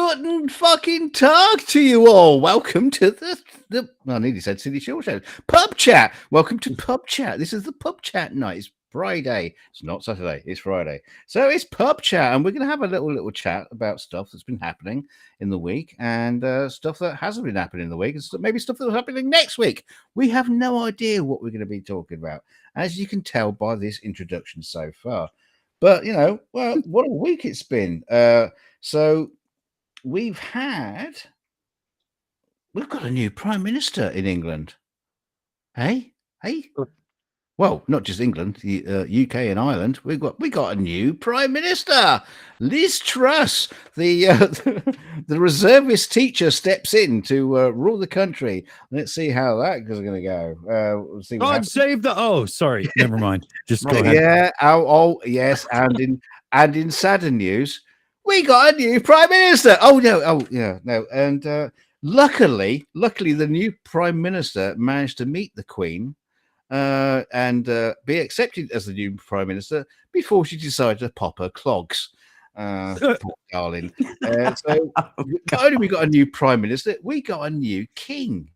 Guten fucking Tag to you all. Welcome to the I nearly said City Short Show. PubChat. Welcome to PubChat. This is the PubChat night. It's Friday. It's not Saturday. It's Friday. So it's PubChat, and we're going to have a little chat about stuff that's been happening in the week and stuff that hasn't been happening in the week, and maybe stuff that's happening next week. We have no idea what we're going to be talking about, as you can tell by this introduction so far. But, you know, well, what a week it's been. So we've got a new Prime Minister in England. Hey? Well, not just England, the UK and Ireland. We got a new Prime Minister. Liz Truss, the reservist teacher, steps in to rule the country. Let's see how that is going to go. We'll see God save the. Oh, sorry, never mind. Just go ahead. Yeah. Oh, yes. And in sadder news, we got a new Prime Minister. Oh no. Oh yeah. No. And luckily, the new Prime Minister managed to meet the Queen. And be accepted as the new Prime Minister before she decided to pop her clogs. Poor darling. So not only we got a new Prime Minister, we got a new King.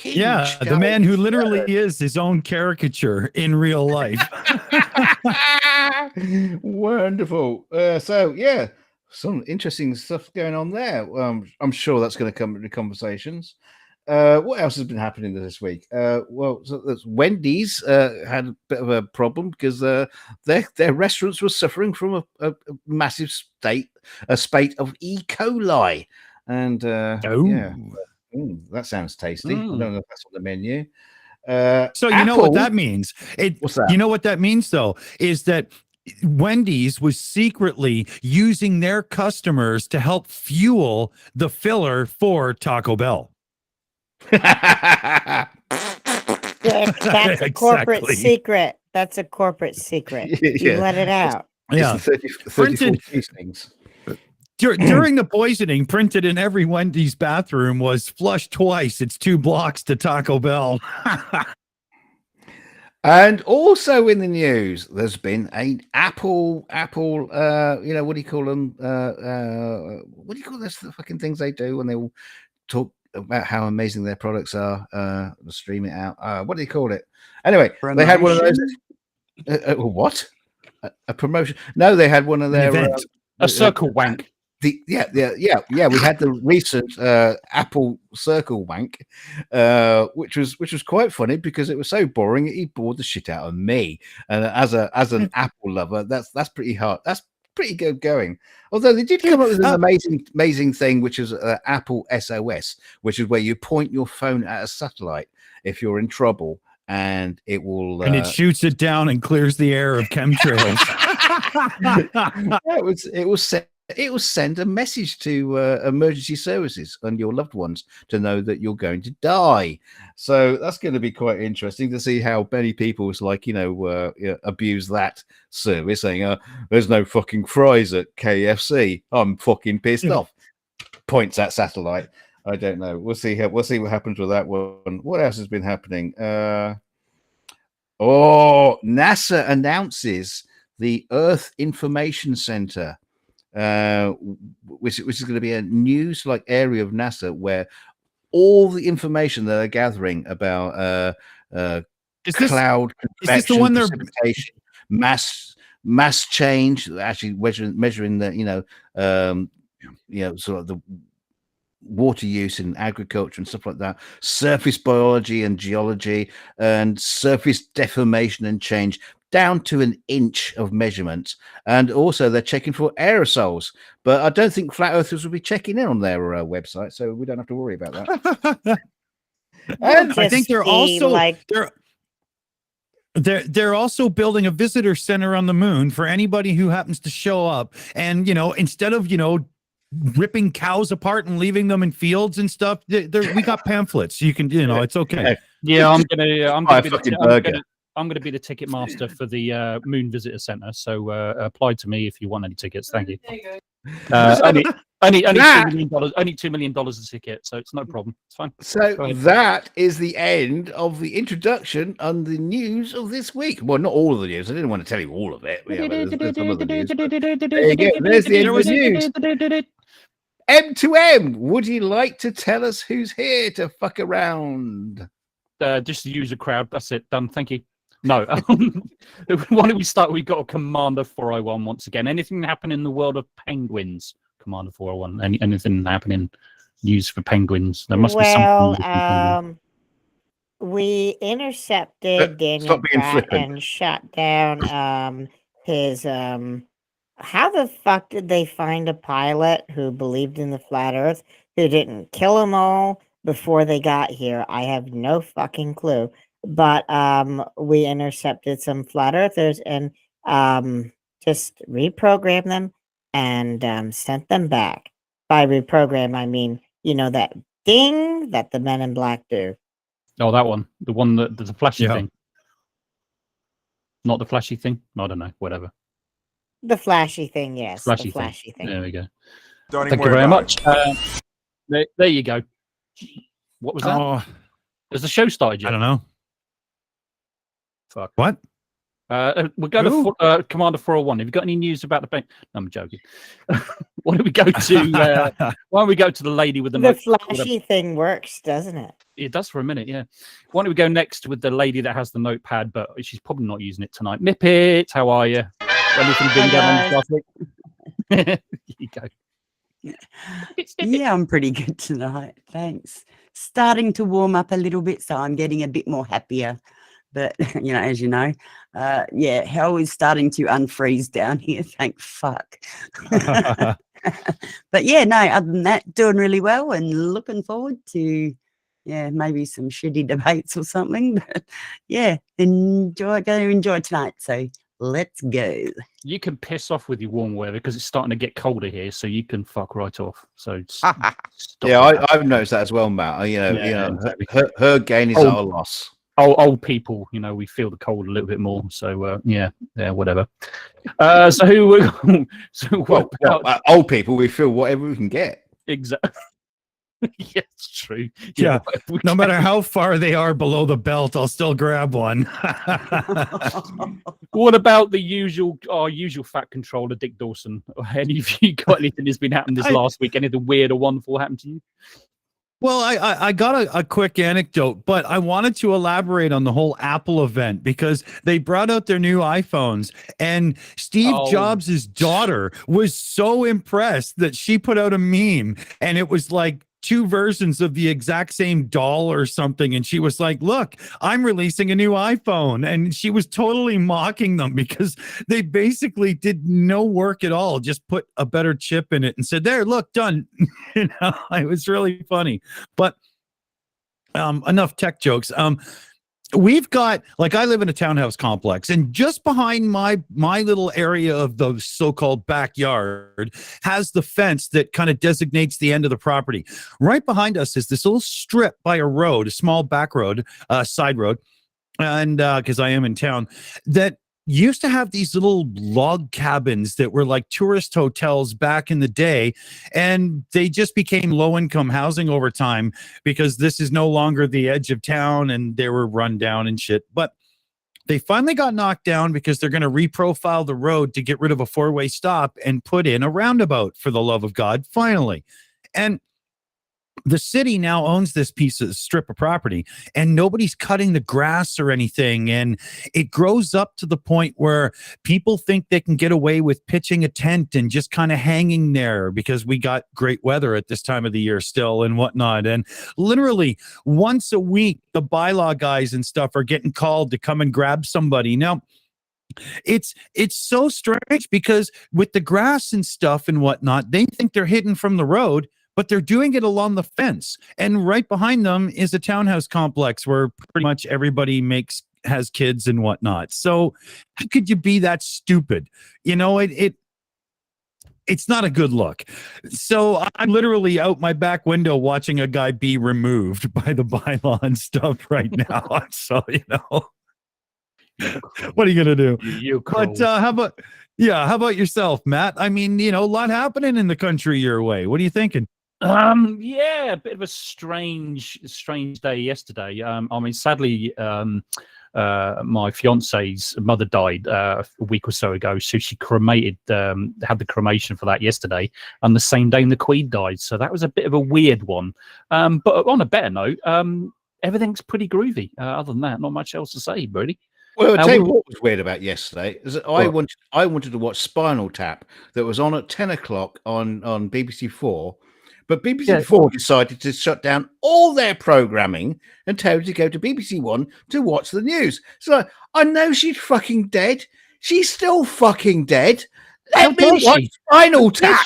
Yeah, the man who literally is his own caricature in real life. Wonderful. So yeah, some interesting stuff going on there. I'm sure that's going to come into conversations. What else has been happening this week? Well, Wendy's had a bit of a problem because their restaurants were suffering from a massive spate of E. coli, and yeah, that sounds tasty. I don't know if that's on the menu. So you know what that means? What's that? You know what that means, though, is that Wendy's was secretly using their customers to help fuel the filler for Taco Bell. Yeah, that's a corporate secret. That's a corporate secret. You let it out. Yeah. 34 things. During the poisoning, printed in every Wendy's bathroom was flush twice. It's 2 blocks to Taco Bell. And also in the news, there's been an Apple, you know, what do you call them? What do you call this? The fucking things they do when they all talk about how amazing their products are, stream it out. What do you call it? Anyway, they had one of those. What? A promotion? No, they had one of their a circle wank. We had the recent Apple Circle wank, which was quite funny because it was so boring it bored the shit out of me. And as an Apple lover, that's pretty hard. That's pretty good going. Although they did come up with an amazing thing, which is Apple SOS, which is where you point your phone at a satellite if you're in trouble, and it will and it shoots it down and clears the air of chemtrails. It will send a message to emergency services and your loved ones to know that you're going to die. So that's going to be quite interesting to see how many people abuse that service, saying, "There's no fucking fries at KFC. I'm fucking pissed off." Points at satellite. I don't know. We'll see what happens with that one. What else has been happening? NASA announces the Earth Information Center. Which is going to be a news area of NASA where all the information that they're gathering about cloud convection, precipitation, mass change, actually measuring the sort of the water use in agriculture and stuff like that, surface biology and geology, and surface deformation and change, down to an inch of measurement. And also they're checking for aerosols, but I don't think flat earthers will be checking in on their website, so we don't have to worry about that. And I think they're also they're also building a visitor center on the moon for anybody who happens to show up, and instead of ripping cows apart and leaving them in fields and stuff, we got pamphlets. You can it's okay. Yeah, I'm gonna be the ticket master for the Moon Visitor Center. So apply to me if you want any tickets. Thank you. Only $2 million a ticket, so it's no problem. It's fine. So that is the end of the introduction on the news of this week. Well, not all of the news. I didn't want to tell you all of it. Yeah, there's some of the news. There you go. There's the end of the news. M2M, would you like to tell us who's here to fuck around? Just the user crowd. That's it. Done. Thank you. No. Why don't we start? We've got a Commander 401 once again. Anything happen in the world of penguins? Commander 401. Anything happening? News for penguins? There must be something. We intercepted Daniel Pratt and shot down his how the fuck did they find a pilot who believed in the flat earth who didn't kill them all before they got here? I have no fucking clue. But we intercepted some flat earthers and just reprogrammed them and sent them back. By reprogram, I mean, you know, that ding that the men in black do. Oh, that one. The one that there's a flashy thing. Not the flashy thing? I don't know. Whatever. The flashy thing, yes. Flashy the flashy thing. There we go. Thank you very much. There you go. What was that? Oh, has the show started yet? I don't know. Fuck. What? We'll go to Commander 401. Have you got any news about the bank? No, I'm joking. Why don't we go to? Why don't we go to the lady with the flashy thing works, doesn't it? It does for a minute, yeah. Why don't we go next with the lady that has the notepad, but she's probably not using it tonight. Mipet, how are you? Anything been going on last week? Here you go. Yeah, I'm pretty good tonight. Thanks. Starting to warm up a little bit, so I'm getting a bit more happier. But, you know, as you know, yeah, hell is starting to unfreeze down here. Thank fuck. But yeah, no, other than that, doing really well and looking forward to, yeah, maybe some shitty debates or something. But yeah, going to enjoy tonight. So let's go. You can piss off with your warm weather because it's starting to get colder here, so you can fuck right off. So yeah, I've noticed that as well, Matt. You know, exactly. her gain is our loss. Old people, you know, we feel the cold a little bit more. So yeah, whatever. So who? Old people, we feel whatever we can get. Exactly. Yeah, it's true. Yeah, no matter how far they are below the belt, I'll still grab one. What about our usual fat controller, Dick Dawson? Any of you got anything that's been happening this last week? Anything weird or wonderful happened to you? Well, I got a quick anecdote, but I wanted to elaborate on the whole Apple event because they brought out their new iPhones and Steve Jobs' daughter was so impressed that she put out a meme and it was like two versions of the exact same doll or something. And she was like, look, I'm releasing a new iPhone. And she was totally mocking them because they basically did no work at all. Just put a better chip in it and said, there, look, done. You know, it was really funny. But enough tech jokes. We've got, like, I live in a townhouse complex, and just behind my little area of the so-called backyard has the fence that kind of designates the end of the property. Right behind us is this little strip by a road, a small back road, side road, and because I am in town, that used to have these little log cabins that were like tourist hotels back in the day, and they just became low-income housing over time because this is no longer the edge of town and they were run down and shit. But they finally got knocked down because they're going to reprofile the road to get rid of a four-way stop and put in a roundabout, for the love of God, finally. And the city now owns this piece of strip of property and nobody's cutting the grass or anything. And it grows up to the point where people think they can get away with pitching a tent and just kind of hanging there because we got great weather at this time of the year still and whatnot. And literally once a week, the bylaw guys and stuff are getting called to come and grab somebody. Now, it's so strange because with the grass and stuff and whatnot, they think they're hidden from the road, but they're doing it along the fence. And right behind them is a townhouse complex where pretty much everybody has kids and whatnot. So how could you be that stupid? You know, it's not a good look. So I'm literally out my back window watching a guy be removed by the bylaw and stuff right now. So, you know, what are you going to do? But how about yourself, Matt? I mean, you know, a lot happening in the country your way. What are you thinking? Yeah, a bit of a strange day yesterday. I mean, sadly, my fiance's mother died a week or so ago, so she cremated, had the cremation for that yesterday, and the same day the Queen died. So that was a bit of a weird one. But on a better note, everything's pretty groovy. Other than that, not much else to say, really. Well, I'll tell you what was weird about yesterday is that I wanted to watch Spinal Tap that was on at 10 o'clock on BBC 4, but BBC 4 decided to shut down all their programming and told you to go to BBC 1 to watch the news. So I know she's fucking dead. She's still fucking dead. Let me watch Spinal Tap.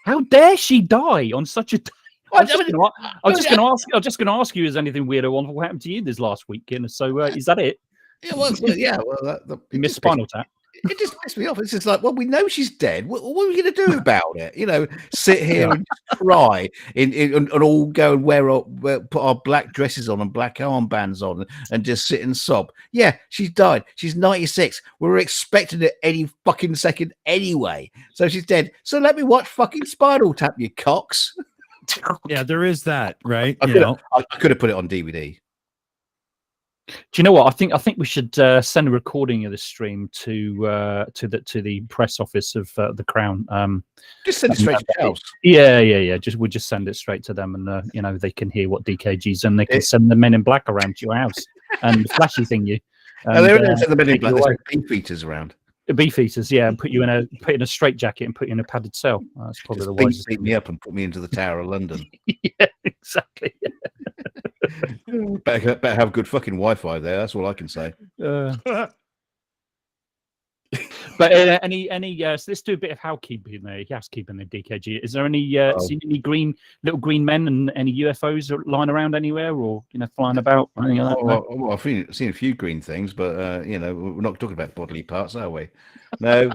How dare she die on such a day? I'm just going to ask you, is anything weird or wonderful happened to you this last weekend? So is that it? Yeah, well, you missed Spinal Tap. It just pissed me off. It's just like, well, we know she's dead. What are we going to do about it? You know, sit here and just cry and all go and put our black dresses on and black armbands on and just sit and sob. Yeah, she's died. She's 96. We were expecting it any fucking second anyway. So she's dead. So let me watch fucking Spinal Tap, you cocks. Yeah, there is that, right? I could have put it on DVD. Do you know what? I think we should send a recording of the stream to the press office of the Crown. Just send it straight to Shills. Yeah. We'll just send it straight to them, and they can hear what DKG's, and they can send the Men in Black around to your house and flashy thing you. And they don't send the Men in Black. There's beef eaters around. Beef eaters, yeah, and put you in a straight jacket and put you in a padded cell. That's probably the wisest. Beat me up and put me into the Tower of London. Yeah, exactly. Better have good fucking Wi-Fi there. That's all I can say. But so let's do a bit of housekeeping in the DKG. Is there any seen any little green men and any UFOs lying around anywhere, or flying about? Or anything like that? Well, I've seen a few green things, but we're not talking about bodily parts, are we? No.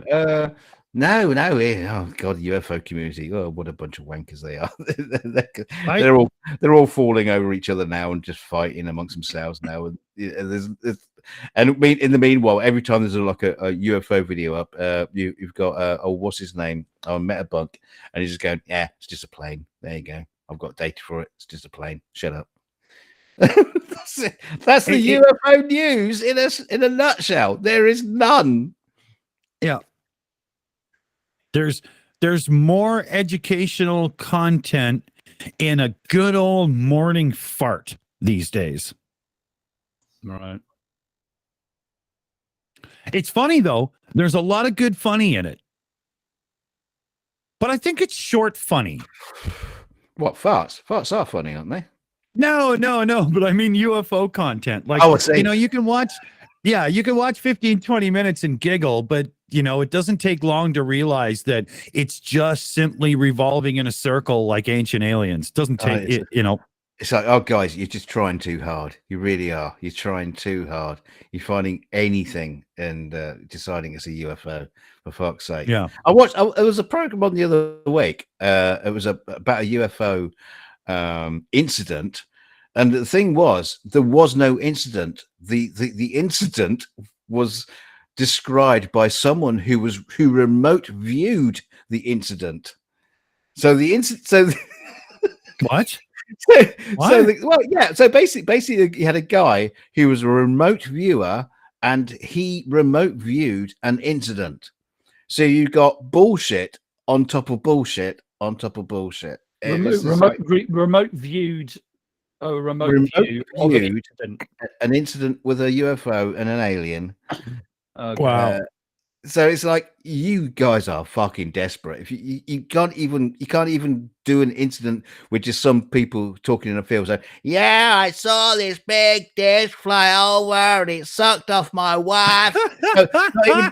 No. Oh God, the UFO community. Oh, what a bunch of wankers they are. They're all falling over each other now and just fighting amongst themselves now. And in the meanwhile, every time there's a UFO video up, you've got what's his name? Metabunk, and he's just going, yeah, it's just a plane. There you go. I've got data for it. It's just a plane. Shut up. That's the UFO news in a nutshell. There is none. Yeah. There's more educational content in a good old morning fart these days. Right. It's funny though. There's a lot of good funny in it. But I think it's short funny. What, farts? Farts are funny, aren't they? No. But I mean UFO content. Like, you can watch 15, 20 minutes and giggle, but it doesn't take long to realize that it's just simply revolving in a circle like Ancient Aliens. Doesn't take It's like, oh, guys, you're just trying too hard. You really are. You're trying too hard. You're finding anything and deciding it's a UFO, for fuck's sake. Yeah. There was a program on the other week. It was about a UFO incident. And the thing was, there was no incident. The incident was described by someone who remote viewed the incident. So what? So basically, you had a guy who was a remote viewer, and he remote viewed an incident. So you got bullshit on top of bullshit on top of bullshit. Remote viewed an incident with a UFO and an alien. Wow. So it's like, you guys are fucking desperate. If you can't even do an incident with just some people talking in a field saying, yeah, I saw this big dish fly over and it sucked off my wife.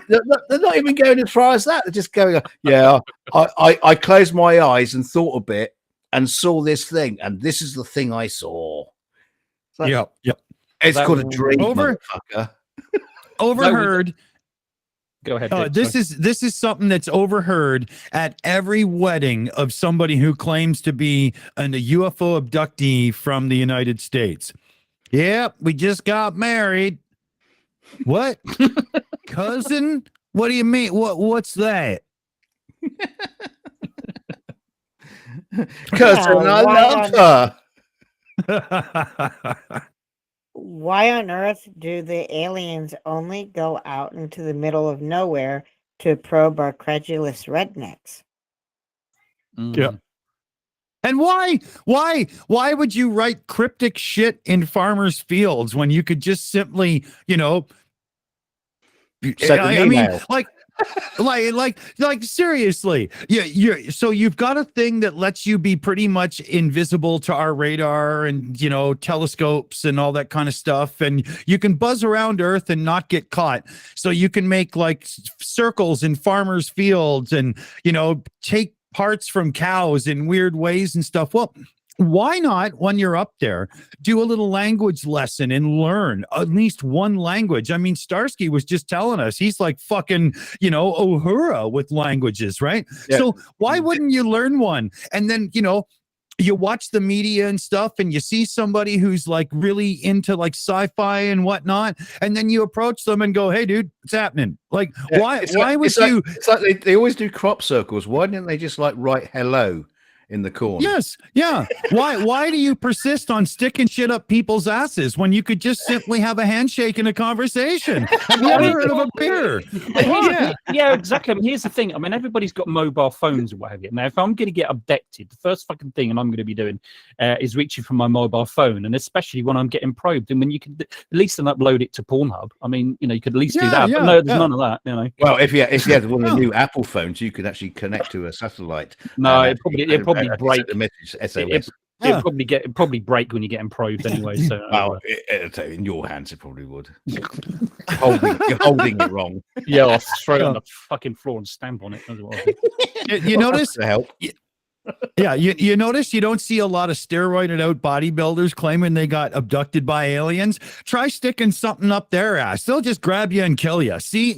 They're not even going as far as that. They're just going, yeah, I closed my eyes and thought a bit and saw this thing, and this is the thing I saw. Like, yep. It's called a dream, motherfucker. Overheard. Go ahead. This is something that's overheard at every wedding of somebody who claims to be a UFO abductee from the United States. Yep, we just got married. What? Cousin? What do you mean? What's that? Cousin, I love her. why on earth do the aliens only go out into the middle of nowhere to probe our credulous rednecks? Yeah. And why would you write cryptic shit in farmers' fields when you could just simply, I mean, like seriously, so you've got a thing that lets you be pretty much invisible to our radar and telescopes and all that kind of stuff, and you can buzz around Earth and not get caught. So you can make like circles in farmers' fields and take parts from cows in weird ways and stuff. Well, why not, when you're up there, do a little language lesson and learn at least one language? I mean, Starsky was just telling us he's like fucking, Uhura with languages, right? Yeah. So why wouldn't you learn one? And then, you watch the media and stuff and you see somebody who's like really into like sci-fi and whatnot, and then you approach them and go, hey dude, what's happening? Like, why would you? It's like they always do crop circles. Why didn't they just like write hello in the corner? Yes, yeah. Why do you persist on sticking shit up people's asses when you could just simply have a handshake and a conversation? Have you ever heard of a beer? Yeah, exactly. I mean, here's the thing. I mean, everybody's got mobile phones or what have you. Now, if I'm going to get abducted, the first fucking thing I'm going to be doing is reaching for my mobile phone, and especially when I'm getting probed. And when you could at least upload it to Pornhub. I mean, you could at least do that. But no, there's none of that. Well, if you had one of the new Apple phones, you could actually connect to a satellite. No, it probably break the message SOS. It'd probably break when you're getting probed anyway. So in your hands it probably would. You're holding it wrong. Yeah, I'll throw it on the fucking floor and stamp on it. You notice to help. Yeah, you notice you don't see a lot of steroided out bodybuilders claiming they got abducted by aliens. Try sticking something up their ass; they'll just grab you and kill you. See,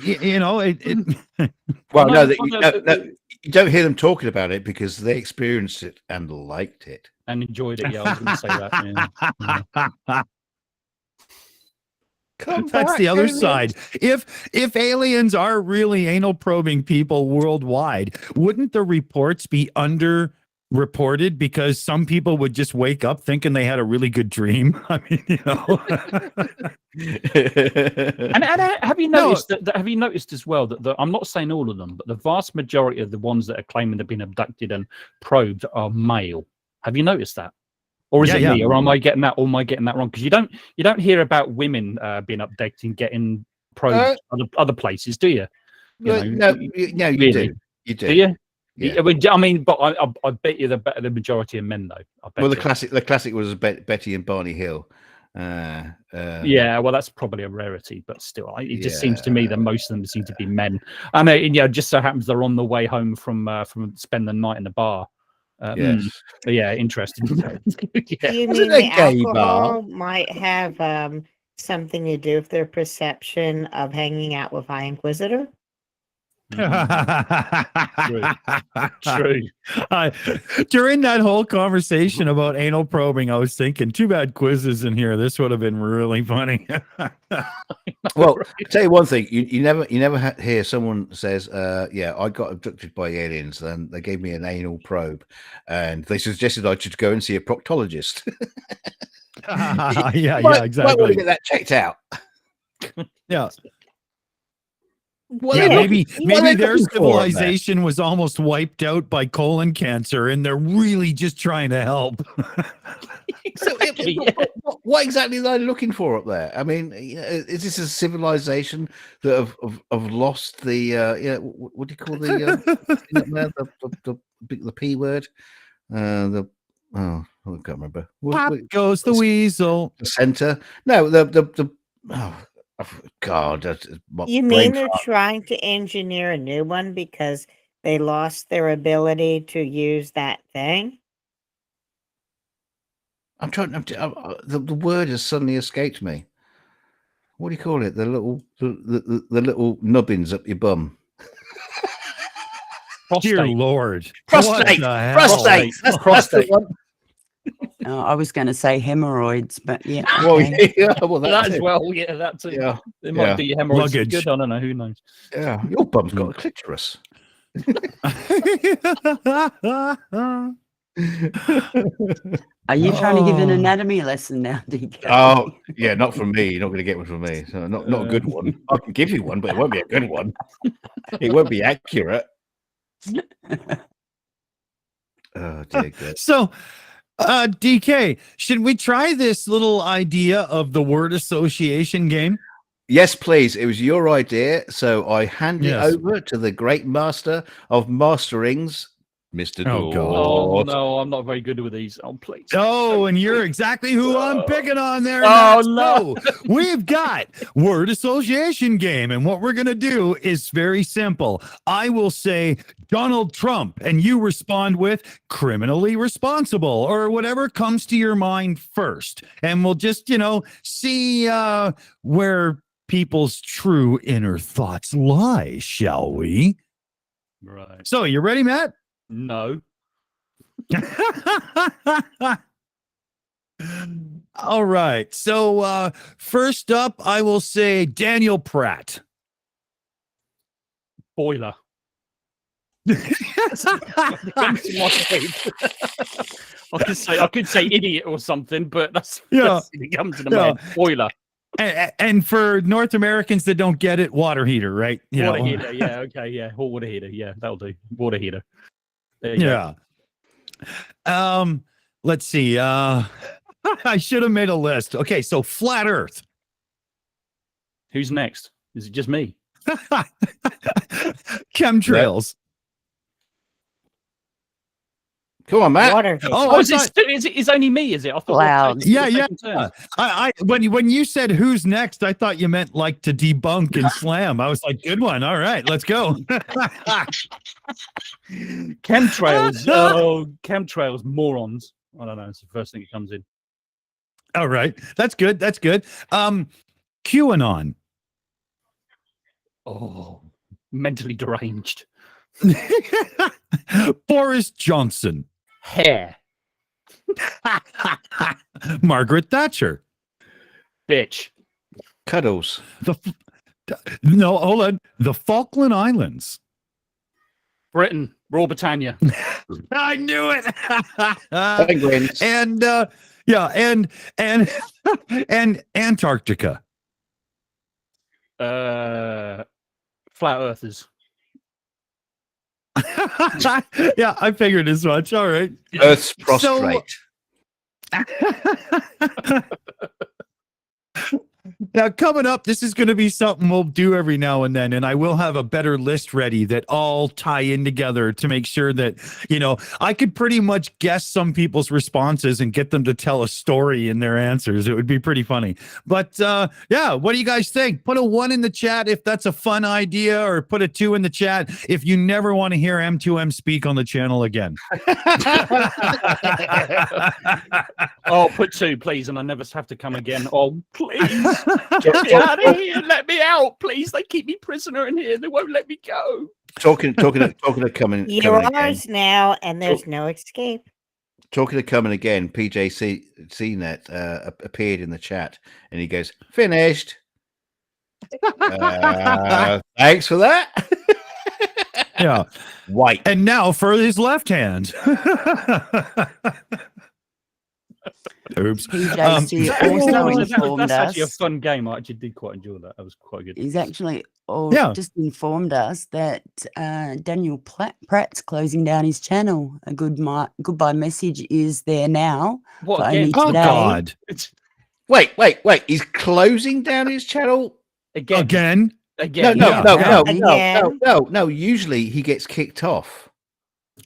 Well, no, you don't hear them talking about it because they experienced it and liked it and enjoyed it. Yeah, I was going to say that. Yeah. That's the other side. If aliens are really anal probing people worldwide, wouldn't the reports be underreported because some people would just wake up thinking they had a really good dream? I mean, And have you noticed have you noticed as well that I'm not saying all of them, but the vast majority of the ones that are claiming they've been abducted and probed are male? Have you noticed that? Or is it me? Or am I getting that? Or am I getting that wrong? Because you don't hear about women being abducted and getting probed other places, do you? No, you really? do. You do. Do you? Yeah. I mean, but I bet you the majority of men though. Well, the classic was Betty and Barney Hill. Yeah, well, that's probably a rarity, but still, it just seems to me that most of them seem to be men. I know, just so happens they're on the way home from spend the night in the bar. Yes. Yeah, interesting. Yeah. You mean the alcohol might have something to do with their perception of hanging out with High Inquisitor? True. During that whole conversation about anal probing, I was thinking, too bad Quiz is in here. This would have been really funny. Well, I'll tell you one thing: you never hear someone says, "Yeah, I got abducted by aliens, and they gave me an anal probe, and they suggested I should go and see a proctologist." Yeah, exactly. Might want to get that checked out. Yeah. Maybe their civilization was almost wiped out by colon cancer, and they're really just trying to help. So, what exactly are they looking for up there? I mean, is this a civilization that have lost the what do you call the P word? I can't remember. Pop goes the weasel. The center. No, the oh, God. You mean they're trying to engineer a new one because they lost their ability to use that thing? I'm trying. The word has suddenly escaped me. What do you call it? The little nubbins up your bum. Dear Lord. Prostate. Prostate. That's prostate. I was going to say hemorrhoids, but yeah. Well, okay. That as well. Yeah, that too. Yeah. It might be hemorrhoids. Luggage. Good. I don't know. Who knows? Yeah. Your bum's got a clitoris. Are you trying to give an anatomy lesson now, DK? Oh, yeah, not from me. You're not going to get one from me. So not a good one. I can give you one, but it won't be a good one. It won't be accurate. Oh, dear God. So, DK, should we try this little idea of the word association game? Yes, please. It was your idea. So I hand it Yes. over to the great master of masterings, Mr. Oh, God. Oh Dawson. no, I'm not very good with these. Oh please. Oh, and you're exactly who I'm picking on there. Oh, Matt. no. So, we've got word association game, and what we're going to do is very simple. I will say Donald Trump, and you respond with criminally responsible or whatever comes to your mind first. And we'll just, see where people's true inner thoughts lie, shall we? Right. So, you ready, Matt? No. All right. So first up, I will say Daniel Pratt. Boiler. I could say idiot or something, but that's it comes to the mind. Boiler. And for North Americans that don't get it, water heater, right? Water heater, yeah, okay, yeah. Hot water heater, yeah, that'll do. Water heater. There you go. Let's see. I should have made a list. Okay, so flat Earth. Who's next? Is it just me? Chemtrails. Come on, Matt. Water. Oh, is it only me? Is it? I thought Clouds. Yeah. When you said who's next, I thought you meant like to debunk and slam. I was like, good one. All right, let's go. Chemtrails. Oh, chemtrails, morons. I don't know. It's the first thing that comes in. All right, that's good. That's good. QAnon. Oh, mentally deranged. Boris Johnson. Hair. Margaret Thatcher. Bitch. Cuddles. No, hold on. The Falkland Islands. Britain. Royal Britannia. I knew it. Penguins. And and Antarctica. Flat earthers. Yeah, I figured as much. All right. Earth's prostrate. Now, coming up, this is going to be something we'll do every now and then, and I will have a better list ready that all tie in together to make sure that, I could pretty much guess some people's responses and get them to tell a story in their answers. It would be pretty funny. But what do you guys think? Put a 1 in the chat if that's a fun idea, or put a 2 in the chat if you never want to hear M2M speak on the channel again. Oh, put 2, please, and I never have to come again. Oh, please. Get me out of here. Let me out, please. They keep me prisoner in here. They won't let me go. Talking of coming. You're coming ours again. now, and there's no escape. Talking of coming again, PJ CNET appeared in the chat, and he goes, "Finished." Thanks for that. Yeah. White. And now for his left hand. Oops. PJC also informed That's us. actually a fun game. I actually did quite enjoy that. That was quite good. He's actually just informed us that Daniel Pratt's closing down his channel. A goodbye message is there now. What again? again? Oh, Today. God. Wait. He's closing down his channel Again. No. Usually he gets kicked off.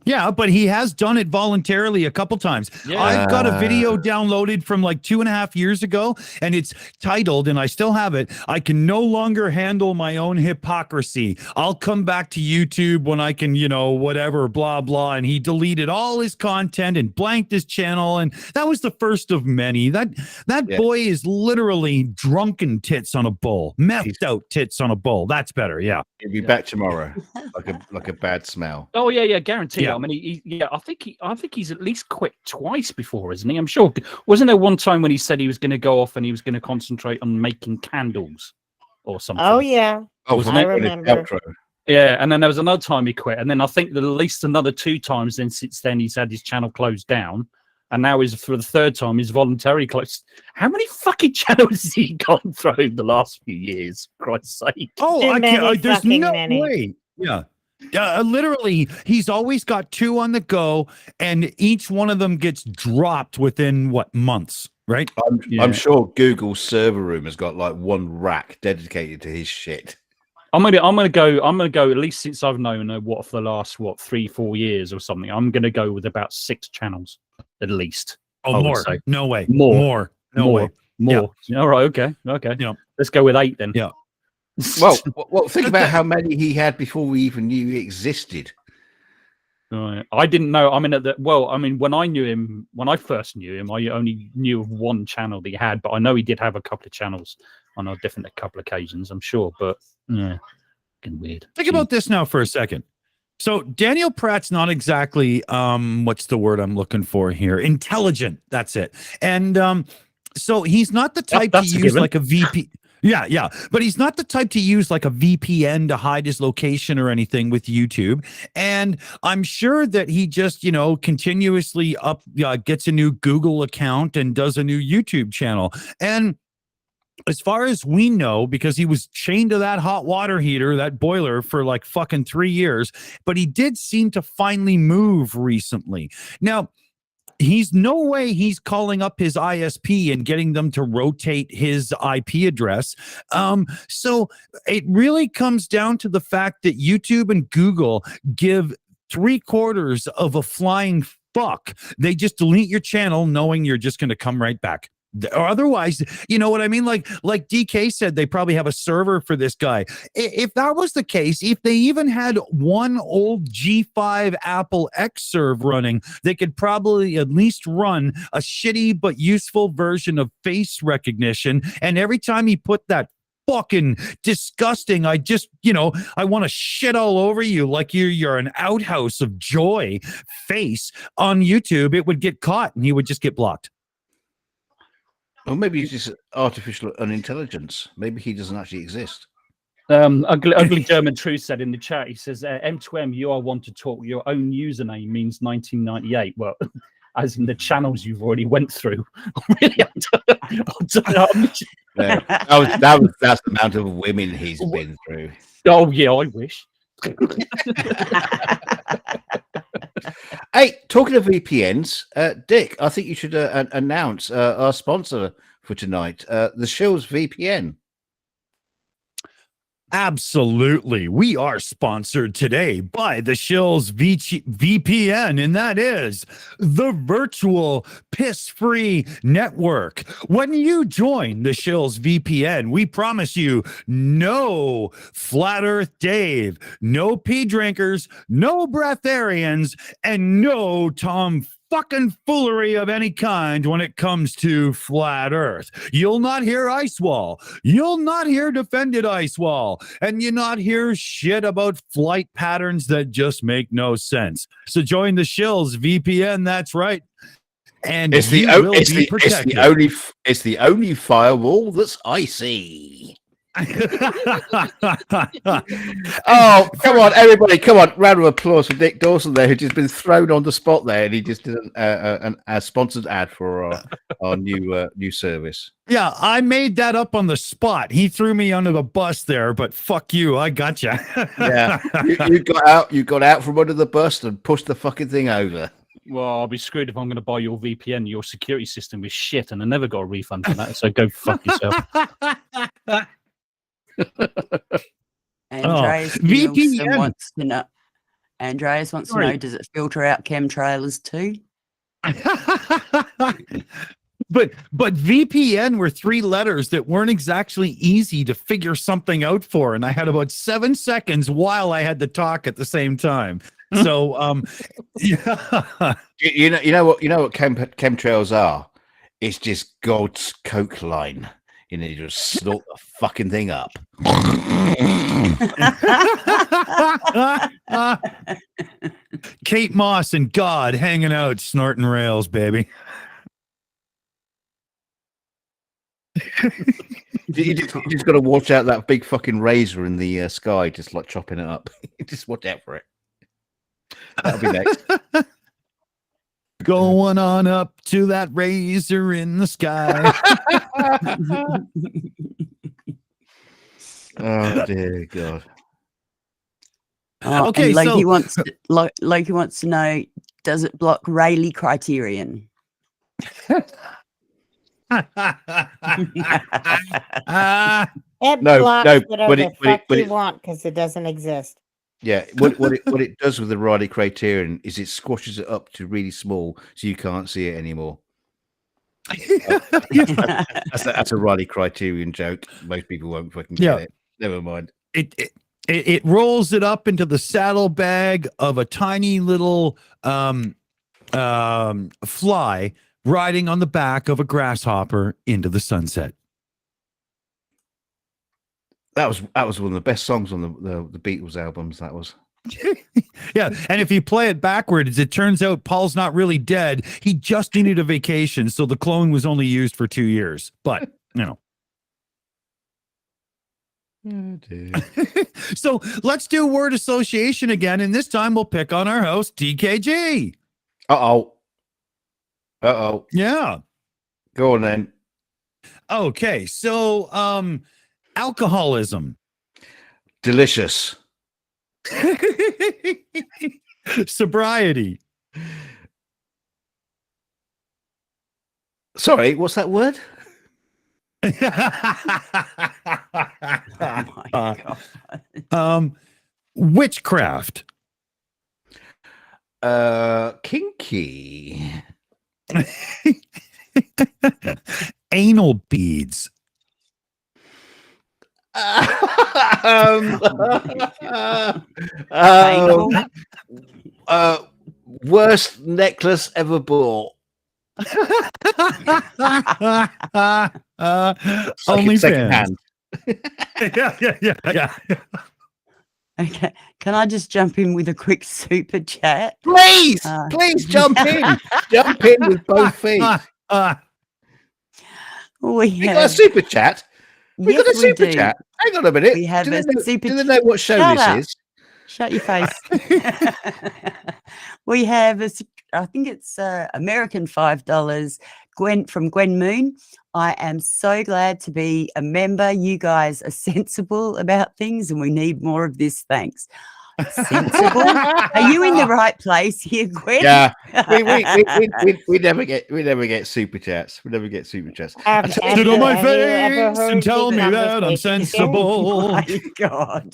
Yeah, but he has done it voluntarily a couple times. Yeah. I've got a video downloaded from like 2.5 years ago, and it's titled, and I still have it, "I can no longer handle my own hypocrisy. I'll come back to YouTube when I can, whatever, blah, blah." And he deleted all his content and blanked his channel. And that was the first of many. That boy is literally drunken tits on a bowl, methed out tits on a bowl. That's better. Yeah. He'll be back tomorrow, like a bad smell. Oh yeah, guaranteed. Yeah. I mean, I think he's at least quit twice before, isn't he? I'm sure. Wasn't there one time when he said he was going to go off and he was going to concentrate on making candles or something? Oh yeah. Oh, was I it remember. Yeah, and then there was another time he quit, and then I think at least another 2 times. Then since then, he's had his channel closed down, and now he's for the 3rd time he's voluntarily closed. How many fucking channels has he gone through in the last few years? For Christ's sake! Oh, Too I many can't. There's fucking no many. way. Yeah. Literally, he's always got 2 on the go, and each one of them gets dropped within what, months, right? I'm sure Google's server room has got like 1 rack dedicated to his shit. I'm gonna go at least since I've known what for the last 3-4 years or something. I'm gonna go with about 6 channels at least. Oh, more? No way. More. No way. More. Yeah. All right. Okay. Yeah. Let's go with 8 then. Yeah. Well, think about how many he had before we even knew he existed. Right. I didn't know. I mean, when I first knew him, I only knew of 1 channel that he had, but I know he did have a couple of channels on a couple of occasions, I'm sure. But yeah, fucking weird. Think about this now for a second. So Daniel Pratt's not exactly what's the word I'm looking for here? Intelligent. That's it. And so he's not the type to use like a VP. Yeah. But he's not the type to use like a VPN to hide his location or anything with YouTube. And I'm sure that he just, continuously gets a new Google account and does a new YouTube channel. And as far as we know, because he was chained to that hot water heater, that boiler for like fucking 3 years, but he did seem to finally move recently. Now, he's no way he's calling up his ISP and getting them to rotate his IP address. So it really comes down to the fact that YouTube and Google give 3/4 of a flying fuck. They just delete your channel knowing you're just going to come right back. Or otherwise, you know what I mean? Like DK said, they probably have a server for this guy. If that was the case, if they even had one old G5 Apple Xserve running, they could probably at least run a shitty but useful version of face recognition. And every time he put that fucking disgusting, I just, I want to shit all over you like you're an outhouse of joy face on YouTube, it would get caught and he would just get blocked. Or maybe he's just artificial unintelligence. Maybe he doesn't actually exist. Ugly German Truth said in the chat, he says, M2M, you are one to talk. Your own username means 1998. Well, as in the channels you've already went through. Really? That's the amount of women he's been through. Oh, yeah, I wish. Hey, talking of VPNs, Dick, I think you should announce our sponsor for tonight, the Shills VPN. Absolutely. We are sponsored today by the Shills VPN, and that is the virtual piss-free network. When you join the Shills VPN, we promise you no Flat Earth Dave, no pee drinkers, no breatharians, and no Tom fucking foolery of any kind when it comes to flat Earth. You'll not hear Ice Wall. You'll not hear Defended Ice Wall. And you'll not hear shit about flight patterns that just make no sense. So join the Shills VPN, that's right. And it's the only firewall that's icy. Oh, come on, everybody. Come on. Round of applause for Dick Dawson there, who's just been thrown on the spot there, and he just did a sponsored ad for our new service. Yeah, I made that up on the spot. He threw me under the bus there, but fuck you. I gotcha. Yeah, you got out from under the bus and pushed the fucking thing over. Well, I'll be screwed if I'm going to buy your VPN. Your security system is shit, and I never got a refund for that, so go fuck yourself. Andreas VPN wants to know. Andreas wants to know: does it filter out chemtrailers too? But VPN were 3 letters that weren't exactly easy to figure something out for, and I had about 7 seconds while I had to talk at the same time. So, yeah. You know what chemtrails are? It's just God's coke line. You just snort the fucking thing up. Kate Moss and God hanging out, snorting rails, baby. You just got to watch out that big fucking razor in the sky, just like chopping it up. Just watch out for it. That'll be next. Going on up to that razor in the sky. Oh dear God. Oh, Okay, and Loki so- wants Loki wants to know, does it block Rayleigh criterion? It No, blocks no, whatever but the fuck but you want because it doesn't exist. Yeah, what it does with the Riley criterion is it squashes it up to really small, so you can't see it anymore. That's a Riley criterion joke. Most people won't fucking get it. Never mind. It rolls it up into the saddlebag of a tiny little fly riding on the back of a grasshopper into the sunset. That was one of the best songs on the Beatles albums. That was. Yeah, and if you play it backwards, it turns out Paul's not really dead. He just needed a vacation, so the clone was only used for 2 years. But you know. Oh, dear. So let's do word association again, and this time we'll pick on our host DKG. Uh-oh. Yeah. Go on then. Okay, so alcoholism. Delicious. Sobriety. Sorry, what's that word? Oh my God. Witchcraft. Kinky. Anal beads. Worst necklace ever bought. Only second fans. hand. Yeah. Okay, can I just jump in with a quick super chat? Please jump in. Jump in with both feet. We We got a have, super chat. We yes, got a we super do. chat. Hang on a minute. We have do a they know, super do they know what show Shut this up. is? Shut your face. We have I think it's American $5. Gwen from Gwen Moon. I am so glad to be a member. You guys are sensible about things, and we need more of this. Thanks. Sensible? Are you in the right place here, Gwen? Yeah, we never get super chats. We never get super chats. Sit on my face and tell me that I'm Oh sensible. my God.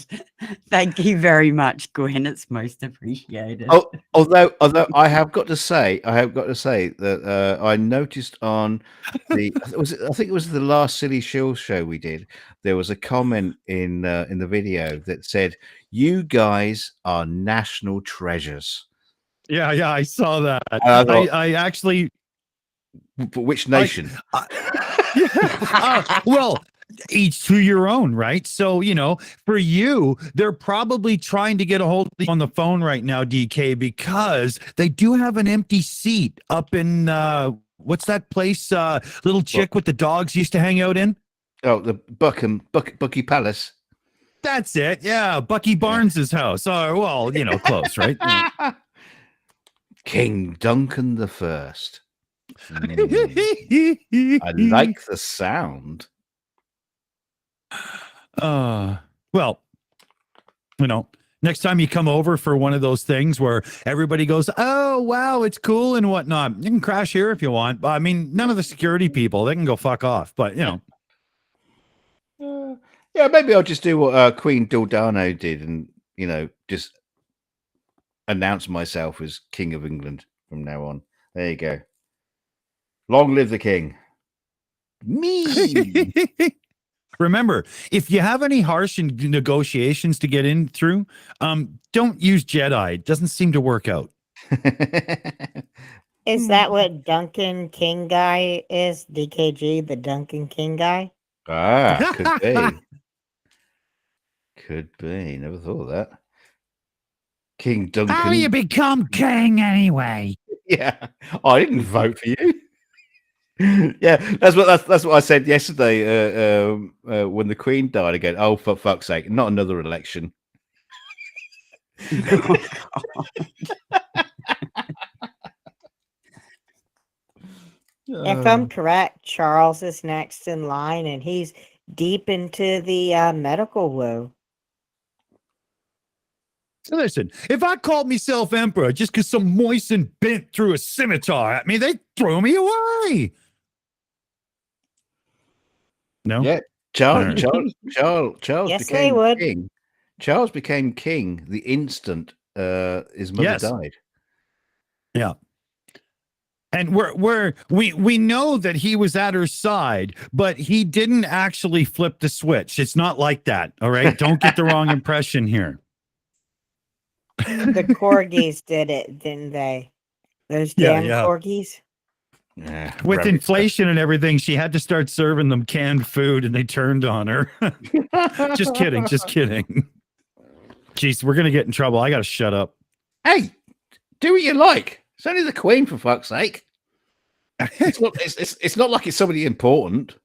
Thank you very much, Gwen. It's most appreciated. Oh, although I have got to say that I noticed on I think it was the last Silly Shills show we did. There was a comment in the video that said, "You guys are national treasures." Yeah, I saw that. I thought- I actually. For which nation? Well, each to your own, right? So, for you, they're probably trying to get a hold of you on the phone right now, DK, because they do have an empty seat up in what's that place? Little chick with the dogs used to hang out in. Oh, the Bucky Palace. That's it. Yeah, Bucky Barnes's house. Oh, well, close, right? King Duncan the First. I like the sound. Well, next time you come over for one of those things where everybody goes, "Oh, wow, it's cool" and whatnot, you can crash here if you want. I mean, none of the security people, they can go fuck off, but Yeah, maybe I'll just do what Queen Dildano did and, just announce myself as King of England from now on. There you go. Long live the king. Me. Remember, if you have any harsh negotiations to get in through, don't use Jedi. It doesn't seem to work out. Is that what Duncan King guy is? DKG, the Duncan King guy? Could be. Could be. Never thought of that. King Duncan. How you become king anyway? Yeah. I didn't vote for you. Yeah, that's what I said yesterday when the Queen died again. Oh, for fuck's sake, not another election. If I'm correct, Charles is next in line, and he's deep into the medical woo. So listen, if I called myself emperor just because some moisten bent threw a scimitar at me, they'd throw me away. No? Yeah, Charles Yes, they became would. king. Charles became king the instant his mother died. Yeah. And we know that he was at her side, but he didn't actually flip the switch. It's not like that. All right. Don't get the wrong impression here. The corgis did it, didn't they? Those damn corgis. Yeah, with inflation and everything, she had to start serving them canned food, and they turned on her. Just kidding. Jeez, we're gonna get in trouble. I gotta shut up. Hey, do what you like. It's only the Queen, for fuck's sake. It's not like it's somebody important.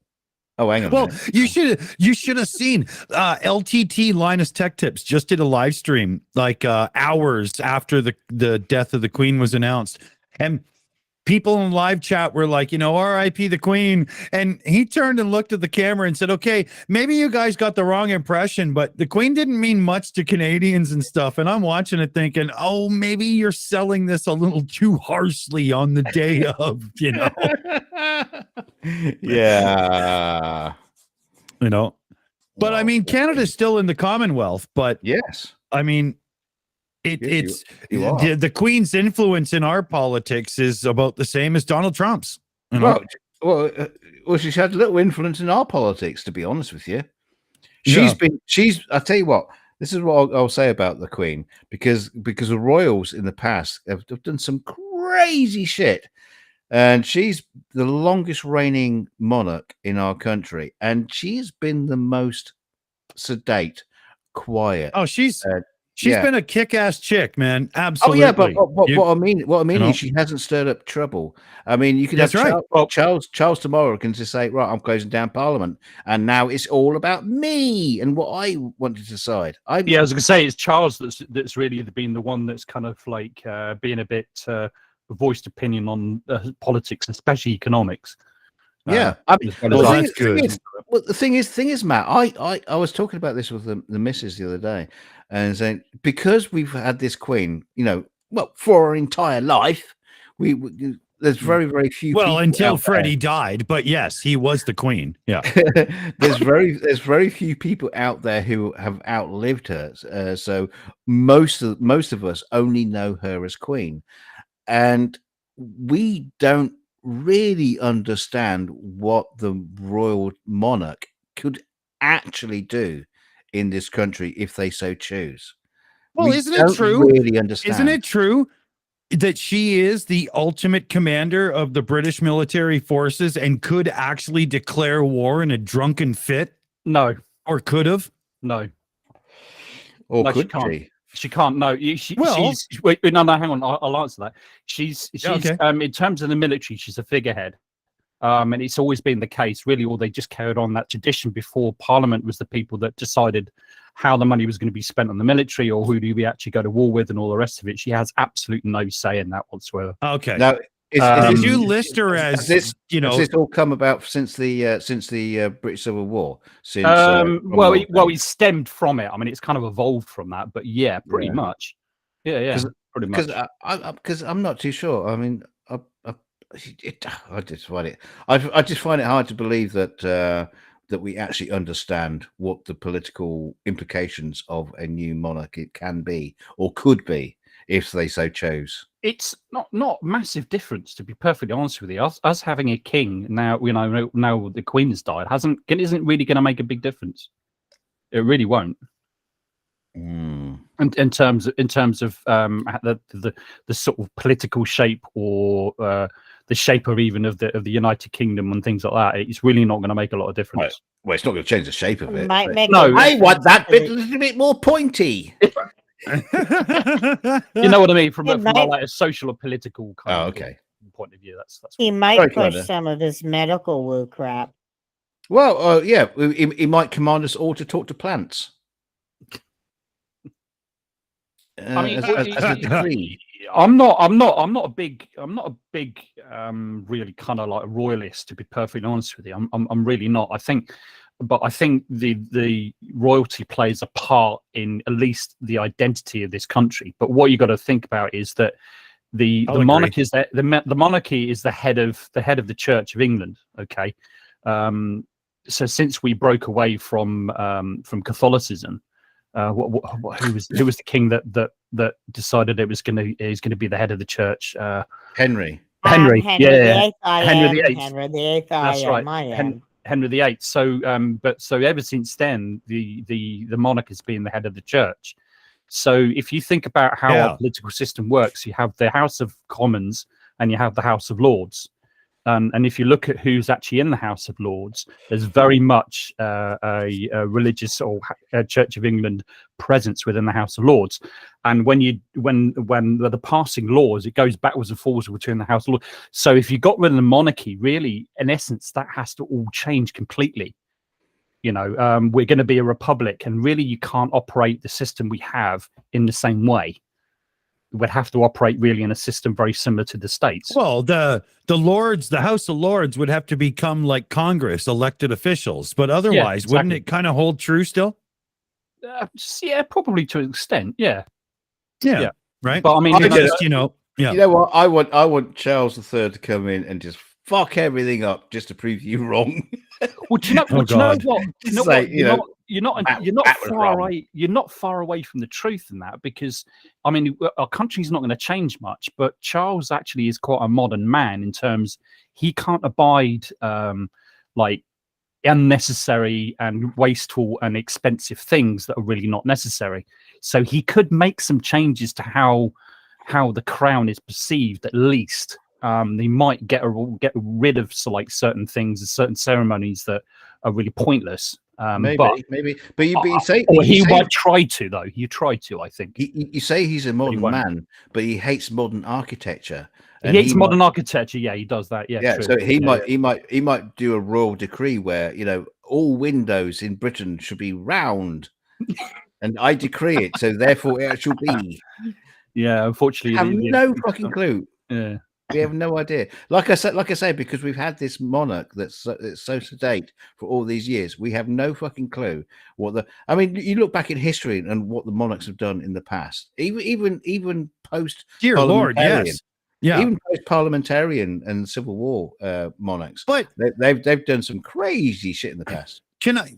Oh, hang on. Well, you should have seen LTT Linus Tech Tips just did a live stream like hours after the death of the Queen was announced, and people in live chat were like, R.I.P. the Queen, and he turned and looked at the camera and said, "Okay, maybe you guys got the wrong impression, but the Queen didn't mean much to Canadians and stuff." And I'm watching it thinking, "Oh, maybe you're selling this a little too harshly on the day of, Yeah. But I mean, Canada's still in the Commonwealth, but yes, I mean, it's the Queen's influence in our politics is about the same as Donald Trump's. Well, she's had little influence in our politics, to be honest with you. I'll tell you what, this is what I'll say about the Queen, because the royals in the past have done some crazy shit. And she's the longest reigning monarch in our country, and she's been the most sedate, quiet. Oh, she's been a kick-ass chick, man. Absolutely. Oh yeah, but what I mean is she hasn't stirred up trouble. I mean, you could have Charles tomorrow can just say, right, I'm closing down Parliament, and now it's all about me and what I want to decide. I was gonna say it's Charles that's really been the one that's kind of like being a bit voiced opinion on politics, especially economics. Yeah, the thing is, Matt, I was talking about this with the missus the other day, and saying, because we've had this Queen, for our entire life, there's very, very few. Well, until Freddie died, but yes, he was the Queen. Yeah, there's very few people out there who have outlived her. So most of us only know her as Queen, and we don't really understand what the royal monarch could actually do in this country if they so choose. Well, isn't it true? Really understand. Isn't it true that she is the ultimate commander of the British military forces and could actually declare war in a drunken fit? No. Or could have? No. Or no, could she can't. she? She can't. No, wait, no, hang on. I'll answer that. She's okay. In terms of the military, she's a figurehead. And it's always been the case, really, or they just carried on that tradition before Parliament was the people that decided how the money was going to be spent on the military or who do we actually go to war with and all the rest of it. She has absolutely no say in that whatsoever. Okay. Now, did you list her as has this all come about since the British Civil War? Since it stemmed from it. I mean, it's kind of evolved from that, but yeah, pretty much. Yeah, pretty much. Because I'm not too sure. I mean, I just find it hard to believe that we actually understand what the political implications of a new monarch it can be or could be if they so chose. It's not massive difference, to be perfectly honest with you. Us having a king now, now the Queen has died, isn't really going to make a big difference. It really won't. In terms of the sort of political shape or the shape of even of the United Kingdom and things like that, it's really not going to make a lot of difference. Right. Well, it's not going to change the shape of it. I want that bit a little bit more pointy. You know what I mean, from like a social or political kind of point of view. That's He might Sorry, push Commander. some of his medical woo crap. Well, yeah, he might command us all to talk to plants. I mean, as a decree. I'm not a big really kind of like royalist, to be perfectly honest with you. I'm really not. I think the royalty plays a part in at least the identity of this country. But what you got to think about is that the monarchy is the monarchy is the head of the Church of England. Okay, so since we broke away from Catholicism, who was the king that decided he's going to be the head of the church? Henry. Henry VIII. Henry VIII. Henry VIII. That's right. I am. Henry VIII. So, so ever since then, the monarch has been the head of the church. So, if you think about how our political system works, you have the House of Commons and you have the House of Lords. And if you look at who's actually in the House of Lords, there's very much a religious or a Church of England presence within the House of Lords. And when they're passing laws, it goes backwards and forwards between the House of Lords. So if you got rid of the monarchy, really, in essence, that has to all change completely. You know, we're going to be a republic, and really, you can't operate the system we have in the same way. Would have to operate really in a system very similar to the states. Well, the Lords, the House of Lords would have to become like Congress, elected officials, but otherwise, wouldn't it kind of hold true still? Yeah, probably to an extent. Yeah. Right. But I mean, You know what? I want Charles III to come in and just fuck everything up just to prove you wrong. Well, do you know what? You're not far away from the truth in that, because I mean, our country's not going to change much, but Charles actually is quite a modern man in terms he can't abide like unnecessary and wasteful and expensive things that are really not necessary. So he could make some changes to how the crown is perceived, at least. They might get rid of certain things and certain ceremonies that are really pointless. Maybe. But he might try to, though. You try to, I think. You say he's a modern man, but he hates modern architecture. He hates modern architecture. Yeah, he does that. Yeah, true. So he might do a royal decree where all windows in Britain should be round, and I decree it. So therefore, it shall be. Yeah, unfortunately, I have no fucking clue. Yeah. We have no idea. Like I say, because we've had this monarch that's so sedate for all these years, we have no fucking clue I mean, you look back in history and what the monarchs have done in the past, even post. Dear Lord, yes, yeah, even post parliamentarian and Civil War monarchs, but they've done some crazy shit in the past. Can I,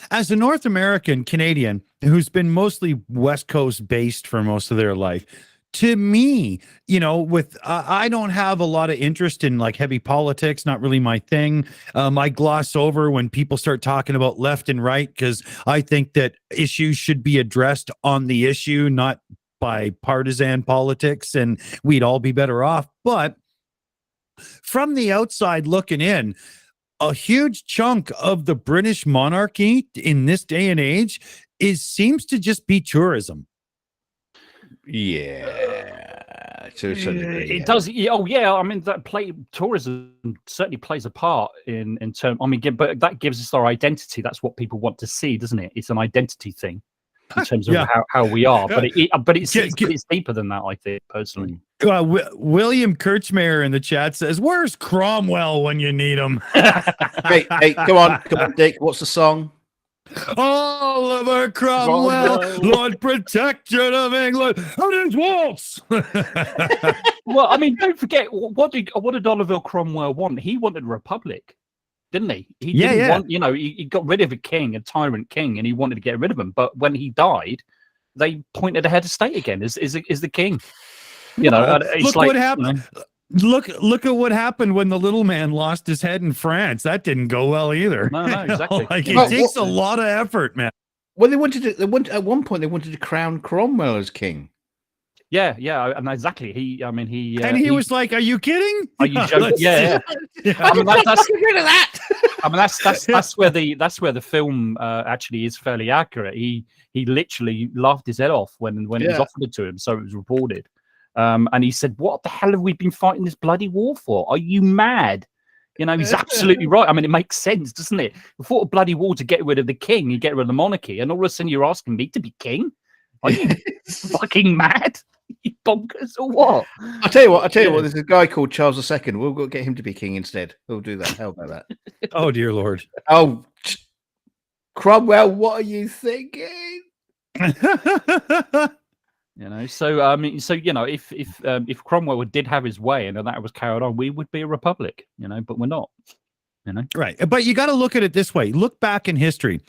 as a North American Canadian who's been mostly West Coast based for most of their life, to me, with I don't have a lot of interest in like heavy politics, not really my thing. I gloss over when people start talking about left and right, because I think that issues should be addressed on the issue, not by partisan politics, and we'd all be better off. But from the outside looking in, a huge chunk of the British monarchy in this day and age seems to just be tourism. Yeah, to a certain degree, it does. Oh yeah, I mean tourism certainly plays a part in terms. I mean, but that gives us our identity. That's what people want to see, doesn't it? It's an identity thing in terms of how we are. But it's deeper than that, I think, personally. William Kirchmeier in the chat says, "Where's Cromwell when you need him?" hey, come on, Dick. What's the song? Oliver Cromwell, Lord Protector of England, and his waltz. Well, I mean, don't forget, what did Oliver Cromwell want? He wanted a republic, didn't he? He didn't want, he got rid of a tyrant king, and he wanted to get rid of him. But when he died, they pointed a head of state again is the king. It's look what happened. Look at what happened when the little man lost his head in France. That didn't go well either. No, exactly. It takes a lot of effort, man. Well, at one point they wanted to crown Cromwell as king. Yeah, and exactly. He was like, "Are you kidding? Are you joking?" Yeah. I mean, that's rid of that. I mean, that's where the film actually is fairly accurate. He literally laughed his head off when it was offered to him, so it was reported. And he said, "What the hell have we been fighting this bloody war for? Are you mad?" You know, he's absolutely right. I mean, it makes sense, doesn't it? We fought a bloody war to get rid of the king, you get rid of the monarchy, and all of a sudden you're asking me to be king? Are you fucking mad? You bonkers or what? I'll tell you what. There's a guy called Charles II. We'll go get him to be king instead. We'll do that. How about that? Oh dear Lord. Oh, Cromwell, what are you thinking? You know, so you know, if Cromwell did have his way and that was carried on, we would be a republic. You know, but we're not. You know, right? But you got to look at it this way. Look back in history,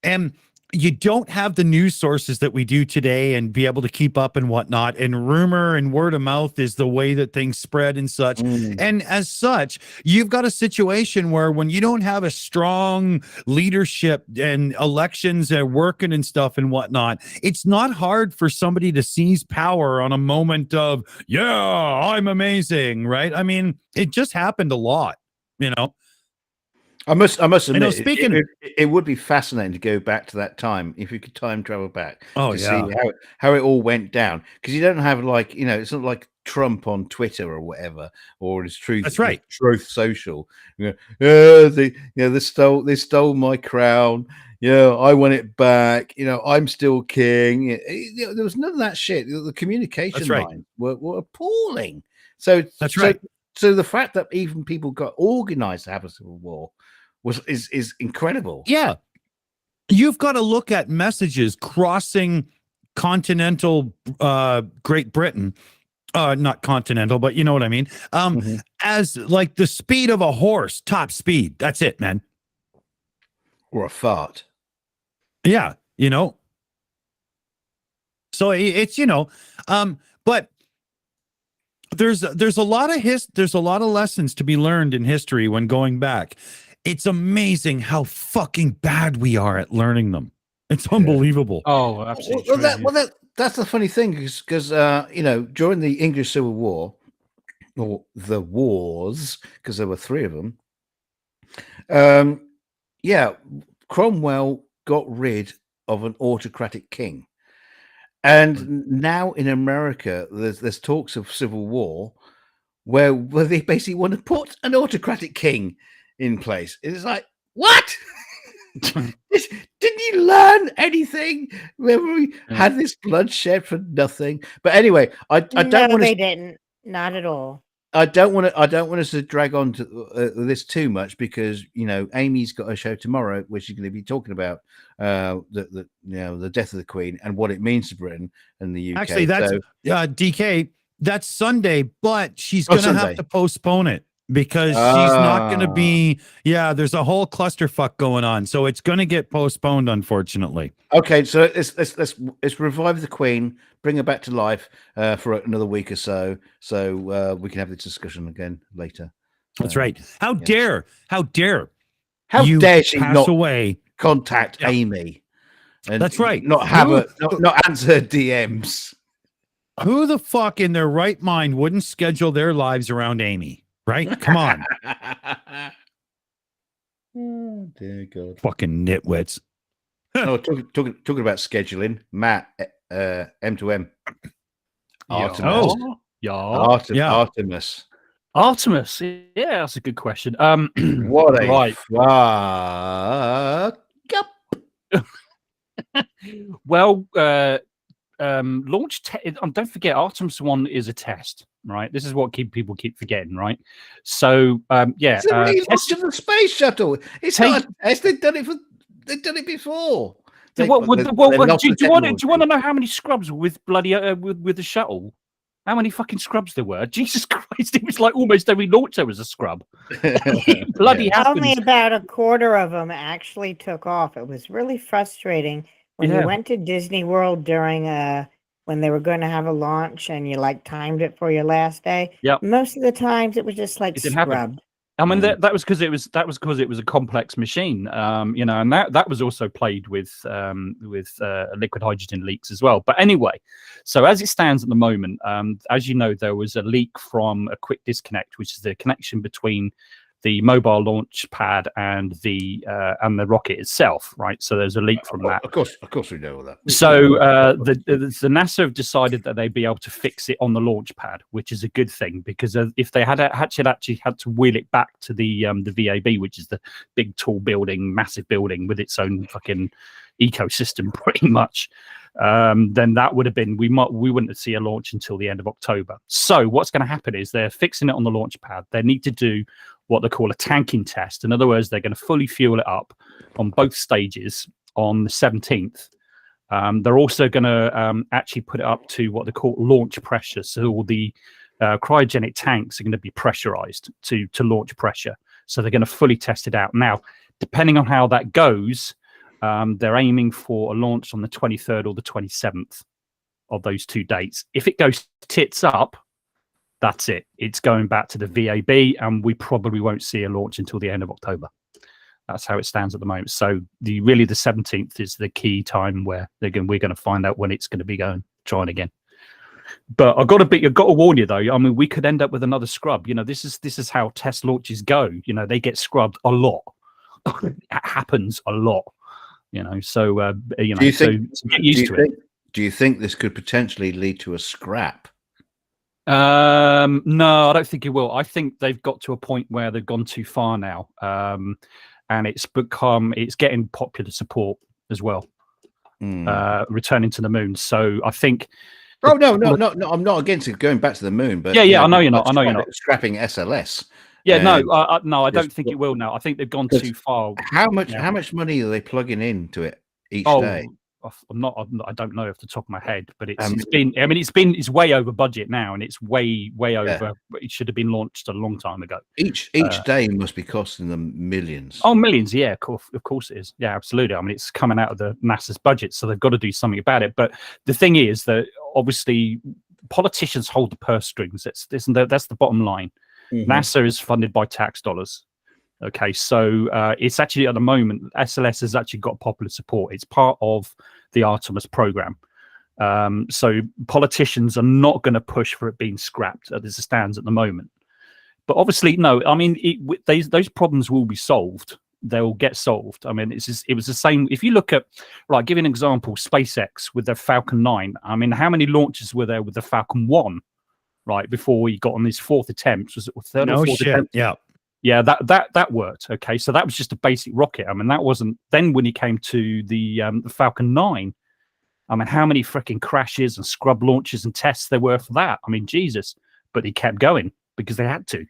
and you don't have the news sources that we do today and be able to keep up and whatnot. And rumor and word of mouth is the way that things spread and such. And as such, you've got a situation where when you don't have a strong leadership and elections are working and stuff and whatnot, it's not hard for somebody to seize power on a moment of, yeah, I'm amazing, right? I mean, it just happened a lot, you know? I must admit, speaking, it would be fascinating to go back to that time if you could time travel back to see how it all went down. Because you don't have like, you know, it's not like Trump on Twitter or whatever, or his Truth. That's right. Truth Social. You know, they stole my crown. Yeah, I want it back. You know, I'm still king. There was none of that shit. The communication lines were appalling. So that's right. So the fact that even people got organized to have a civil war is incredible. Yeah. You've got to look at messages crossing continental Great Britain. Not continental, but you know what I mean. As like the speed of a horse, top speed. That's it, man. Or a fart. Yeah, you know. So it's, you know, but there's a lot of lessons to be learned in history when going back. It's amazing how fucking bad we are at learning them. It's unbelievable. Oh, absolutely. That's the funny thing, because you know, during the English Civil War, or the wars, because there were 3 of them. Yeah, Cromwell got rid of an autocratic king. And now in America, there's talks of civil war where they basically want to put an autocratic king in place. It's like, what? Didn't you learn anything? Remember we had this bloodshed for nothing? But anyway, I don't want to. They didn't. Not at all. I don't want us to drag on to this too much, because you know Amy's got a show tomorrow where she's going to be talking about the death of the Queen and what it means to Britain and the UK. Actually, that's DK. That's Sunday, but she's going to have to postpone it because she's not going to be. Yeah, there's a whole clusterfuck going on, so it's going to get postponed, unfortunately. Okay, so let's revive the Queen, bring her back to life for another week or so we can have this discussion again later. That's right. How dare she not away? Contact Aimee. And that's right. Not answer her DMs. Who the fuck in their right mind wouldn't schedule their lives around Aimee? Right? Come on. Oh, dear God. Fucking nitwits. No, talking about scheduling, Matt, M2M. Artemis. Artemis. Artemis. Yeah, that's a good question. What a fuck up. Well, launch don't forget, Artemis 1 is a test, right? This is what people keep forgetting, right? So it's a relaunch of the space shuttle. It's not a test. They've done it before. Do you want to know how many scrubs with bloody with the shuttle? How many fucking scrubs there were? Jesus Christ! It was like almost every launch there was a scrub. Bloody Only about a quarter of them actually took off. It was really frustrating when you went to Disney World during when they were going to have a launch and you like timed it for your last day. Yeah. Most of the times it was just like scrubbed. I mean, that was because it was a complex machine, you know, and that was also played with liquid hydrogen leaks as well. But anyway, so as it stands at the moment, as you know, there was a leak from a quick disconnect, which is the connection between the mobile launch pad and the rocket itself, right? So there's a leak from that. Of course, we know all that. So the NASA have decided that they'd be able to fix it on the launch pad, which is a good thing, because if they had actually had to wheel it back to the VAB, which is the big tall building, massive building with its own fucking ecosystem, pretty much, then that would have been we wouldn't see a launch until the end of October. So what's going to happen is they're fixing it on the launch pad. They need to do what they call a tanking test. In other words, they're going to fully fuel it up on both stages on the 17th. They're also going to actually put it up to what they call launch pressure. So all the cryogenic tanks are going to be pressurized to launch pressure. So they're going to fully test it out. Now, depending on how that goes, they're aiming for a launch on the 23rd or the 27th of those 2 dates. If it goes tits up, that's it. It's going back to the VAB, and we probably won't see a launch until the end of October. That's how it stands at the moment. So the 17th is the key time where we're going to find out when it's going to be trying again. But I've got to warn you though. I mean, we could end up with another scrub. You know, this is how test launches go. You know, they get scrubbed a lot. It happens a lot. You know, so you know, so get used to it. Do you think this could potentially lead to a scrap? No, I don't think it will. I think they've got to a point where they've gone too far now, and it's getting popular support as well. Returning to the moon. So I think. Oh no! I'm not against it going back to the moon, but yeah, I know you're not. I know you're not scrapping SLS. Yeah, no, I don't think it will now. I think they've gone too far. How much money are they plugging into it each day? I don't know off the top of my head, but it's way over budget now, and it's way over. It should have been launched a long time ago. Each day must be costing them millions. Oh, millions! Yeah, of course it is. Yeah, absolutely. I mean, it's coming out of the NASA's budget, so they've got to do something about it. But the thing is that obviously politicians hold the purse strings. That's the bottom line. Mm-hmm. NASA is funded by tax dollars. Okay, so it's actually at the moment SLS has actually got popular support. It's part of the Artemis program. So politicians are not going to push for it being scrapped as it stands at the moment. But obviously, no. I mean, those problems will be solved. They'll get solved. I mean, it was the same. If you look at, right, give you an example, SpaceX with their Falcon 9. I mean, how many launches were there with the Falcon 1? Right before we got on this fourth attempt, was it third or fourth attempt? Yeah, that worked. Okay, so that was just a basic rocket. I mean, that wasn't. Then when he came to the Falcon 9, I mean, how many freaking crashes and scrub launches and tests there were for that? I mean, Jesus! But he kept going because they had to.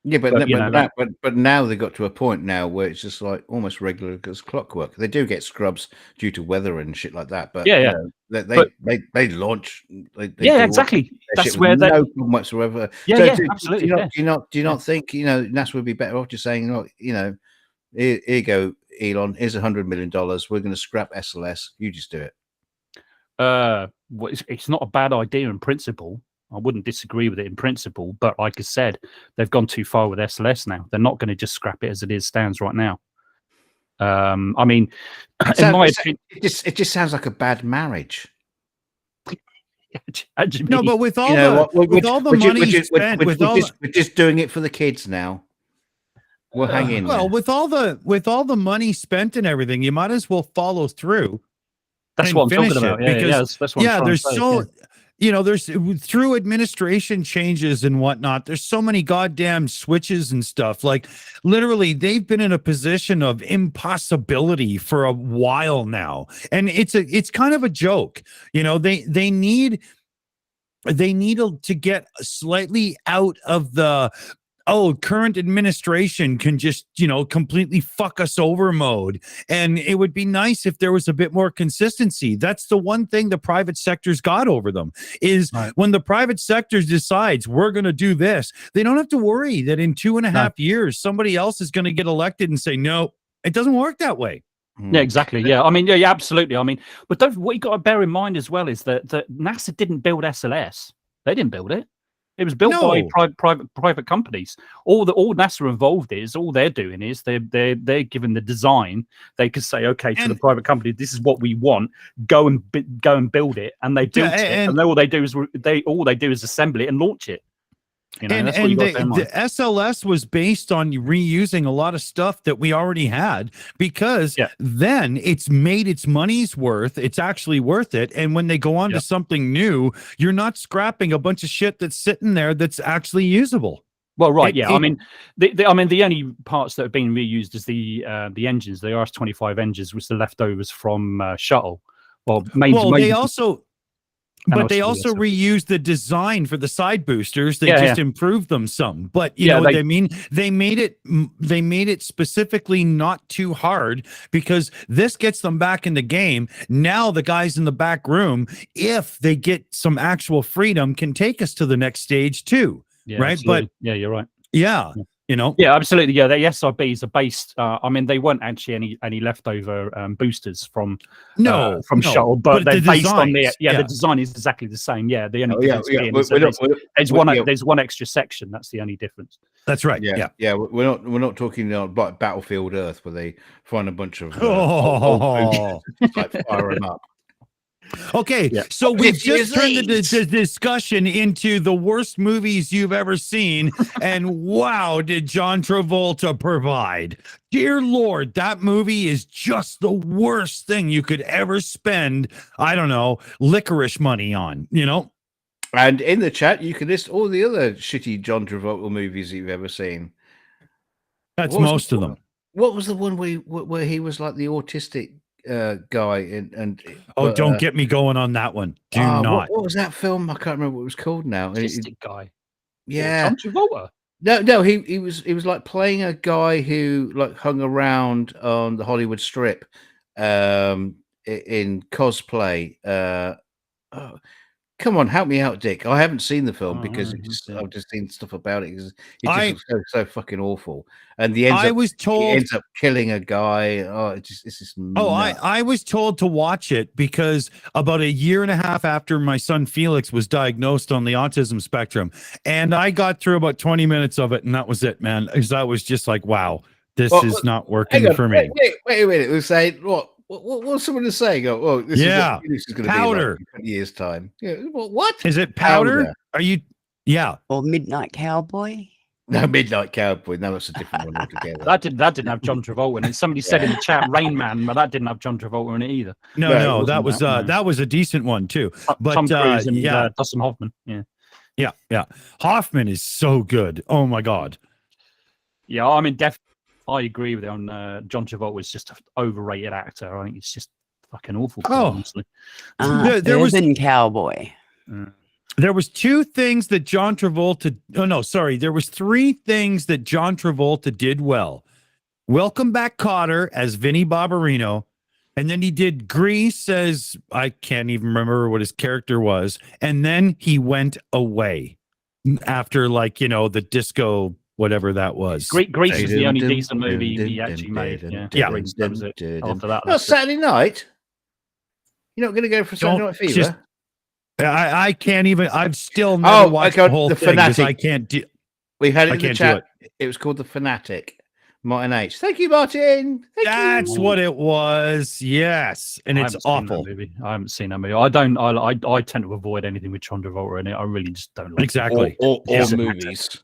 Yeah, but now they got to a point now where it's just like almost regular as clockwork. They do get scrubs due to weather and shit like that, but they launch. They exactly. That's where no problem whatsoever. Yeah, absolutely. Do you not think NASA would be better off just saying, look, here you go, Elon. Here's $100 million. We're going to scrap SLS. You just do it. Well, it's not a bad idea in principle. I wouldn't disagree with it in principle, but like I said, they've gone too far with SLS now. They're not going to just scrap it as it stands right now. I mean, in my opinion, it just sounds like a bad marriage. No, but with all the money spent, we're just doing it for the kids now. We'll hang in. Well, with all the money spent and everything, you might as well follow through. That's what I'm talking about. Because that's what I'm there's so. There's through administration changes and whatnot, there's so many goddamn switches and stuff. Like literally, they've been in a position of impossibility for a while now. And it's kind of a joke. They need to get slightly out of the current administration can just, completely fuck us over mode. And it would be nice if there was a bit more consistency. That's the one thing the private sector's got over them is when the private sector decides we're going to do this, they don't have to worry that in 2.5 years, somebody else is going to get elected and say, no, it doesn't work that way. Yeah, exactly. Yeah. I mean, yeah, absolutely. I mean, but what you got to bear in mind as well is that NASA didn't build SLS. They didn't build it. It was built by private companies. All NASA involved all they're doing is they're given the design. They could say, okay, to the private company, this is what we want. Go and build it, and they built it. And all they do is assemble it and launch it. You know, And that's what you and got to bear in mind. the SLS was based on reusing a lot of stuff that we already had, because Yeah. then it's made its money's worth. It's actually worth it. And when they go on to Yep. something new, you're not scrapping a bunch of shit that's sitting there that's actually usable. Well, right, It- yeah. it- I mean, the only parts that have been reused is the engines, the RS-25 engines, was the leftovers from Shuttle. Well, They also. And But they also, also reused the design for the side boosters. They Yeah, just improved them some. But you Yeah, know what I mean? They made it specifically not too hard, because this gets them back in the game. Now the guys in the back room, if they get some actual freedom, can take us to the next stage too. yeah, right? absolutely. But yeah, you're right. yeah, you know. Yeah, absolutely. Yeah, the SRBs are based. I mean, they weren't actually any leftover boosters from Shuttle, but they're based on the the design is exactly the same. Yeah, the only difference being is that there's one extra section. That's the only difference. That's right. Yeah. We're not talking like Battlefield Earth, where they find a bunch of Oh. like fire them up. Okay, so we've just turned the discussion into the worst movies you've ever seen, and wow, did John Travolta provide. Dear Lord, that movie is just the worst thing you could ever spend, I don't know, licorice money on, you know? And in the chat, you can list all the other shitty John Travolta movies you've ever seen. That's most of them. What was the one where he was like the autistic guy don't get me going on that one. Do not. What was that film? I can't remember what it was called now. Autistic guy. Yeah, John Travolta. No, he was like playing a guy who like hung around on the Hollywood Strip, in cosplay. Come on, help me out, Dick. I haven't seen the film because I've just seen stuff about it. Because it just looks so fucking awful. And he ends up killing a guy. Oh, it's just. I was told to watch it because about a year and a half after my son Felix was diagnosed on the autism spectrum, and I got through about 20 minutes of it, and that was it, man. Because I was just like, wow, this is not working for me. Wait a minute. We're saying what? What's someone saying? Oh, well, this is going to powder. Be like in 20 years' time. Yeah, what is it? Powder? Are you? Yeah. Or Midnight Cowboy? No, Midnight Cowboy. No, that's a different one altogether. that didn't have John Travolta in it. Somebody said in the chat, Rain Man, but that didn't have John Travolta in it either. No, that was a decent one too. But Tom Cruise and Dustin Hoffman. Yeah. Hoffman is so good. Oh my God. Yeah, I mean, definitely. I agree with you on John Travolta was just an overrated actor. I think he's just fucking awful. Honestly. There was Cowboy. There was two things that John Travolta. Oh no, sorry. There was three things that John Travolta did well. Welcome Back, Kotter as Vinnie Barbarino, and then he did Grease as I can't even remember what his character was, and then he went away after the disco. Whatever that was. Grease is the only decent movie he actually made. Yeah. That was it. After that, Saturday night. You're not going to go for Saturday Night Fever? I can't even. I've still never watched the whole thing because I can't do. We had it in the chat. It was called The Fanatic. Martin H. Thank you, Martin. That's what it was. Yes, and it's awful. I haven't seen that movie. I don't. I tend to avoid anything with John Travolta in it. I really just don't like exactly. Or movies.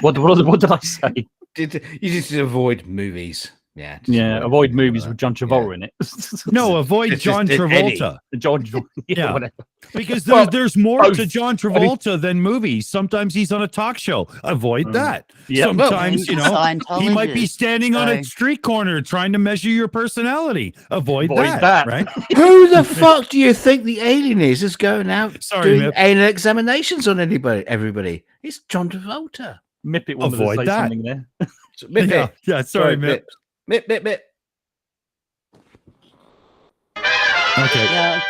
What did I say? You just avoid movies. Yeah. Avoid movies with John Travolta in it. No, avoid John Travolta. Yeah, whatever. Because there's more to John Travolta than movies. Sometimes he's on a talk show. Avoid that. Sometimes, he might be standing on a street corner trying to measure your personality. Avoid that. Right? Who the fuck do you think the alien is going out doing anal examinations on everybody? It's John Travolta. Mipet wanted to say something there. Mipet. Yeah, sorry, Mip. Mip. Okay. Yeah.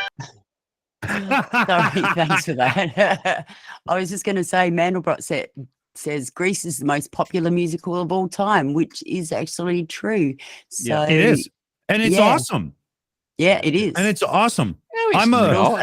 Sorry, thanks for that. I was just going to say, Mandelbrot says Grease is the most popular musical of all time, which is actually true. So it is, and it's awesome. Yeah, it is, and it's awesome. No,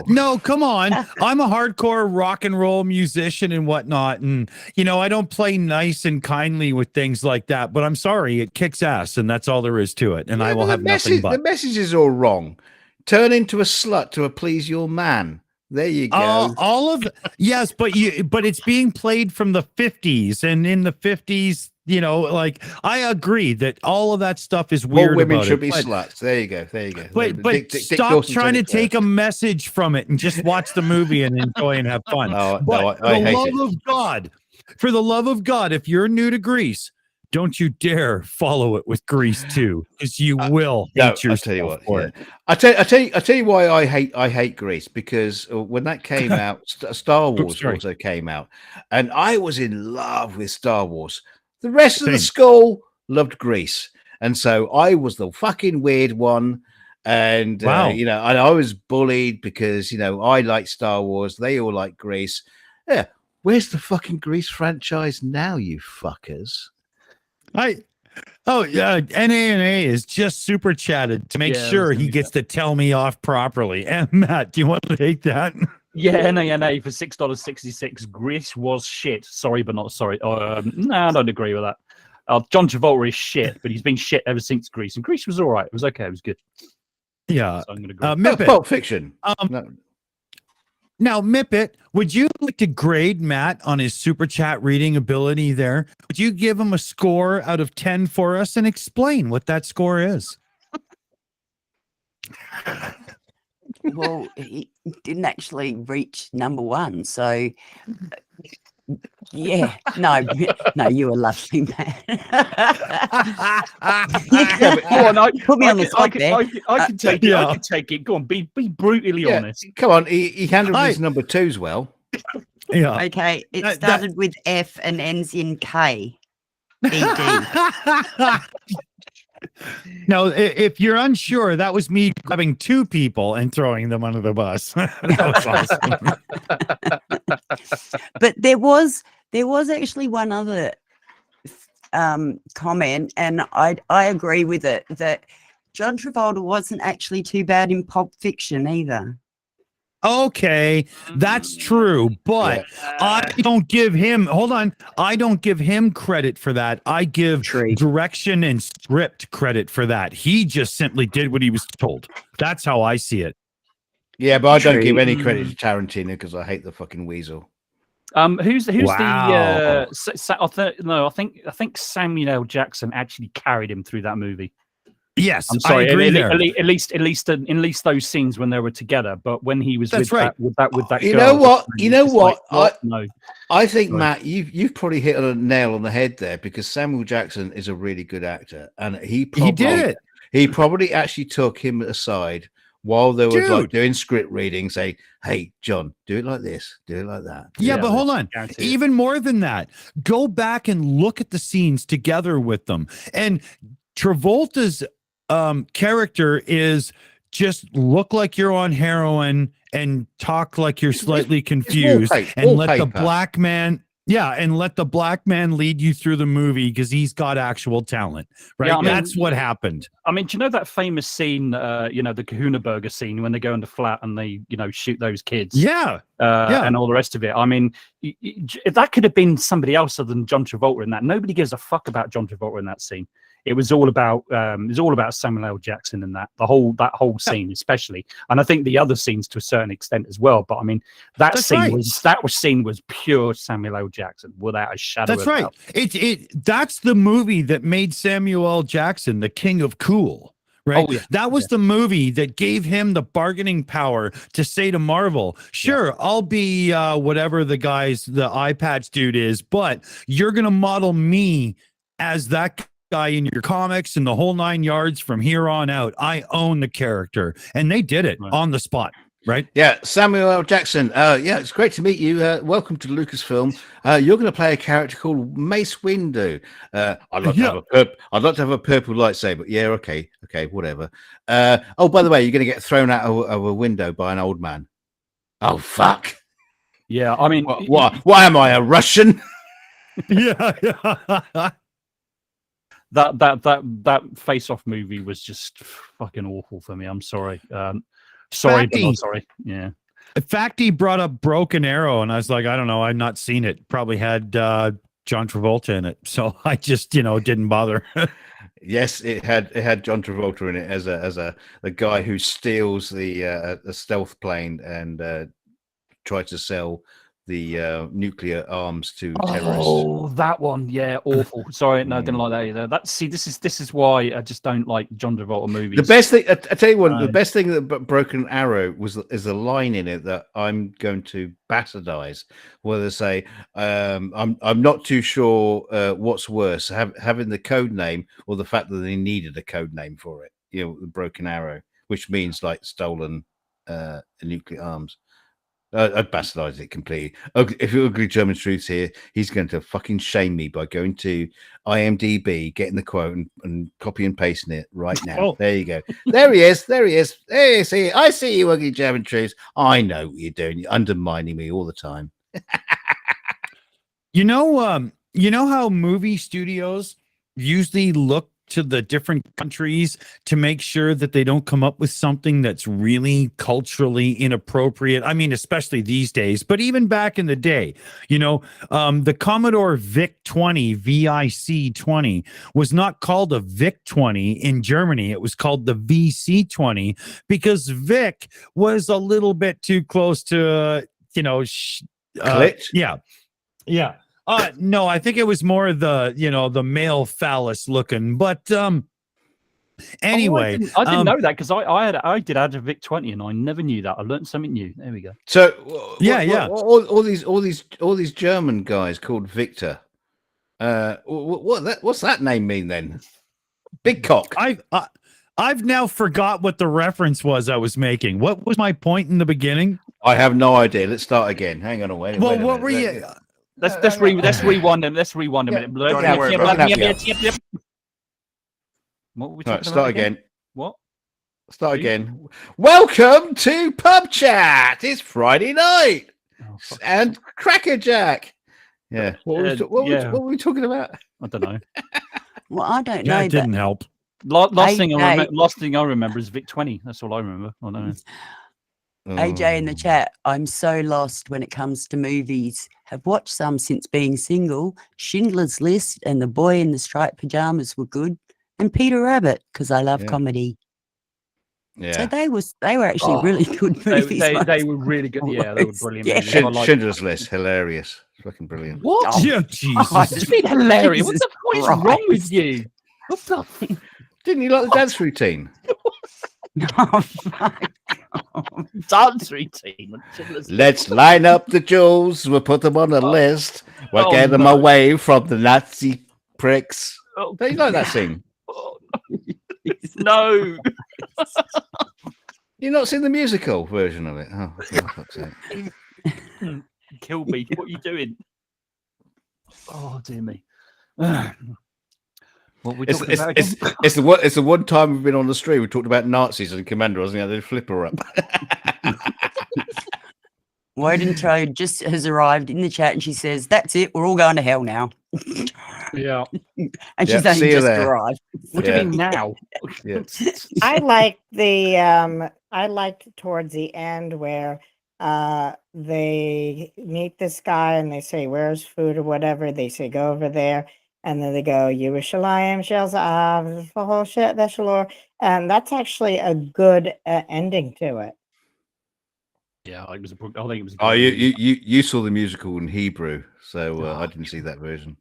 no, come on. I'm a hardcore rock and roll musician and whatnot. And, I don't play nice and kindly with things like that, but I'm sorry, it kicks ass and that's all there is to it. And I will have nothing but. The message is all wrong. Turn into a slut to please your man. There you go. All of yes, but it's being played from the 50s, and in the 50s, like I agree that all of that stuff is weird. All women about should it, be but, sluts. There you go. There you go. But Dick stop Dawson trying to said it take a first. message from it and just watch the movie and enjoy and have fun. Oh, but no, I hate love it. of God, for the love of God, if you're new to Grease, don't you dare follow it with Grease 2, because you will hate yourself. I'll tell you what. for Yeah. it. I tell you why I hate Grease, because when that came out, Star Wars sorry. also came out, and I was in love with Star Wars. The rest of the Same. school loved Grease, and so I was the fucking weird one. And Wow. and I was bullied because I like Star Wars, they all like Grease. Yeah, where's the fucking Grease franchise now, you fuckers? NA is just super chatted to make sure he gets to tell me off properly. And Matt, do you want to take that? Yeah, NA for $6.66. Grease was shit. Sorry, but not sorry. No, I don't agree with that. John Travolta is shit, but he's been shit ever since Grease. And Grease was all right. It was okay. It was good. Yeah. So I'm going to agree. Mipet. Pulp Fiction. No. Now, Mipet, would you like to grade Matt on his super chat reading ability there? Would you give him a score out of 10 for us and explain what that score is? Well, he didn't actually reach number one, so yeah, no, you were lovely, man. Go on, Put me on the spot there. I can take it. I can take it. Go on, be brutally honest. Come on, he handled his number twos well. Yeah. Okay, it started with F and ends in K. ED. Now, if you're unsure, that was me grabbing two people and throwing them under the bus. That was awesome. But there was actually one other comment, and I agree with it, that John Travolta wasn't actually too bad in Pulp Fiction either. Okay, that's true, but I don't give him, I don't give him credit for that. I give direction and script credit for that. He just simply did what he was told. That's how I see it. Yeah, but I don't give any credit to Tarantino because I hate the fucking weasel. Who's Wow. I think Samuel L. Jackson actually carried him through that movie. Yes, I'm sorry. I agree at, there. at least those scenes when they were together. But when he was That's with right. that You girl, know what? it's You know like, what? No. I think, Sorry. Matt, you've probably hit a nail on the head there, because Samuel Jackson is a really good actor, and he did it. He probably actually took him aside while they were like Dude. doing script reading, say, "Hey, John, do it like this, do it like that." Yeah, but hold this." on. Guaranteed. Even more than that, go back and look at the scenes together with them. And Travolta's character is just look like you're on heroin and talk like you're slightly confused, and let the black man lead you through the movie because he's got actual talent, right? Yeah, I mean, that's what happened. I mean, do you know that famous scene, the Kahuna Burger scene when they go into flat and they, shoot those kids? Yeah. And all the rest of it. I mean, if that could have been somebody else other than John Travolta in that. Nobody gives a fuck about John Travolta in that scene. It was all about Samuel L. Jackson and that whole scene especially, and I think the other scenes to a certain extent as well. But I mean, that scene was pure Samuel L. Jackson without a shadow. That's right. That's the movie that made Samuel L. Jackson the king of cool. Right. Oh, yeah. That was the movie that gave him the bargaining power to say to Marvel, sure, I'll be whatever the eye patch dude is, but you're going to model me as that guy in your comics and the whole 9 yards from here on out. I own the character. And they did it on the spot. Right. Yeah, Samuel L. Jackson. It's great to meet you. Welcome to Lucasfilm. You're going to play a character called Mace Windu. I'd like to have a purple lightsaber. Yeah, okay, whatever. Oh, by the way, you're going to get thrown out of a window by an old man. Oh, fuck. Yeah, I mean, why am I a Russian? Yeah. That face-off movie was just fucking awful for me. I'm sorry. Sorry, but not sorry. Yeah. Facty brought up Broken Arrow, and I was like, I don't know, I've not seen it. Probably had John Travolta in it, so I just didn't bother. Yes, it had John Travolta in it as a guy who steals the stealth plane and tried to sell the nuclear arms to terrorists. Oh, that one, yeah, awful. Sorry, no, I didn't like that either. This is why I just don't like John Travolta movies. The best thing, I tell you what, the best thing that Broken Arrow is a line in it that I'm going to bastardize, where they say, "I'm not too sure what's worse, having the code name or the fact that they needed a code name for it." You know, the Broken Arrow, which means like stolen nuclear arms. I'd bastardize it completely. If Ugly German Truth's here, he's going to fucking shame me by going to IMDb, getting the quote and copy and pasting it right now. Oh. There you go. There he is. There he is. Hey, see, I see you, Ugly German Truths. I know what you're doing. You're undermining me all the time. You know how movie studios usually look to the different countries to make sure that they don't come up with something that's really culturally inappropriate. I mean, especially these days, but even back in the day, the Commodore VIC-20, VIC-20 was not called a VIC-20 in Germany. It was called the VC-20 because Vic was a little bit too close to, Clit? Yeah. No, I think it was more the male phallus looking, but anyway, I didn't know that because I did add a VIC-20 and I never knew that. I learned something new. There we go. So all these German guys called Victor. What's that name mean then? Big cock. I've now forgot what the reference was I was making. What was my point in the beginning? I have no idea. Let's start again. Hang on, wait. Well, what were you? Let's rewind them. Let's rewind a minute. What were we talking about? Start again. What? Start again. Welcome to Pub Chat. It's Friday night and Crackerjack. Yeah. What were we talking about? I don't know. Well, I don't know. That didn't help. Last thing I remember is VIC-20. That's all I remember. I don't know. AJ in the chat, I'm so lost when it comes to movies. Have watched some since being single. Schindler's List and The Boy in the Striped Pajamas were good. And Peter Rabbit, because I love comedy. Yeah. So they were actually really good movies. They were really good. Yeah, they were brilliant. Yeah. Schindler's List, hilarious. Fucking brilliant. What? Oh, yeah, Jesus. It's been hilarious. Jesus What is wrong with you? What the? Didn't you like the dance routine? Oh, fuck. Dance routine. Let's line up the jewels. We'll put them on a list. We'll get them away from the Nazi pricks. Oh, Don't you like that scene? No. You've not seen the musical version of it? Oh, for fuck's sake. Kill me. What are you doing? Oh, dear me. What we talking about again? It's the one time we've been on the stream. We talked about Nazis and Commander. I was going to flip her up. Woden Toad just has arrived in the chat and she says, "That's it. We're all going to hell now." Yeah. And she's only just arrived. What do you mean now? Yeah. I liked towards the end where they meet this guy and they say, "Where's food?" or whatever. They say, "Go over there." And then they go, "Yerushalayim shells the whole shit, Veshalor." And that's actually a good ending to it. Yeah, I think it was. Oh, you saw the musical in Hebrew, so I didn't see that version.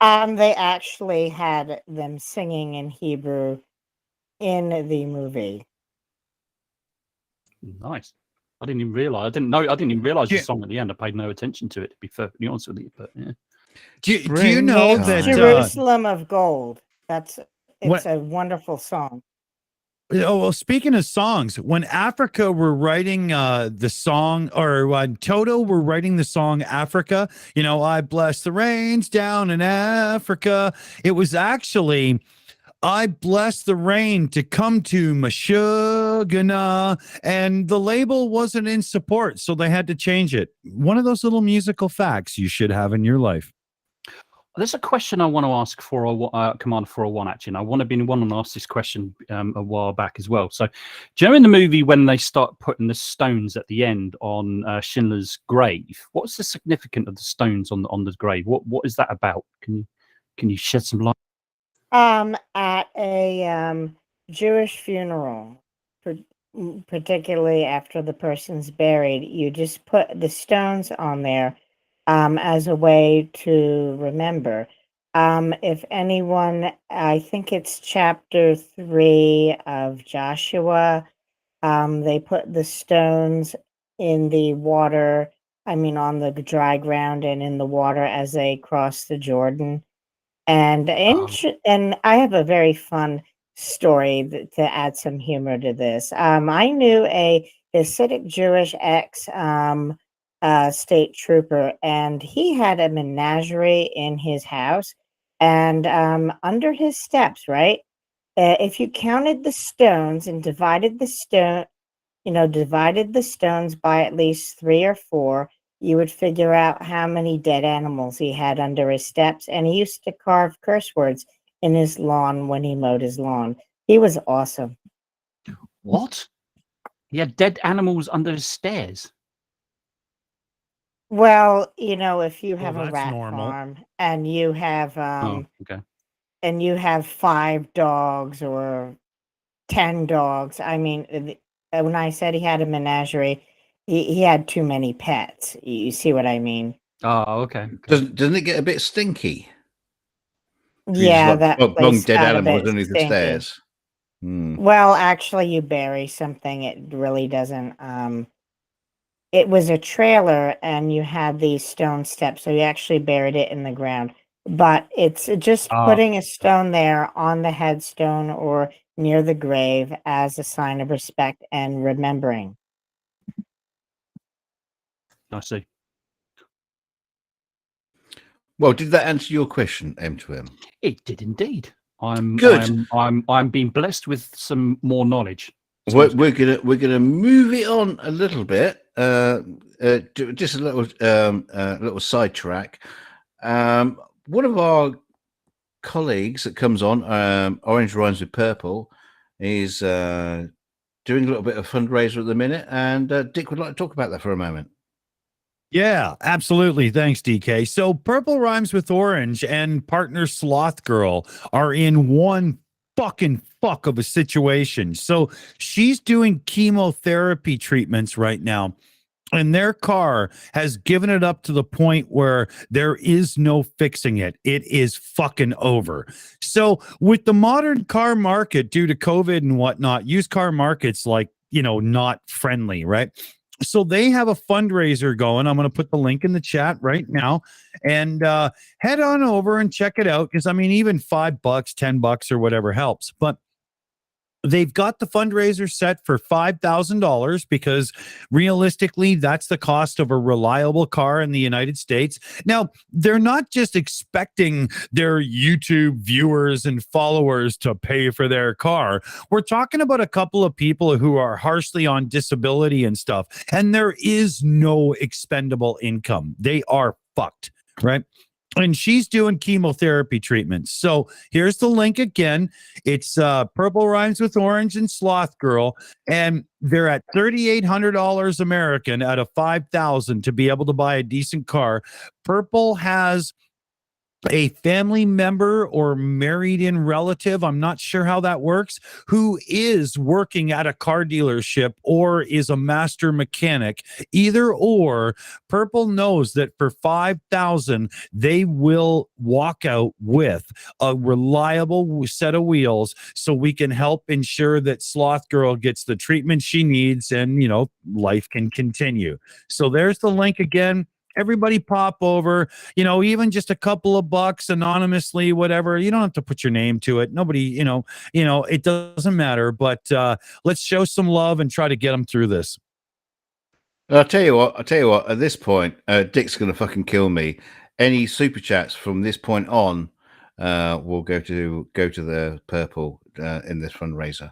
They actually had them singing in Hebrew in the movie. Nice. I didn't even realize. I didn't even realize the song at the end. I paid no attention to it, to be perfectly honest with you. But yeah. Do you know that Jerusalem of Gold? It's a wonderful song. Oh, well, speaking of songs, when Africa were writing the song, or when Toto were writing the song Africa, I bless the rains down in Africa. It was actually, I bless the rain to come to Meshuggah, and the label wasn't in support, so they had to change it. One of those little musical facts you should have in your life. There's a question I want to ask for Commander 401, actually. And I want to ask this question a while back as well. So, do you know in the movie when they start putting the stones at the end on Schindler's grave, what's the significance of the stones on the grave? What is that about? Can you shed some light? At a Jewish funeral, particularly after the person's buried, you just put the stones on there as a way to remember. If anyone, I think it's chapter 3 of Joshua, they put the stones in the water, I mean, on the dry ground and in the water as they cross the Jordan. And and I have a very fun story to add some humor to this. I knew a Hasidic Jewish ex state trooper, and he had a menagerie in his house, and under his steps, right? If you counted the stones and divided the stones by at least 3 or 4, you would figure out how many dead animals he had under his steps. And he used to carve curse words in his lawn when he mowed his lawn. He was awesome. What? He had dead animals under his stairs. Well, if you have a that's rat normal. farm and you have Okay. and you have 5 dogs or 10 dogs. I mean, when I said he had a menagerie, he had too many pets. You see what I mean? Oh, okay. Doesn't it get a bit stinky? Yeah, Like, that long place dead got a animals bit underneath the stinky. stairs. Hmm. Well, actually, you bury something. It really doesn't. It was a trailer, and you had these stone steps, so you actually buried it in the ground. But it's just putting a stone there on the headstone or near the grave as a sign of respect and remembering. I see. Well, did that answer your question, M2M? It did indeed. I'm Good. I'm being blessed with some more knowledge. We're gonna move it on a little bit. Just a little sidetrack. One of our colleagues that comes on, Orange Rhymes with Purple, is doing a little bit of fundraiser at the minute, and Dick would like to talk about that for a moment. Yeah, absolutely. Thanks, DK. So Purple Rhymes with Orange and partner Sloth Girl are in one fucking fuck of a situation. So she's doing chemotherapy treatments right now. And their car has given it up to the point where there is no fixing it. It is fucking over. So with the modern car market, due to COVID and whatnot, used car market's like, not friendly, right? So they have a fundraiser going. I'm going to put the link in the chat right now, and head on over and check it out. Because I mean, even $5, $10 or whatever helps. But they've got the fundraiser set for $5,000 because realistically, that's the cost of a reliable car in the United States. Now, they're not just expecting their YouTube viewers and followers to pay for their car. We're talking about a couple of people who are harshly on disability and stuff, and there is no expendable income. They are fucked, right? And she's doing chemotherapy treatments. So here's the link again. It's Purple Rhymes with Orange and Sloth Girl, and they're at $3,800 American out of $5,000 to be able to buy a decent car. Purple has a family member or married in relative, I'm not sure how that works, who is working at a car dealership or is a master mechanic. Either or, Purple knows that for $5,000 they will walk out with a reliable set of wheels so we can help ensure that Sloth Girl gets the treatment she needs and life can continue. So there's the link again. Everybody pop over, even just a couple of bucks anonymously, whatever. You don't have to put your name to it. Nobody, it doesn't matter. But let's show some love and try to get them through this. I'll tell you what. At this point, Dick's gonna fucking kill me. Any super chats from this point on will go to the Purple in this fundraiser.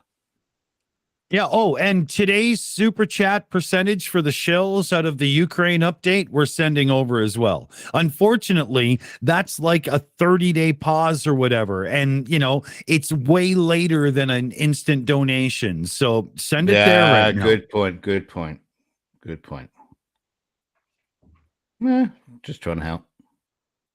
Yeah. Oh, and today's super chat percentage for the Shills out of the Ukraine update, we're sending over as well. Unfortunately, that's like a 30-day pause or whatever. And, it's way later than an instant donation. So send it there right now. Good point. Just trying to help.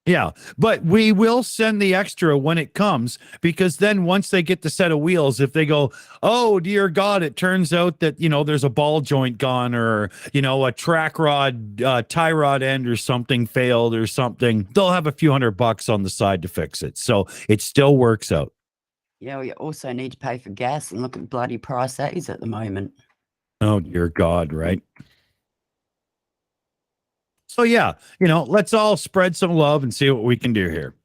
Yeah, but we will send the extra when it comes, because then once they get the set of wheels, if they go, oh dear God, it turns out that, you know, there's a ball joint gone, or, you know, a track rod, tie rod end or something failed or something, they'll have a few $100 on the side to fix it. So it still works out. Yeah, we also need to pay for gas, and look at bloody price that is at the moment. Oh dear God, right? So yeah, you know, let's all spread some love and see what we can do here.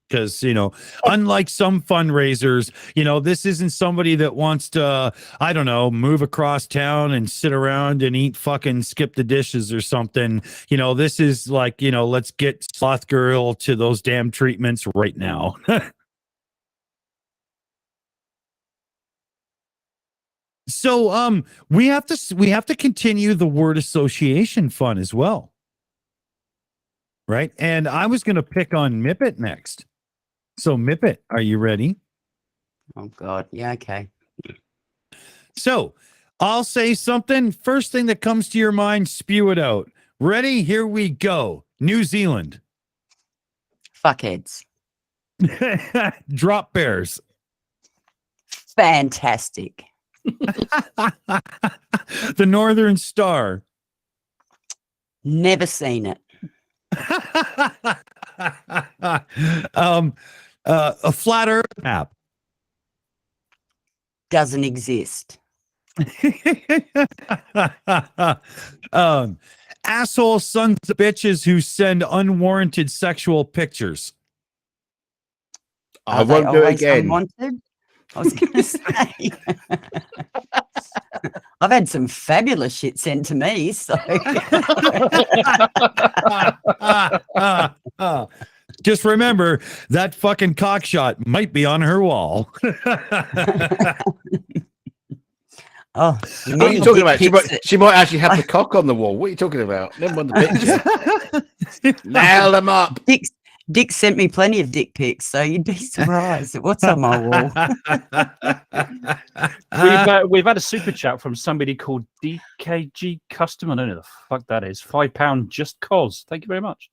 Because, you know, unlike some fundraisers, you know, this isn't somebody that wants to, I don't know, move across town and sit around and eat fucking skip the dishes or something. You know, this is like, you know, let's get Sloth Girl to those damn treatments right now. So we have to continue the word association fun as well. Right? And I was going to pick on Mipet next. So Mipet, are you ready? Oh God, yeah, okay. So I'll say something. First thing that comes to your mind, spew it out. Ready? Here we go. New Zealand. Fuckheads. Drop bears. Fantastic. The Northern Star. Never seen it. A flat earth map. Doesn't exist. Asshole sons of bitches who send unwarranted sexual pictures. I won't do it again. Unwanted? I was going to say. I've had some fabulous shit sent to me, so. Just remember that fucking cockshot might be on her wall. Oh, what are you talking about? She might actually have the cock on the wall. What are you talking about? Never mind the picture. Nail them up. Dick sent me plenty of dick pics, so you'd be surprised at what's on my wall. We've had a super chat from somebody called DKG Custom. I don't know the fuck that is. £5 just cause. Thank you very much.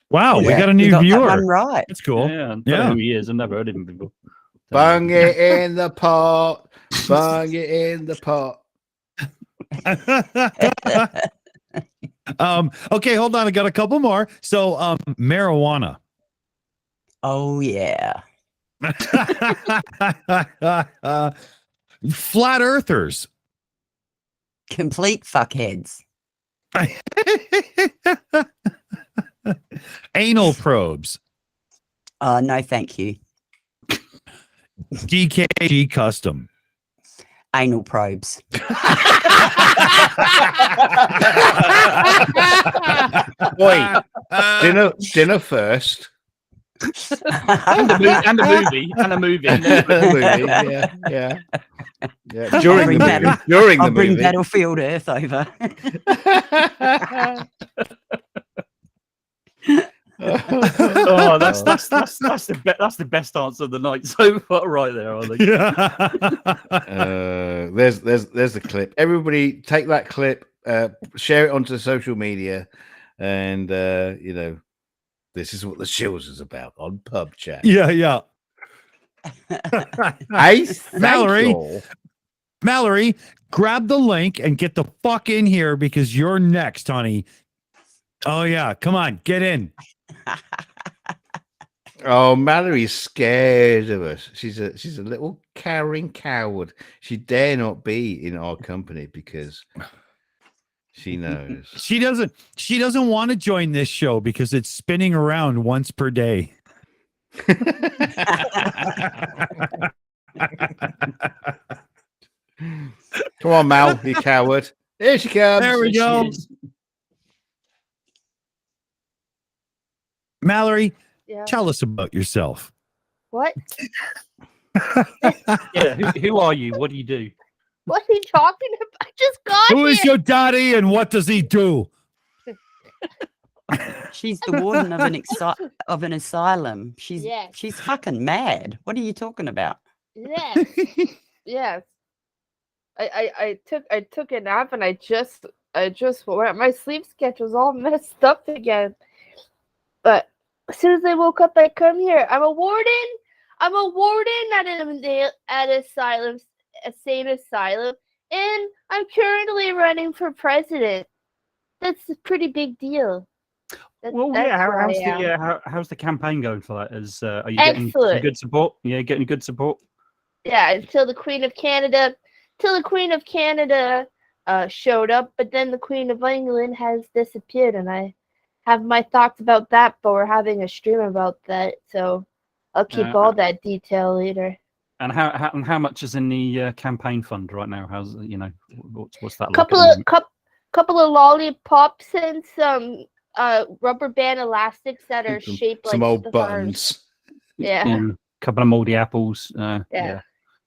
Wow, we got a new viewer. That one right. That's cool. Yeah, I don't know who he is. I've never heard of him before. Bung it in the pot. Bung it in the pot. Okay, hold on. I got a couple more. So, marijuana. Oh yeah. Flat earthers. Complete fuckheads. Anal probes. No, thank you. DKG Custom. Anal probes. Wait, dinner first. and a movie. Yeah. During the bring movie. Battlefield Earth over. Oh, that's the best answer of the night so far, right there. I think. There's the clip. Everybody take that clip, share it onto social media, and you know, this is what the Shills is about on PubChat. Yeah. Hey, Mallory, grab the link and get the fuck in here because you're next, honey. Oh yeah, come on, get in. Oh, Mallory's scared of us. She's a little cowering coward. She dare not be in our company because she knows. She doesn't want to join this show because it's spinning around once per day. Come on, Mal, you coward. Here she comes. There we go. Mallory, tell us about yourself. What? Yeah, who are you? What do you do? What are you talking about? I just got Who is here. your daddy and what does he do? She's the warden of an asylum. She's Yes. she's fucking mad. What are you talking about? Yes. Yes. I took a nap and I just my sleep schedule's all messed up again. But as soon as I woke up, I come here. I'm a warden. I'm a warden at Asylum, a sane asylum, and I'm currently running for president. That's a pretty big deal. How's the campaign going for that? Are you Excellent. getting some good support? Yeah, getting good support. Yeah, until the Queen of Canada, showed up, but then the Queen of England has disappeared, and I have my thoughts about that. But we're having a stream about that, so I'll keep all that detail later. And how much is in the campaign fund right now? How's what's that? Couple of lollipops and some rubber band elastics that are shaped like some old stars. buttons. Yeah. Couple of moldy apples. Yeah.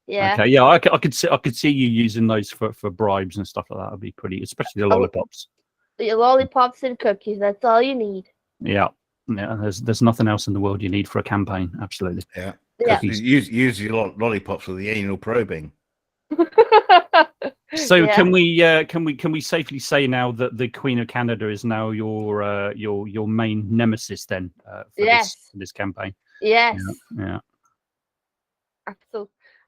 Okay. Yeah, I could see you using those for bribes and stuff like that. Would be pretty, especially the lollipops. The lollipops and cookies. That's all you need. Yeah. There's nothing else in the world you need for a campaign. Absolutely. Yeah. Yeah. Use your lollipops for the anal probing. So can we safely say now that the Queen of Canada is now your main nemesis then for this campaign? Yes. Yeah.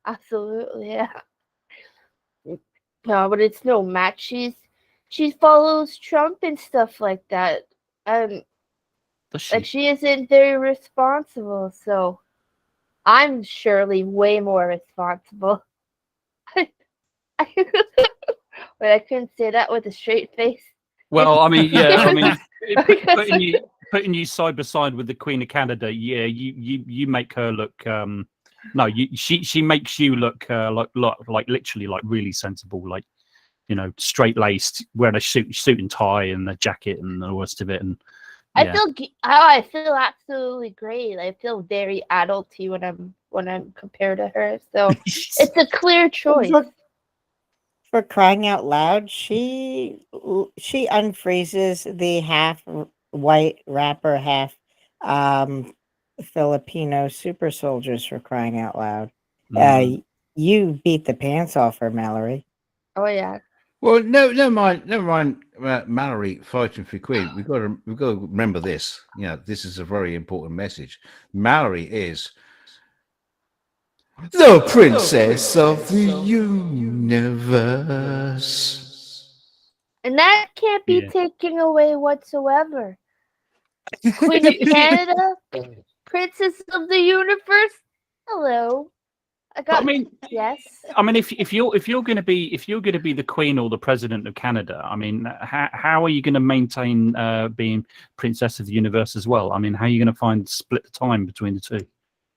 Absolutely. Yeah. No, but it's no match. She follows Trump and stuff like that. Does she? Like she isn't very responsible, so I'm surely way more responsible. But I couldn't say that with a straight face. Well, I mean, yeah, I mean, putting you side by side with the Queen of Canada, yeah, you make her look. She makes you look like literally like really sensible, like straight laced, wearing a suit and tie and a jacket and the rest of it. And yeah. I feel absolutely great. I feel very adulty when I'm compared to her. So it's a clear choice. For crying out loud, she unfreezes the half white rapper, half Filipino super soldiers, for crying out loud. You beat the pants off her, Mallory. Oh yeah. Well, no, never mind. Mallory fighting for Queen. We've got to remember this. This is a very important message. Mallory is the princess of the universe, and that can't be taken away whatsoever. Queen of Canada, princess of the universe. Hello. Yes. I mean, if you're going to be the Queen or the President of Canada, I mean, how are you going to maintain being Princess of the Universe as well? I mean, how are you going to split the time between the two?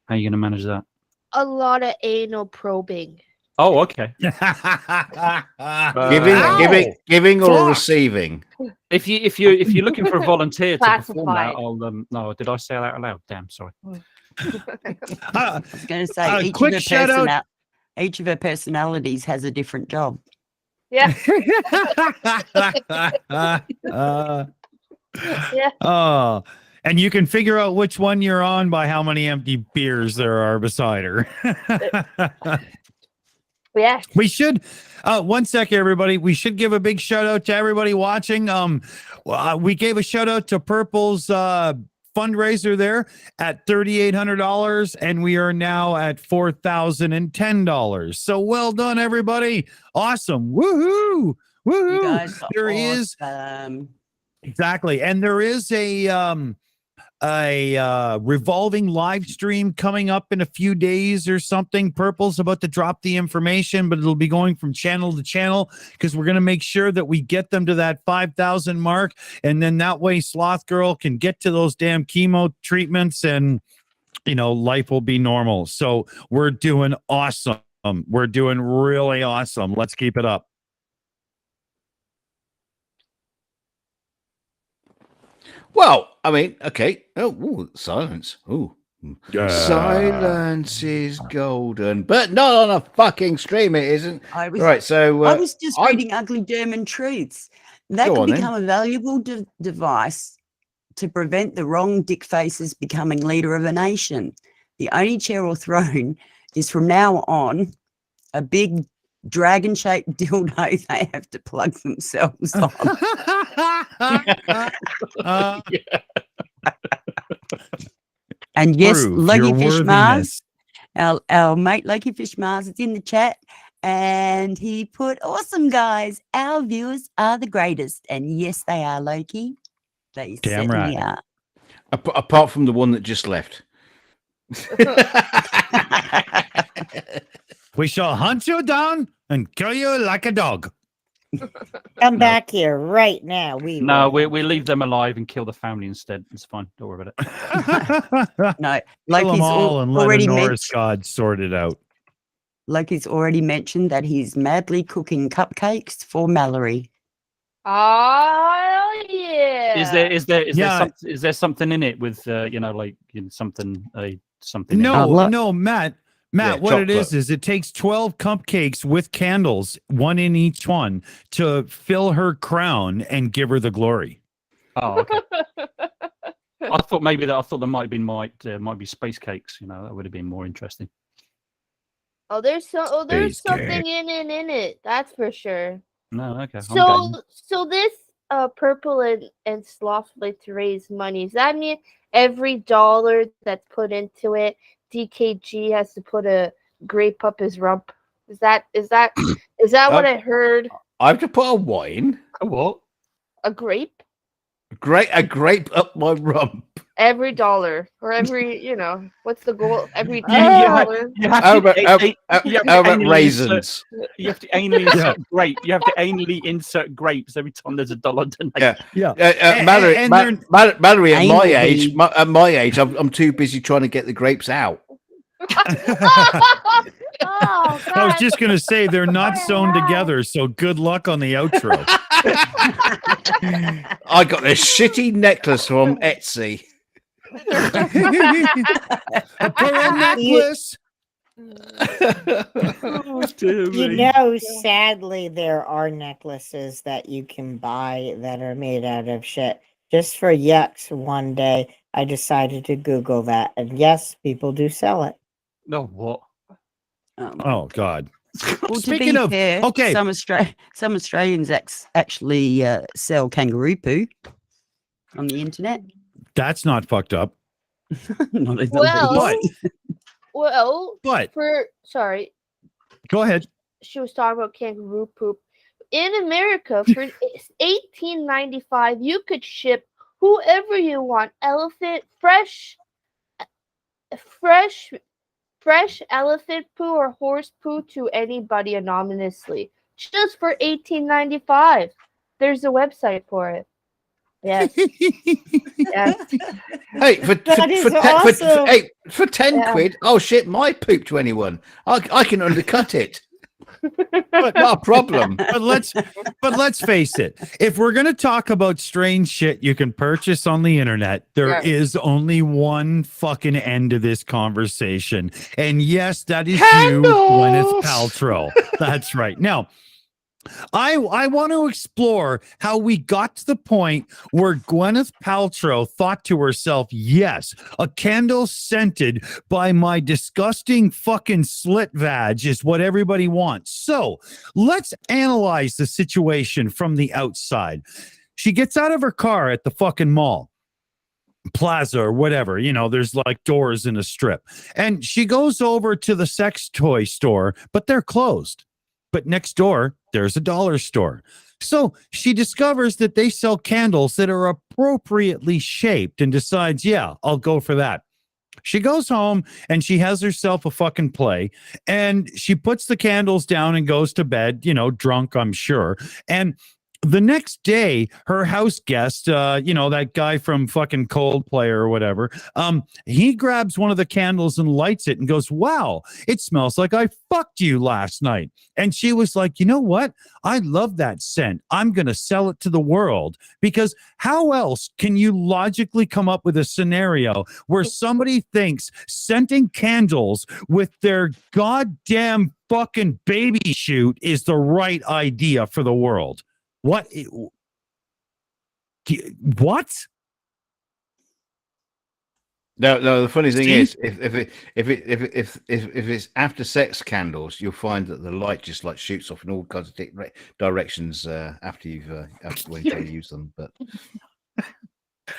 How are you going to manage that? A lot of anal probing. Oh, okay. Giving or receiving. If you're looking for a volunteer to perform that, I'll no, did I say that out loud? Damn, sorry. I was going to say each of her personalities has a different job. Yeah. Yeah. Oh, and you can figure out which one you're on by how many empty beers there are beside her. Yeah. We should, 1 sec, everybody. We should give a big shout out to everybody watching. We gave a shout out to Purple's fundraiser there at $3,800, and we are now at $4,010. So well done, everybody. Awesome. Woohoo. Woohoo. There is exactly. And there is a revolving live stream coming up in a few days or something. Purple's about to drop the information, but it'll be going from channel to channel because we're going to make sure that we get them to that 5,000 mark. And then that way Sloth Girl can get to those damn chemo treatments and, life will be normal. So we're doing awesome. We're doing really awesome. Let's keep it up. Well, I mean, okay. Oh, silence. Oh, silence is golden, but not on a fucking stream. It isn't. I was just reading Ugly German Truths. That could become a valuable device to prevent the wrong dick faces becoming leader of a nation. The only chair or throne is from now on a big dragon-shaped dildo they have to plug themselves on. And yes, Prove your Lokifish Marz, worthiness. our mate Lokifish Marz is in the chat, and he put, awesome guys, our viewers are the greatest. And yes, they are, Loki. They Damn certainly right. are. Apart from the one that just left. We shall hunt you down and kill you like a dog. Come back here right now. No, we leave them alive and kill the family instead. It's fine. Don't worry about it. No, Kill Loki's them all and let already a Norse mentioned. god sort it out. Loki's already mentioned that he's madly cooking cupcakes for Mallory. Oh yeah. Is there something in it with something something? in it? No, Matt. Yeah, What it chocolate. is it takes 12 cupcakes with candles, one in each one, to fill her crown and give her the glory. Oh, okay. I thought there might be space cakes. That would have been more interesting. There's Space something in it. That's for sure. No, okay. So this purple and sloth like to raise money. Does that mean every dollar that's put into it, DKG has to put a grape up his rump? Is that what I heard? I have to put a wine. A what? A grape? A grape up my rump. Every dollar or every what's the goal? Every $10. How about raisins? You have to anally insert grape. You have to anally insert grapes every time there's a dollar donation. Yeah. Mallory, at my age, I'm too busy trying to get the grapes out. Oh, I was just gonna say they're not sewn together, so good luck on the outro. I got a shitty necklace from Etsy. A pearl necklace. Sadly, there are necklaces that you can buy that are made out of shit. Just for yucks, one day I decided to Google that, and yes, people do sell it. No, what? Oh God. Well, Speaking to of, be fair, okay. some Australians actually sell kangaroo poo on the internet. That's not fucked up. Sorry. Go ahead. She was talking about kangaroo poop. In America, for $18.95, you could ship whoever you want elephant fresh elephant poo or horse poo to anybody anonymously, just for $18.95. There's a website for it. Yes. Yes. Hey, for 10 quid, oh shit, my poop to anyone. I can undercut it. Not a problem. But let's face it. If we're gonna talk about strange shit you can purchase on the internet, there is only one fucking end to this conversation. And yes, that is you, Gwyneth Paltrow. That's right. Now, I want to explore how we got to the point where Gwyneth Paltrow thought to herself, yes, a candle scented by my disgusting fucking slit vag is what everybody wants. So let's analyze the situation from the outside. She gets out of her car at the fucking mall. Plaza or whatever, there's like doors in a strip. And she goes over to the sex toy store, but they're closed. But next door, there's a dollar store. So she discovers that they sell candles that are appropriately shaped and decides, yeah, I'll go for that. She goes home and she has herself a fucking play and she puts the candles down and goes to bed, drunk, I'm sure. And the next day, her house guest, that guy from fucking Coldplay or whatever, he grabs one of the candles and lights it and goes, wow, it smells like I fucked you last night. And she was like, you know what? I love that scent. I'm going to sell it to the world, because how else can you logically come up with a scenario where somebody thinks scenting candles with their goddamn fucking baby shoot is the right idea for the world? What? No. The funny thing Steve? is, if it's after sex candles, you'll find that the light just like shoots off in all kinds of directions after when you use them. But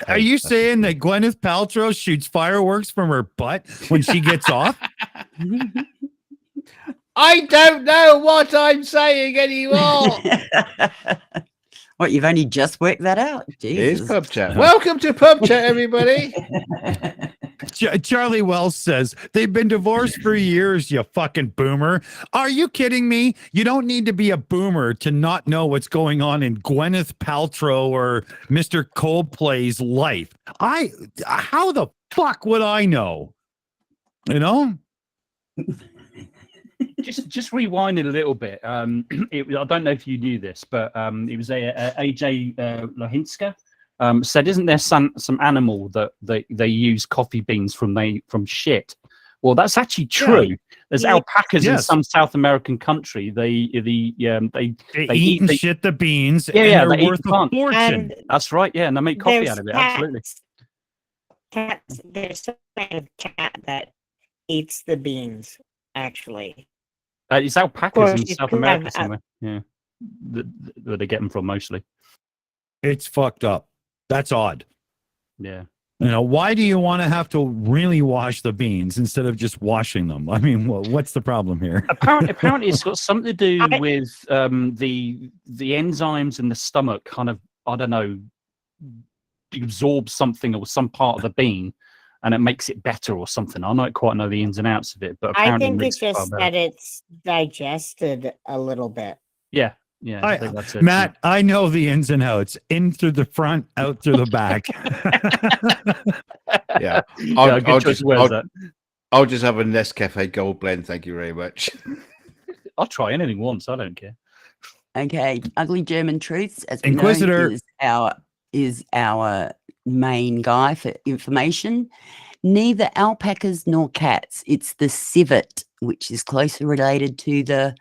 Are you saying that Gwyneth Paltrow shoots fireworks from her butt when she gets off? I don't know what I'm saying anymore. What, you've only just worked that out? Here's Jesus. PubChat. Welcome to PubChat, everybody. Charlie Wells says, they've been divorced for years, you fucking boomer. Are you kidding me? You don't need to be a boomer to not know what's going on in Gwyneth Paltrow or Mr. Coldplay's life. How the fuck would I know? You know? Just rewinding a little bit. I don't know if you knew this, but it was AJ Lohinska said, "Isn't there some animal that they use coffee beans from shit?" Well, that's actually true. Yeah. There's alpacas in some South American country. They eat and shit the beans. Yeah, they're worth a fortune. That's right. Yeah, and they make coffee out of it. Absolutely. There's some kind of cat that eats the beans. Actually, it's alpacas in South America somewhere. Yeah, where they get them from mostly. It's fucked up. That's odd. Yeah. You know, why do you want to have to really wash the beans instead of just washing them? I mean, what's the problem here? Apparently, it's got something to do with the enzymes in the stomach. Kind of, I don't know, absorb something or some part of the bean. And it makes it better or something. I don't quite know the ins and outs of it, but apparently I think it's just that it's digested a little bit. Yeah, I think that's it. Matt, I know the ins and outs. In through the front, out through the back. Yeah, I'll just have a Nescafe Gold Blend. Thank you very much. I'll try anything once. I don't care. Okay, Ugly German Truths, as we Inquisitor know, is our main guy for information. Neither alpacas nor cats. It's the civet, which is closely related to the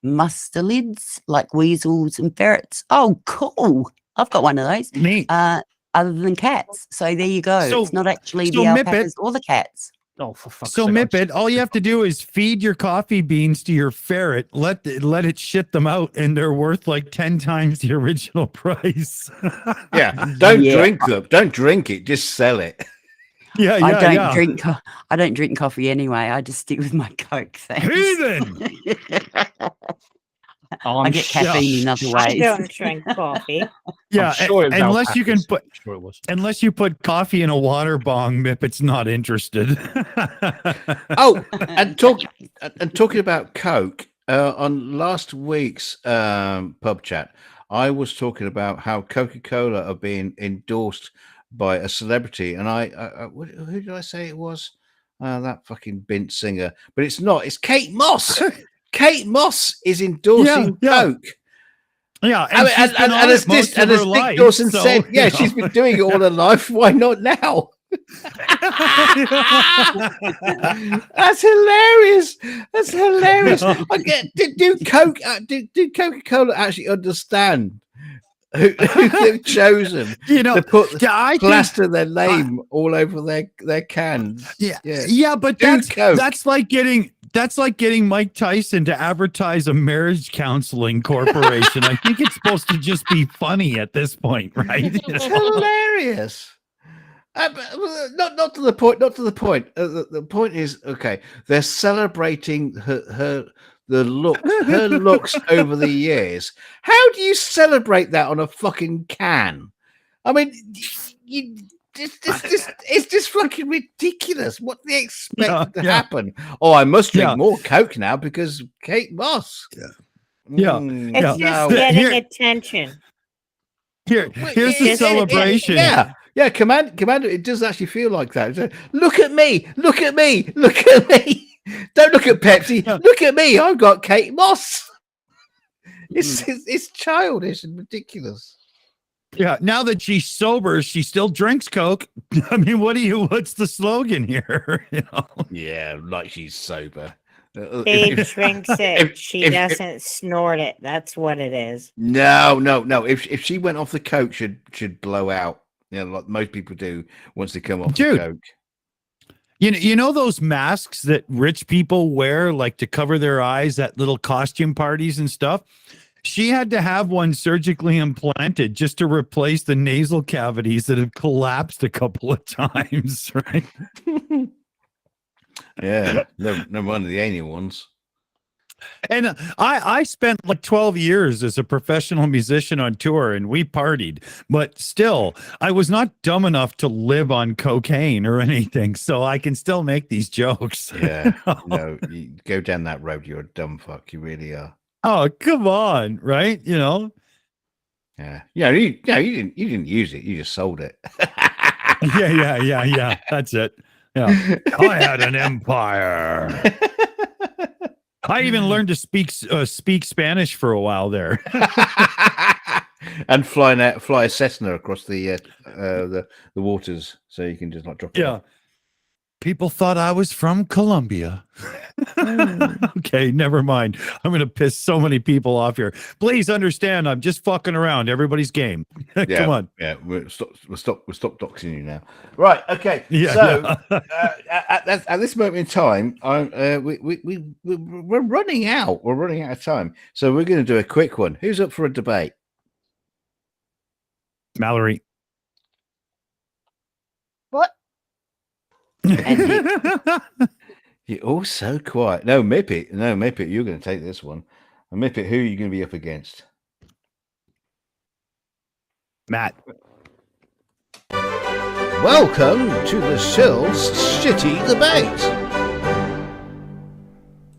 mustelids, like weasels and ferrets. Oh, cool. I've got one of those. Neat. Other than cats. So there you go. So, it's not actually the alpacas or the cats. Oh, for fuck's sake. So Mipet, all you have to do is feed your coffee beans to your ferret, let it shit them out, and they're worth like 10 times the original price. Yeah, don't drink them. Don't drink it. Just sell it. Yeah, I don't drink coffee anyway. I just stick with my Coke. Thanks. Heathen. I get caffeine in other ways. I don't drink coffee. Yeah, sure unless you can put unless you put coffee in a water bong, Mipet's not interested. Oh, and talking about Coke, on last week's PubChat, I was talking about how Coca-Cola are being endorsed by a celebrity, and who did I say it was? That fucking bint singer, but it's not. It's Kate Moss. Kate Moss is endorsing Coke. Yeah, and as Dick Dawson said, she's been doing it all her life. Why not now? That's hilarious. That's hilarious. Did Coca-Cola actually understand who they've chosen? To put plaster their name all over their cans. Yeah, but that's like getting Mike Tyson to advertise a marriage counseling corporation. I think it's supposed to just be funny at this point, right? It's hilarious. Not to the point. Not to the point. The point is, okay, they're celebrating her looks over the years. How do you celebrate that on a fucking can? I mean, it's just fucking ridiculous. What do they expect to happen? Oh, I must drink more Coke now because Kate Moss. It's just getting attention. Here's the celebration. Yeah, Commander. It does actually feel like that. Look at me. Look at me. Look at me. Don't look at Pepsi. Look at me. I've got Kate Moss. It's childish and ridiculous. Yeah, now that she's sober, she still drinks Coke. I mean, what's the slogan here? Yeah, like she's sober. She drinks it. She doesn't snort it. That's what it is. No. If she went off the Coke, she'd blow out. Like most people do once they come off the Coke. You know those masks that rich people wear, like to cover their eyes at little costume parties and stuff? She had to have one surgically implanted just to replace the nasal cavities that have collapsed a couple of times, right? Yeah, no one of the anal ones. And I spent like 12 years as a professional musician on tour, and we partied, but still, I was not dumb enough to live on cocaine or anything, so I can still make these jokes. Yeah, no, you go down that road, you're a dumb fuck. You really are. Oh, come on, right? Yeah, you didn't use it. You just sold it. Yeah. That's it. Yeah, I had an empire. I even learned to speak Spanish for a while there. And fly a Cessna across the waters, so you can just not drop it. Yeah. People thought I was from Colombia. Okay, never mind. I'm going to piss so many people off here. Please understand, I'm just fucking around. Everybody's game. Come on. Yeah, we'll stop doxing you now. Right. Okay. Yeah. So at this moment in time, we're running out. We're running out of time. So we're going to do a quick one. Who's up for a debate? Mallory. What? You're all so quiet. No, Mipet, you're going to take this one. And Mipet, who are you going to be up against? Matt. Welcome to the Shills Shitty Debate.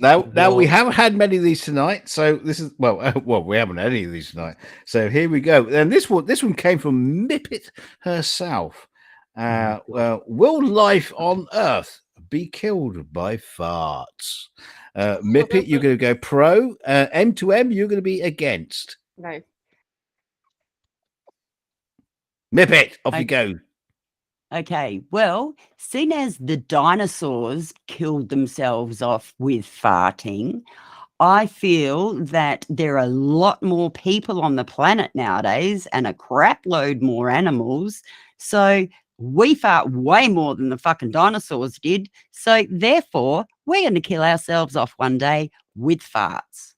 Now we haven't had many of these tonight, so this is well, we haven't had any of these tonight. So here we go. And this one came from Mipet herself. Will life on Earth be killed by farts? Mipet, you're going to go pro. M to M, you're going to be against. No. Mipet, off you go. Okay, well, seen as the dinosaurs killed themselves off with farting, I feel that there are a lot more people on the planet nowadays and a crap load more animals. So we fart way more than the fucking dinosaurs did. So therefore, we're going to kill ourselves off one day with farts.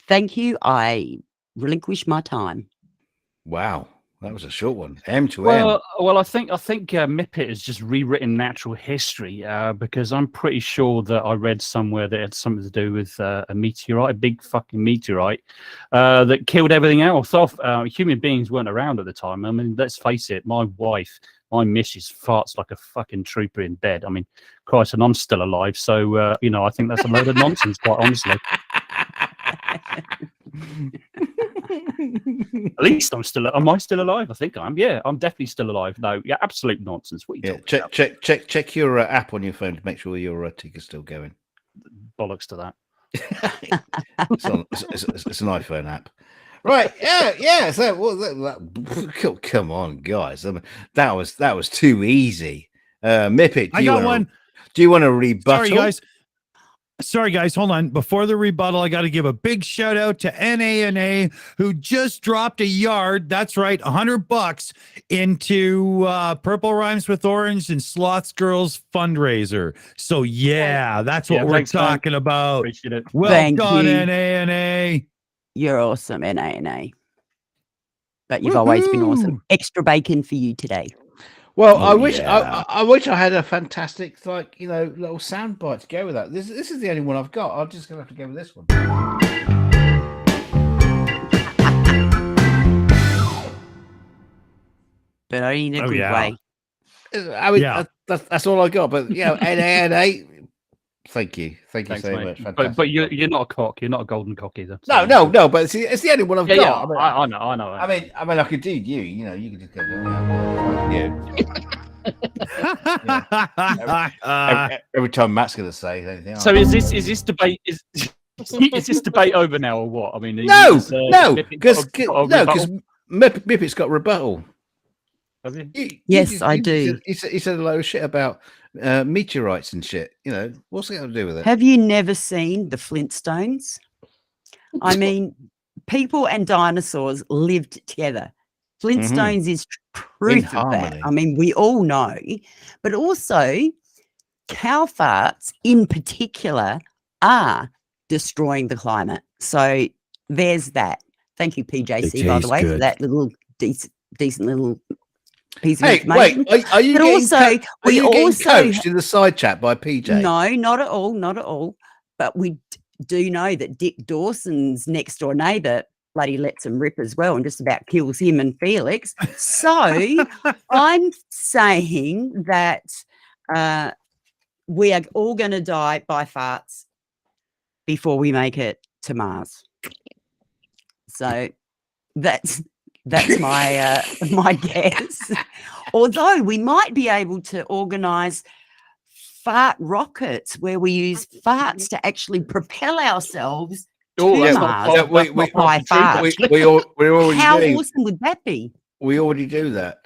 Thank you. I relinquish my time. Wow. That was a short one. M to M. Well, I think Mipet has just rewritten natural history because I'm pretty sure that I read somewhere that it had something to do with a meteorite, a big fucking meteorite that killed everything else off. Human beings weren't around at the time. I mean, let's face it. My wife, my missus, farts like a fucking trooper in bed. I mean, Christ, and I'm still alive. So I think that's a load of nonsense, quite honestly. At least am I still alive? I think I am. Yeah, I'm definitely still alive. No, yeah, absolute nonsense. What are you talking about? Check your app on your phone to make sure your tick is still going. Bollocks to that. It's an iPhone app. Right, yeah. So come on, guys. I mean, that was too easy. Mipet, I got one. Do you want to rebuttal? Sorry, guys. Hold on. Before the rebuttal, I got to give a big shout out to NA, who just dropped a yard. That's right, $100 into Purple Rhymes with Orange and Sloths Girls fundraiser. So yeah, that's what we're talking about. Appreciate it. Well Thank done, you. NA. You're awesome, NA. But you've always been awesome. Extra bacon for you today. Well, I wish I had a fantastic little sound bite to go with that. This is the only one I've got. I'm just gonna have to go with this one. But only in a good way. I mean, that's all I got. But NA. Thank you Thanks, so mate. much. But you're not a cock. You're not a golden cock either. So. No. But it's the only one I've got. Yeah, I know. I mean, I could do you. You could just go. Every time Matt's going to say anything. So is this debate is this debate over now or what? I mean, no, because Mipet's got rebuttal. Yes, I do. He said a load of shit about meteorites and shit. What's it got to do with it? Have you never seen the Flintstones? I mean, people and dinosaurs lived together. Flintstones is proof of that. I mean, we all know, but also cow farts in particular are destroying the climate. So there's that. Thank you, PJC, by the way, for that little decent little piece of information. Wait, are you But getting also, we also coached in the side chat by PJ? No, not at all, not at all. But we do know that Dick Dawson's next door neighbour bloody lets him rip as well and just about kills him and Felix. So I'm saying that we are all going to die by farts before we make it to Mars. So that's my my guess. Although we might be able to organise fart rockets where we use farts to actually propel ourselves to Mars. We already How do. awesome would that be? We already do that.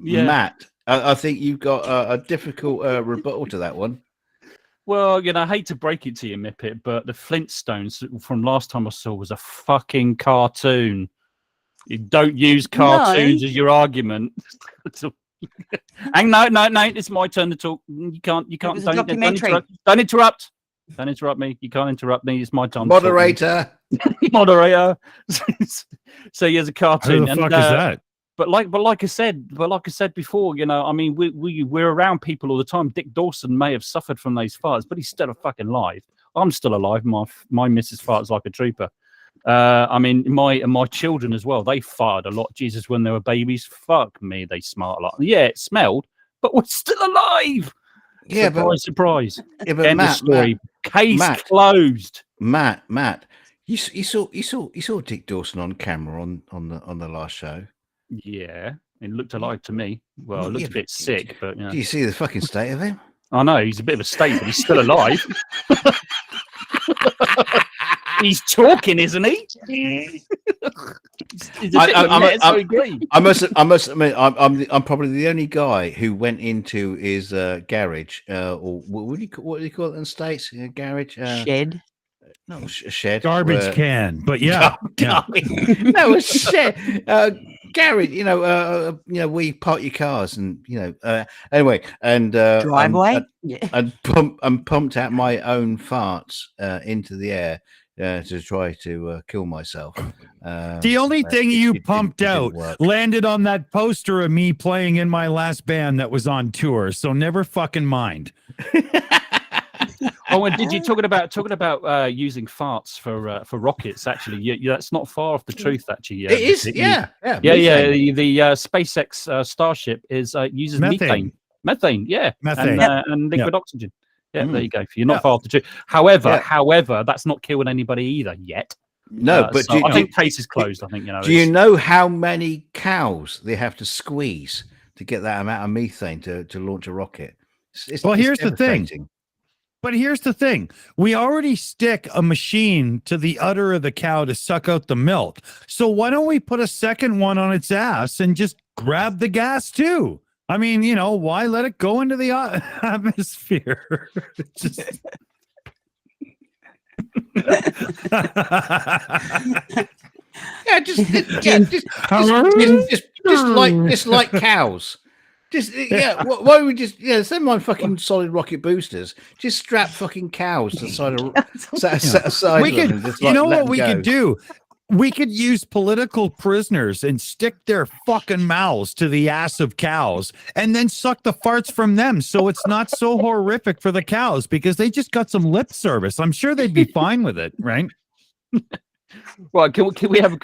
Matt, I think you've got a difficult rebuttal to that one. Well, I hate to break it to you, Mipet, but the Flintstones from last time I saw was a fucking cartoon. You don't use cartoons as your argument. And no, it's my turn to talk. You can't. Don't interrupt. Don't interrupt me. You can't interrupt me. It's my time. Moderator. Moderator. So here's a cartoon. Who the fuck is that? But like I said before, I mean, we're around people all the time. Dick Dawson may have suffered from those farts, but he's still fucking alive. I'm still alive. My missus farts like a trooper. I mean, my children as well. They farted a lot. Jesus, when they were babies, fuck me, they smart a lot. Yeah, it smelled, but we're still alive. Yeah, surprise. Yeah, but End of story. Case closed. Matt, you saw Dick Dawson on camera on the last show. Yeah, it looked alive to me. Well, it looked a bit sick, but do you see the fucking state of him? I know he's a bit of a state, but he's still alive. He's talking, isn't he? I must admit, I'm probably the only guy who went into his garage, or what do you call it in the States? Garage, shed. No, a shed, garbage can. But yeah, no, a shed, garage. We park your cars, and anyway, and driveway, and pumped out my own farts into the air. To try to kill myself. The only thing you pumped out landed on that poster of me playing in my last band that was on tour. So never fucking mind. Oh, and did you talking about using farts for rockets? Actually, that's not far off the truth. Actually, it is. The SpaceX Starship uses methane, and liquid oxygen. Yeah, there you go. You're not far off the truth. However, that's not killing anybody either yet. No, but I think case is closed. I think Do you know how many cows they have to squeeze to get that amount of methane to launch a rocket? Here's the thing. But here's the thing. We already stick a machine to the udder of the cow to suck out the milk. So why don't we put a second one on its ass and just grab the gas too? I mean, why let it go into the atmosphere? Just like cows. Why don't we just send my fucking solid rocket boosters? Just strap fucking cows to the side of aside. We could, what we could do? We could use political prisoners and stick their fucking mouths to the ass of cows and then suck the farts from them. So it's not so horrific for the cows because they just got some lip service. I'm sure they'd be fine with it, right? Right. Can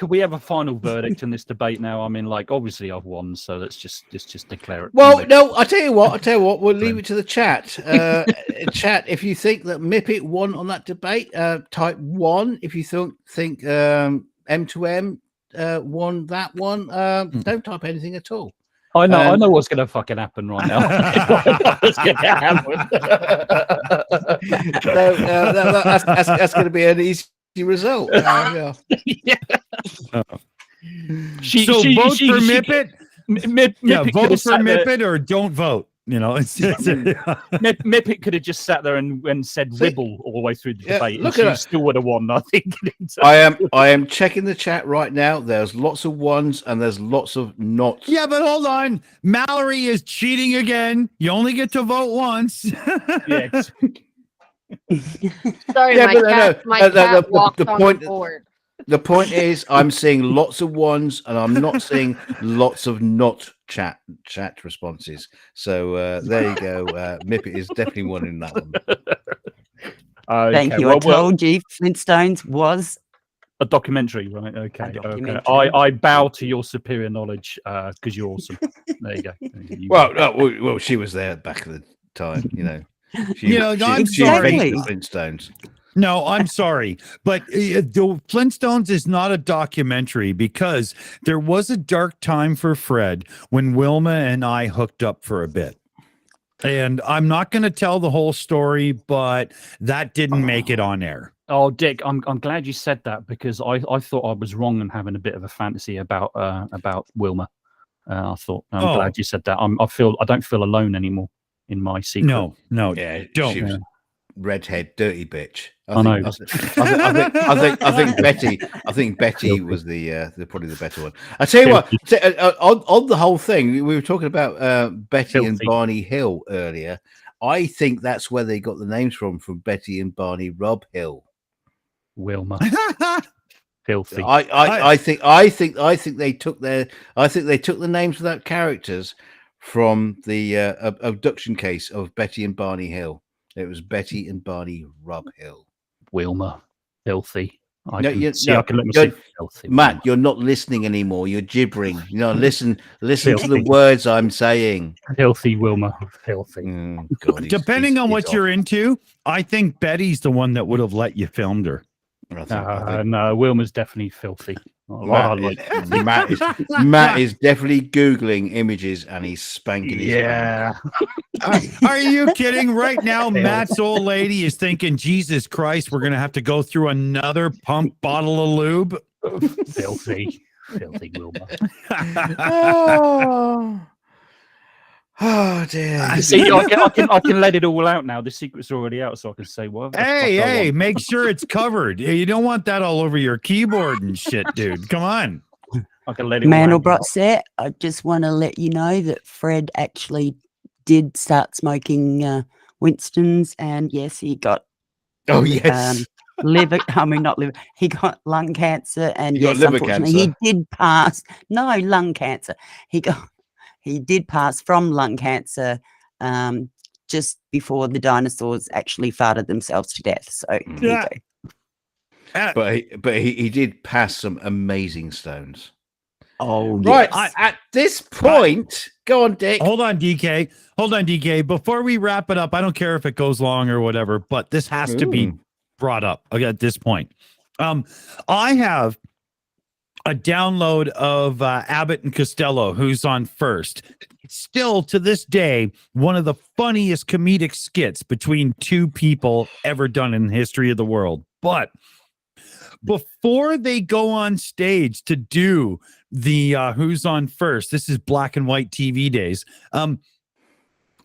we have a final verdict in this debate now? I mean, obviously I've won, so let's just declare it. Well, no, I tell you what, we'll leave it to the chat. Chat, if you think that Mipet won on that debate, type 1. If you think M2M won that one, don't type anything at all. I know what's going to fucking happen right now. What's going to happen? That's going to be an easy result. So vote for Mipet. Vote for Mipet or don't vote. Mipet could have just sat there and said "ribble" all the way through the debate, and she still would have won. I think. I am checking the chat right now. There's lots of ones and there's lots of nots. Yeah, but hold on. Mallory is cheating again. You only get to vote once. Yes. Sorry, Yeah, my but no, cat, no, my no, cat the walked on point- the board. The point is, I'm seeing lots of ones, and I'm not seeing lots of not chat responses. So there you go. Mipet is definitely one in that one. Thank you. I told you Flintstones was a documentary, right? Okay, okay. documentary. I bow to your superior knowledge because you're awesome. There you go. Well, she was there back at the time, you know. She invented the Flintstones. No, I'm sorry, but the Flintstones is not a documentary because there was a dark time for Fred when Wilma and I hooked up for a bit. And I'm not going to tell the whole story, but that didn't make it on air. Oh, Dick, I'm glad you said that because I thought I was wrong in having a bit of a fantasy about Wilma. I'm glad you said that. I don't feel alone anymore in my secret. No, yeah, don't. She was redhead, dirty bitch. I know. I think Betty was probably the better one. I tell you what, on the whole thing, we were talking about Betty and Barney Hill earlier. I think that's where they got the names from Betty and Barney Rob Hill. Wilma. Filthy. I think they took the names of that characters from the abduction case of Betty and Barney Hill. It was Betty and Barney Rob Hill. Wilma. Filthy. I can let Matt, Wilma. You're not listening anymore. You're gibbering. You know, listen to the words I'm saying. Filthy Wilma. Filthy. God, depending on what you're into, I think Betty's the one that would have let you film her. No, Wilma's definitely filthy. Matt is definitely Googling images and he's spanking his Are you kidding? Right now, Matt's old lady is thinking, Jesus Christ, we're going to have to go through another pump bottle of lube. Filthy Wilma. Oh dear! See, I can let it all out now. The secret's already out, so I can say, "Well, hey, make sure it's covered. You don't want that all over your keyboard and shit, dude. Come on." I can let it. Mandelbrot set. I just want to let you know that Fred actually did start smoking Winston's, and yes, he got. Oh yes. Liver. I mean, not liver. He got lung cancer, and yes, unfortunately, he did pass. No, lung cancer. He did pass from lung cancer just before the dinosaurs actually farted themselves to death. So there you go. But he did pass some amazing stones. Oh, right. Yes. At this point, go on, Dick. Hold on, DK. Before we wrap it up, I don't care if it goes long or whatever, but this has to be brought up at this point. I have a download of Abbott and Costello, who's on first. Still, to this day, one of the funniest comedic skits between two people ever done in the history of the world. But before they go on stage to do the Who's on First, this is black and white TV days,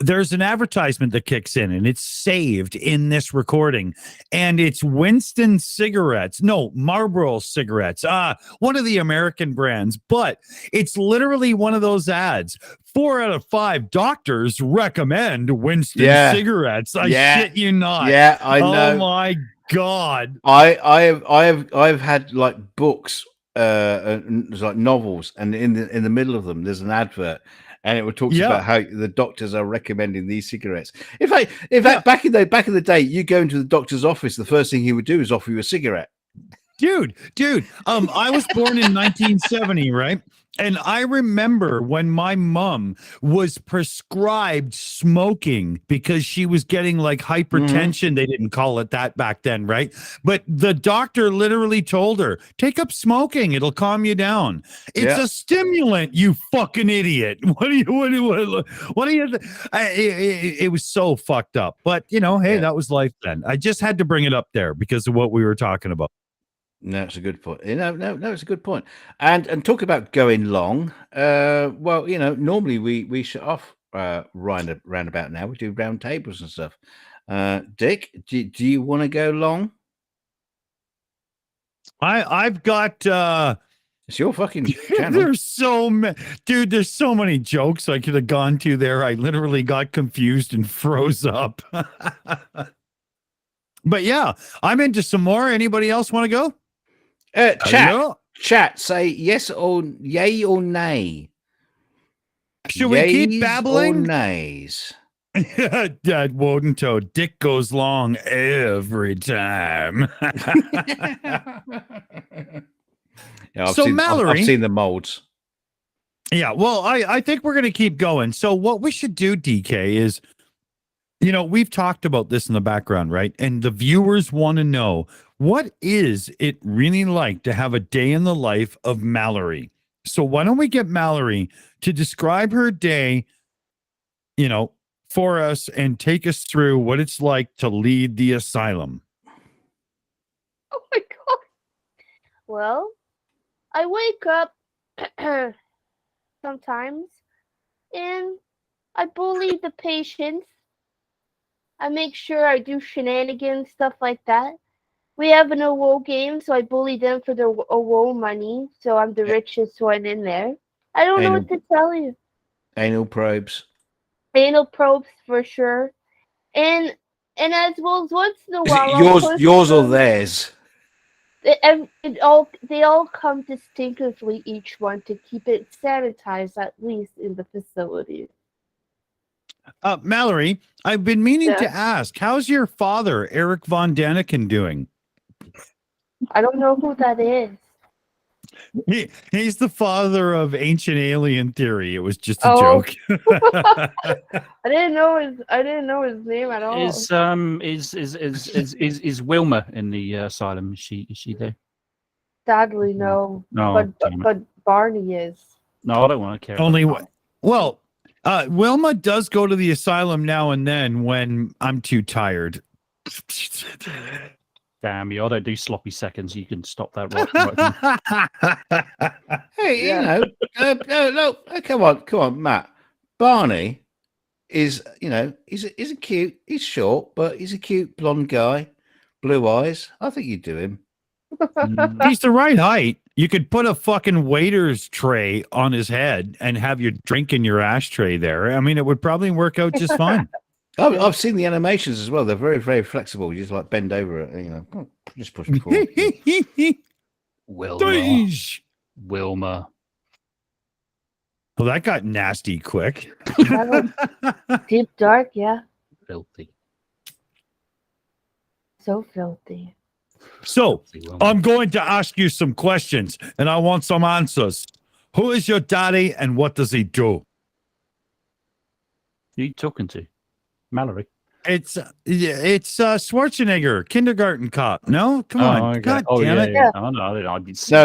there's an advertisement that kicks in and it's saved in this recording, and it's Winston cigarettes. No, Marlboro cigarettes. One of the American brands, but it's literally one of those ads. 4 out of 5 doctors recommend Winston cigarettes. I shit you not. Yeah, I know. Oh my God. I've had like books, like novels, and in the middle of them there's an advert. And it talks about how the doctors are recommending these cigarettes. In fact, back in the day, you go into the doctor's office, the first thing he would do is offer you a cigarette. Dude. I was born in 1970, right? And I remember when my mom was prescribed smoking because she was getting like hypertension. They didn't call it that back then, right? But the doctor literally told her, take up smoking. It'll calm you down. It's a stimulant, you fucking idiot. What do you? It was so fucked up. But, hey, that was life then. I just had to bring it up there because of what we were talking about. No, it's a good point. No, it's a good point. And talk about going long. Well, normally we shut off round about now. We do round tables and stuff. Dick, do you want to go long? I've got. It's your fucking channel. There's so many jokes I could have gone to there. I literally got confused and froze up. But yeah, I'm into some more. Anybody else want to go? Chat, say yes or yay or nay. Should we keep Yays babbling? or nays? Dad Wodentoe, dick goes long every time. Yeah, Mallory, I've seen the molds. Yeah, well, I think we're going to keep going. So what we should do, DK, is, we've talked about this in the background, right? And the viewers want to know, what is it really like to have a day in the life of Mallory? So why don't we get Mallory to describe her day, for us and take us through what it's like to lead the asylum. Oh my God. Well, I wake up sometimes and I bully the patients. I make sure I do shenanigans, stuff like that. We have an AWO game, so I bully them for their AWO money, so I'm the richest one in there. I don't know what to tell you. Anal probes. Anal probes for sure. And as well as once in a while... Yours or theirs? They all come distinctively, each one, to keep it sanitized, at least in the facility. Mallory, I've been meaning to ask, how's your father, Eric Von Daniken, doing? I don't know who that is. He's the father of ancient alien theory. It was just a joke. I didn't know his name at all. Is Wilma in the asylum? Is she there? Sadly, no. No, but Barney is. No, I don't want to care. Wilma does go to the asylum now and then when I'm too tired. Damn you! I don't do sloppy seconds. You can stop that right. Hey, no, come on, Matt. Barney is, he's a cute. He's short, but he's a cute blonde guy, blue eyes. I think you'd do him. He's the right height. You could put a fucking waiter's tray on his head and have your drink in your ashtray there. I mean, it would probably work out just fine. I've seen the animations as well. They're very, very flexible. You just like bend over it, just push it forward. Wilma. Well, that got nasty quick. Deep dark, yeah. Filthy. So filthy. So, I'm going to ask you some questions, and I want some answers. Who is your daddy, and what does he do? Who are you talking to? Mallory. It's Schwarzenegger, kindergarten cop. No, come on. Okay. God damn it. Yeah.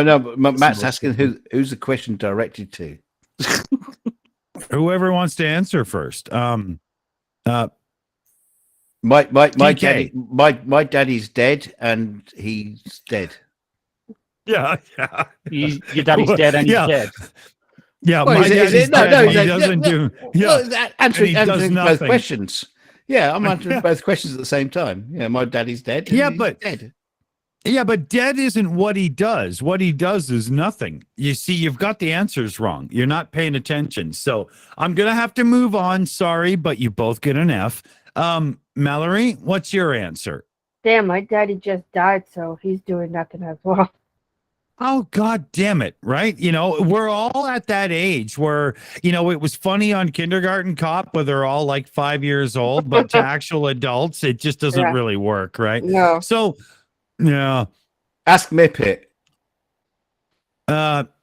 No, but Matt's asking who's the question directed to. Whoever wants to answer first. My DK. daddy's dead and he's dead. Yeah. Your daddy's dead and he's dead. Yeah, well, my daddy's dead. He doesn't do. Yeah, answering both questions. Yeah, I'm answering both questions at the same time. Yeah, my daddy's dead. Yeah, he's but dead. Yeah, but dead isn't what he does. What he does is nothing. You see, you've got the answers wrong. You're not paying attention. So I'm gonna have to move on. Sorry, but you both get an F. Mallory, what's your answer? Damn, my daddy just died, so he's doing nothing as well. Oh, God damn it. Right. We're all at that age where, it was funny on Kindergarten Cop where they're all like 5 years old, but to actual adults, it just doesn't really work. Right. No. So, yeah. Ask Mipet.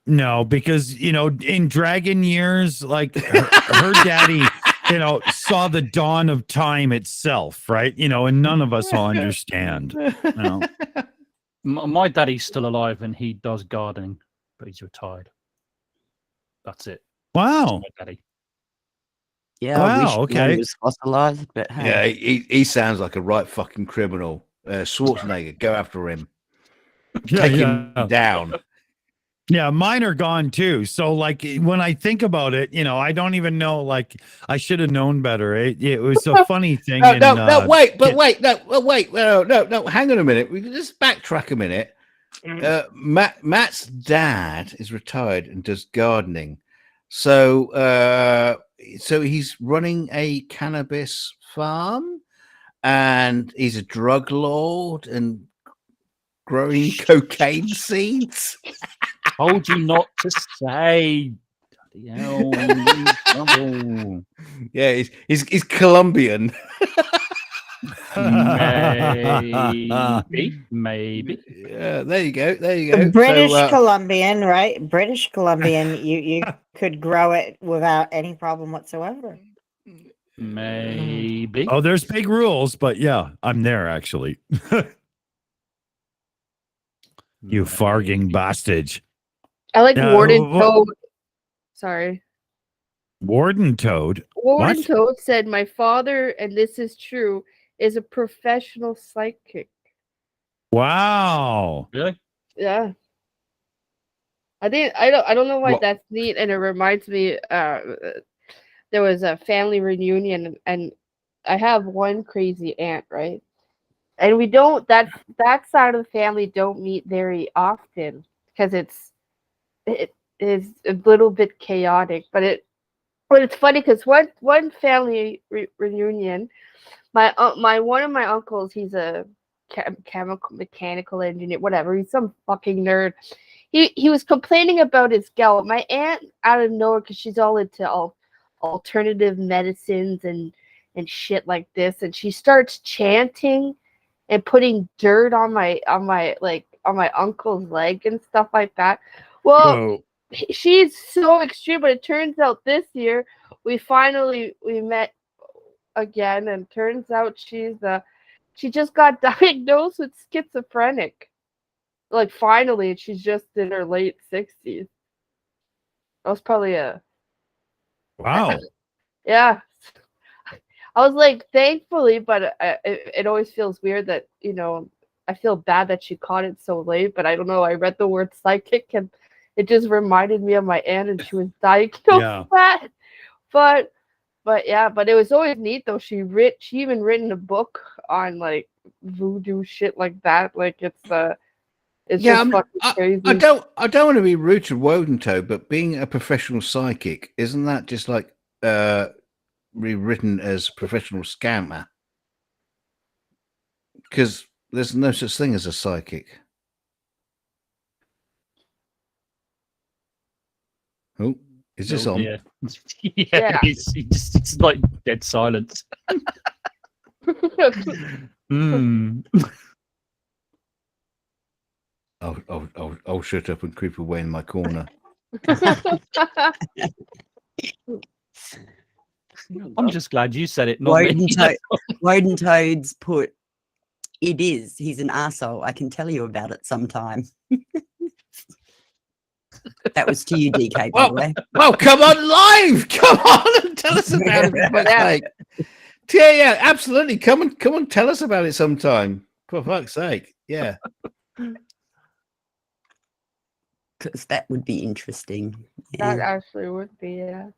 No, because, in Dragon years, like her daddy, saw the dawn of time itself. Right. And none of us all understand. My daddy's still alive and he does gardening, but he's retired. That's it. Wow. That's my daddy. Yeah, wow, I wish okay. he was fossilized, but hey. Yeah, he sounds like a right fucking criminal. Schwarzenegger, go after him. Yeah, Take him down. Yeah, mine are gone too. So, like, when I think about it, I don't even know. Like, I should have known better. It was a funny thing. Wait. No. Hang on a minute. We can just backtrack a minute. Matt's dad is retired and does gardening. So he's running a cannabis farm, and he's a drug lord and growing cocaine seeds. Told you not to say. Bloody hell, I'm in trouble. Yeah, he's Colombian. Maybe. Yeah, there you go. There you go. British So, Columbian, right? British Columbian, you could grow it without any problem whatsoever. Maybe. Oh, there's big rules, but yeah, I'm there actually. You farging bastard. I like Warden what- Toad. Sorry. Warden Toad. Warden What? Toad said, "My father, and this is true, is a professional psychic." Wow. Really? Yeah. I don't know why What? that's neat, and it reminds me. There was a family reunion, and I have one crazy aunt, right? And we don't that side of the family don't meet very often because it is a little bit chaotic. But it's funny because one family reunion, my one of my uncles, he's a chemical mechanical engineer, whatever. He's some fucking nerd. He was complaining about his gout. My aunt, out of nowhere, because she's all into alternative medicines and shit like this, and she starts chanting and putting dirt on my uncle's leg and stuff like that. Well, Whoa. she's so extreme, but it turns out this year we met again, and turns out she just got diagnosed with schizophrenic. Like finally, she's just in her late 60s. That was probably Wow. yeah. I was like, thankfully, but it always feels weird that, I feel bad that she caught it so late, but I don't know. I read the word psychic and it just reminded me of my aunt, and she was diagnosed Yeah. with that. But yeah, but it was always neat though. She even written a book on like voodoo shit like that. Like it's just fucking crazy. I don't want to be rude to Wodentoe, but being a professional psychic, isn't that just like rewritten as professional scammer? Because there's no such thing as a psychic. Oh, is this on? Yeah. Yeah. It's like dead silence. I'll shut up and creep away in my corner. I'm just glad you said it, not me. Woden Toads put, "It is. He's an arsehole. I can tell you about it sometime." That was to you, DK, by the way. Well, come on live. Come on and tell us about it. For fuck's sake. Yeah, absolutely. Come on, tell us about it sometime. For fuck's sake. Yeah. Because that would be interesting. That Yeah. actually would be, yeah.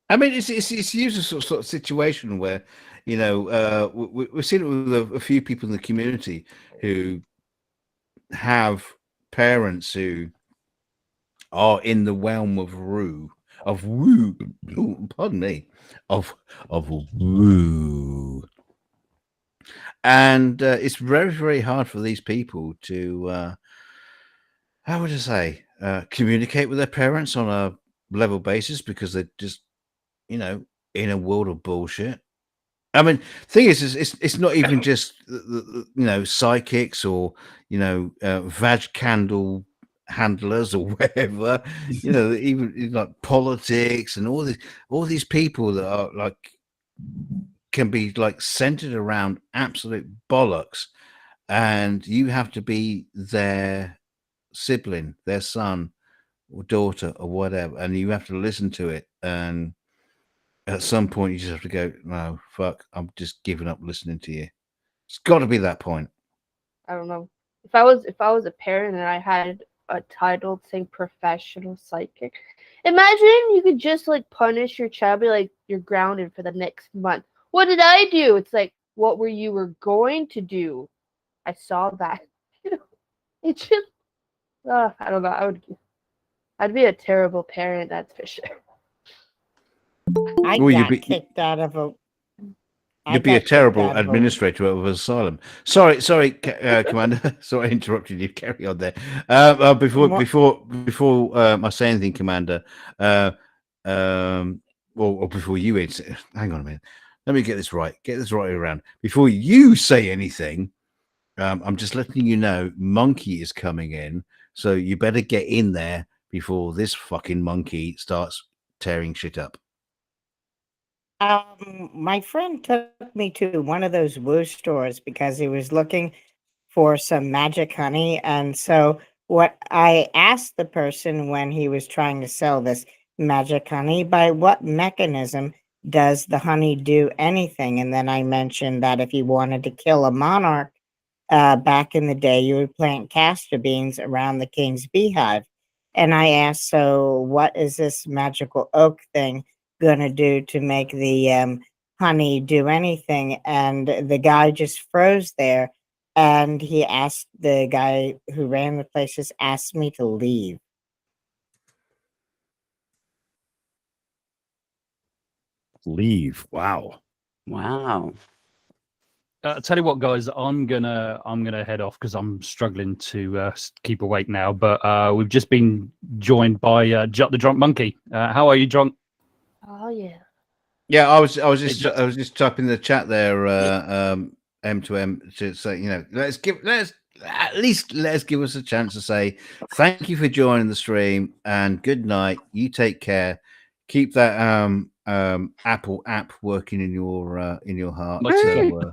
I mean, it's usually sort of situation where, we've seen it with a few people in the community who have parents who are in the realm of woo. Ooh, pardon me, of woo, and it's very, very hard for these people to, how would I say, communicate with their parents on a level basis because they're just, in a world of bullshit. I mean, thing is it's not even just psychics or vag candle handlers or whatever. Even like politics and all these people that are like can be like centered around absolute bollocks, and you have to be their sibling, their son or daughter or whatever, and you have to listen to it, and at some point you just have to go, no, fuck, I'm just giving up listening to you. It's got to be that point. I don't know. If I was a parent and I had a title saying professional psychic, imagine you could just like punish your child, be like, you're grounded for the next month. What did I do? It's like, what you were going to do? I saw that. It's just, I don't know. I'd be a terrible parent, that's for sure. I Will you got be- kicked out of You'd be a terrible administrator of Asylum. Sorry, Commander. Sorry, I interrupted you. Carry on there. Before I say anything, Commander, or before you hang on a minute. Let me get this right. Get this right around. Before you say anything, I'm just letting you know Monkey is coming in, so you better get in there before this fucking monkey starts tearing shit up. My friend took me to one of those woo stores because he was looking for some magic honey. And so what I asked the person when he was trying to sell this magic honey, by what mechanism does the honey do anything? And then I mentioned that if you wanted to kill a monarch back in the day, you would plant castor beans around the king's beehive. And I asked, so what is this magical oak thing going to do to make the honey do anything? And the guy just froze there, and he asked, the guy who ran the place just asked me to leave. Leave. Wow. Tell you what, guys, I'm gonna head off because I'm struggling to keep awake now. But we've just been joined by Jut the Drunk Monkey. How are you, Drunk? Oh yeah. Yeah, I was just typing in the chat there, M to M, to say, you know, let us give us a chance to say thank you for joining the stream and good night. You take care. Keep that Apple app working in your heart. So,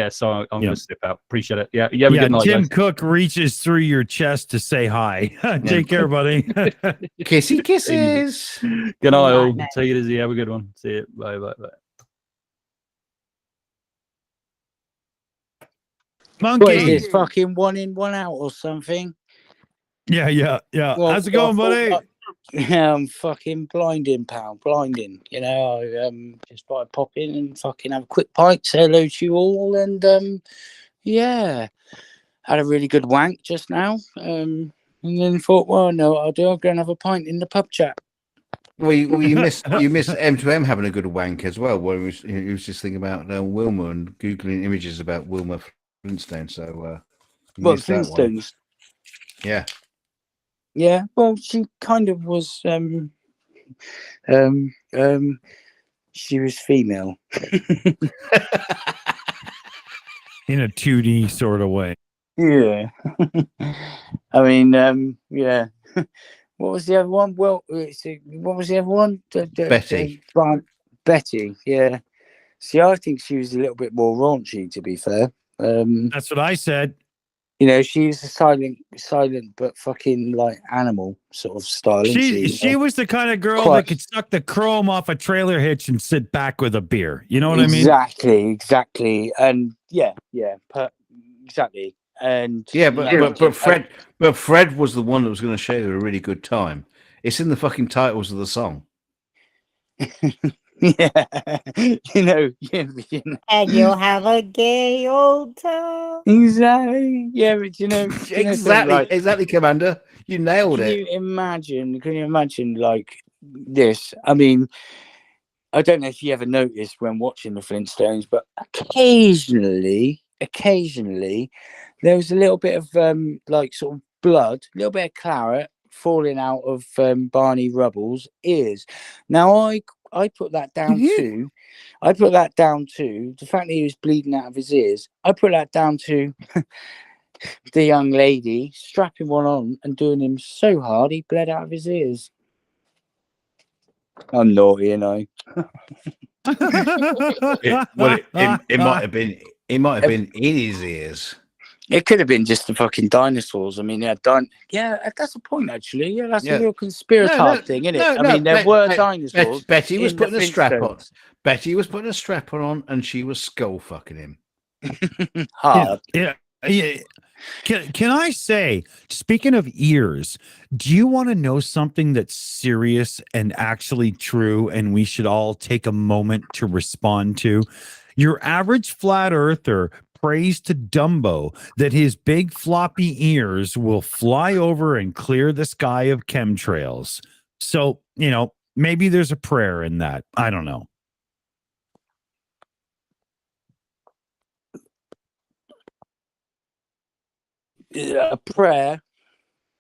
so I'm gonna step out. Appreciate it. Yeah. Good night, Jim guys. Cook reaches through your chest to say hi. Take care, buddy. Kissy kisses. Good night, all. Take it easy. Have a good one. See you. Bye. Monkey. What is this, fucking 1 in, 1 out or something? Yeah. Well, How's it going, buddy? I'm fucking blinding, pal. Blinding. You know, I just thought I'd pop in and fucking have a quick pint, say hello to you all, and had a really good wank just now. And then thought, well, no, I'll go and have a pint in the pub chat. Well, you missed M to M having a good wank as well. Where he was just thinking about Wilma and googling images about Wilma Flintstone. So, What, Flintstones? Yeah. Yeah, well, she kind of was. She was female. In a 2D sort of way. Yeah. I mean, yeah. What was the other one? Well, what was the other one? Betty. Betty, yeah. See, I think she was a little bit more raunchy, to be fair. That's what I said. You know, she was a silent but fucking like animal sort of style. She was the kind of girl that could suck the chrome off a trailer hitch and sit back with a beer. You know what I mean? Exactly. And exactly. And but Fred was the one that was going to show you a really good time. It's in the fucking titles of the song. Yeah, you know. And you'll have a gay old time. Exactly. Yeah, but you know, exactly, Commander. You nailed it. Can you imagine like this? I mean, I don't know if you ever noticed when watching the Flintstones, but occasionally there was a little bit of like sort of blood, a little bit of claret falling out of Barney Rubble's ears. Now I put that down to the fact that he was bleeding out of his ears. I put that down to the young lady strapping one on and doing him so hard he bled out of his ears. I'm naughty, you know. It might have been in his ears. It could have been just the fucking dinosaurs. I mean, that's the point, actually. Yeah, that's a real conspirator thing, isn't it? I mean, there were dinosaurs. Betty was putting a strap on. Betty was putting a strap on, and she was skull fucking him. Hard. Yeah. Can I say, speaking of ears, do you want to know something that's serious and actually true, and we should all take a moment to respond to? Your average flat earther prays to Dumbo that his big floppy ears will fly over and clear the sky of chemtrails. So, you know, Maybe there's a prayer in that. I don't know. A prayer?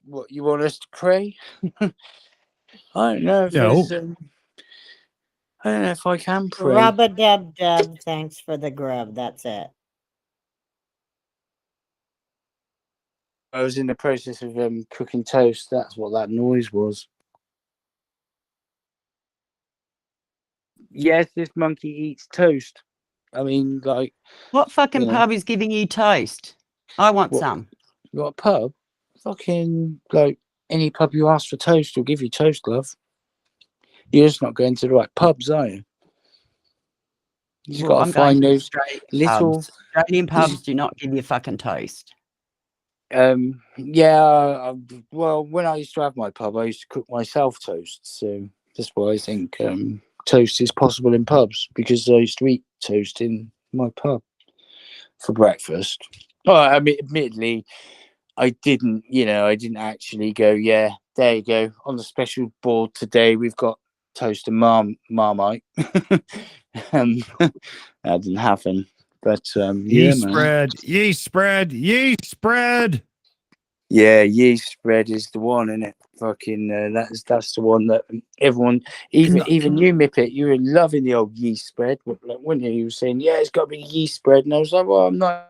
What, you want us to pray? I don't know if No. there's, I don't know if I can pray. Rub-a-dub-dub, thanks for the grub. That's it. I was in the process of cooking toast. That's what that noise was. Yes, this monkey eats toast. I mean, like, What fucking you know. pub is giving you toast? I want What? some. you got a pub? Fucking, like, any pub you ask for toast will give you toast, love. You're just not going to the right pubs, are you? You just got to find those little pubs. Australian pubs do not give you fucking toast. Yeah, well, when I used to have my pub, I used to cook myself toast, so that's why I think toast is possible in pubs, because I used to eat toast in my pub for breakfast. Oh, I mean, admittedly, I didn't actually go, yeah, there you go, on the special board today we've got toast and Marmite. That didn't happen. But yeast man. spread. Yeah, yeast spread is the one, isn't it? Fucking that's the one that everyone, even you, Mipet, you were loving the old yeast spread, weren't you? You were saying, yeah, it's got to be yeast spread, and I was like, well, I'm not.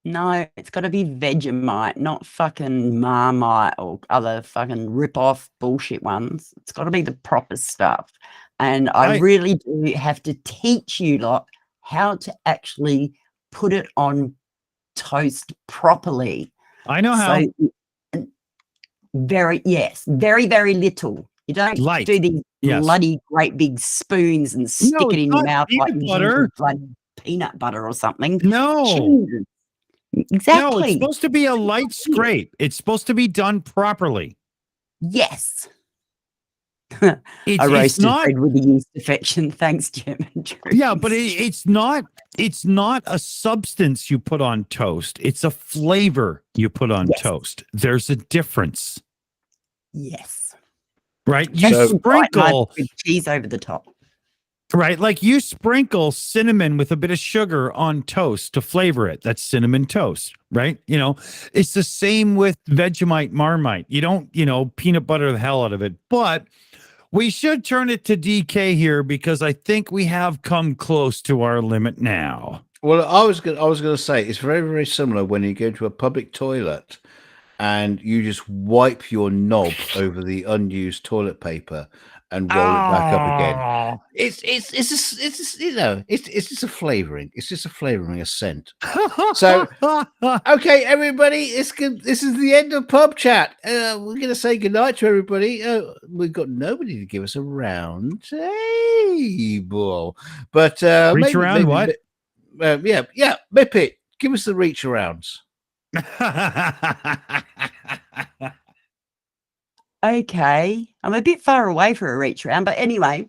No, it's got to be Vegemite, not fucking Marmite or other fucking rip-off bullshit ones. It's got to be the proper stuff. And I really do have to teach you lot how to actually put it on toast properly. I know how. Very, very little. You don't do these bloody great big spoons and stick it in your mouth like bloody peanut butter or something. No. Jesus. Exactly. No, it's supposed to be a light scrape. It's supposed to be done properly. Yes. It's I roasted not bread with the yeast infection. Thanks, Jim. Yeah, but it's not a substance you put on toast. It's a flavor you put on toast. There's a difference. Yes. Right? You sprinkle cheese over the top. Right, like you sprinkle cinnamon with a bit of sugar on toast to flavor it. That's cinnamon toast, right? You know, it's the same with Vegemite Marmite. You don't, peanut butter the hell out of it. But we should turn it to DK here because I think we have come close to our limit now. Well, I was gonna say it's very, very similar when you go to a public toilet and you just wipe your knob over the unused toilet paper and roll it back up again. It's just a flavoring. It's just a flavoring, a scent. So, okay, everybody, this is the end of Pub Chat. We're gonna say goodnight to everybody. We've got nobody to give us a round table, but reach around what? Yeah, Mipet, give us the reach arounds. Okay, I'm a bit far away for a reach around, but anyway,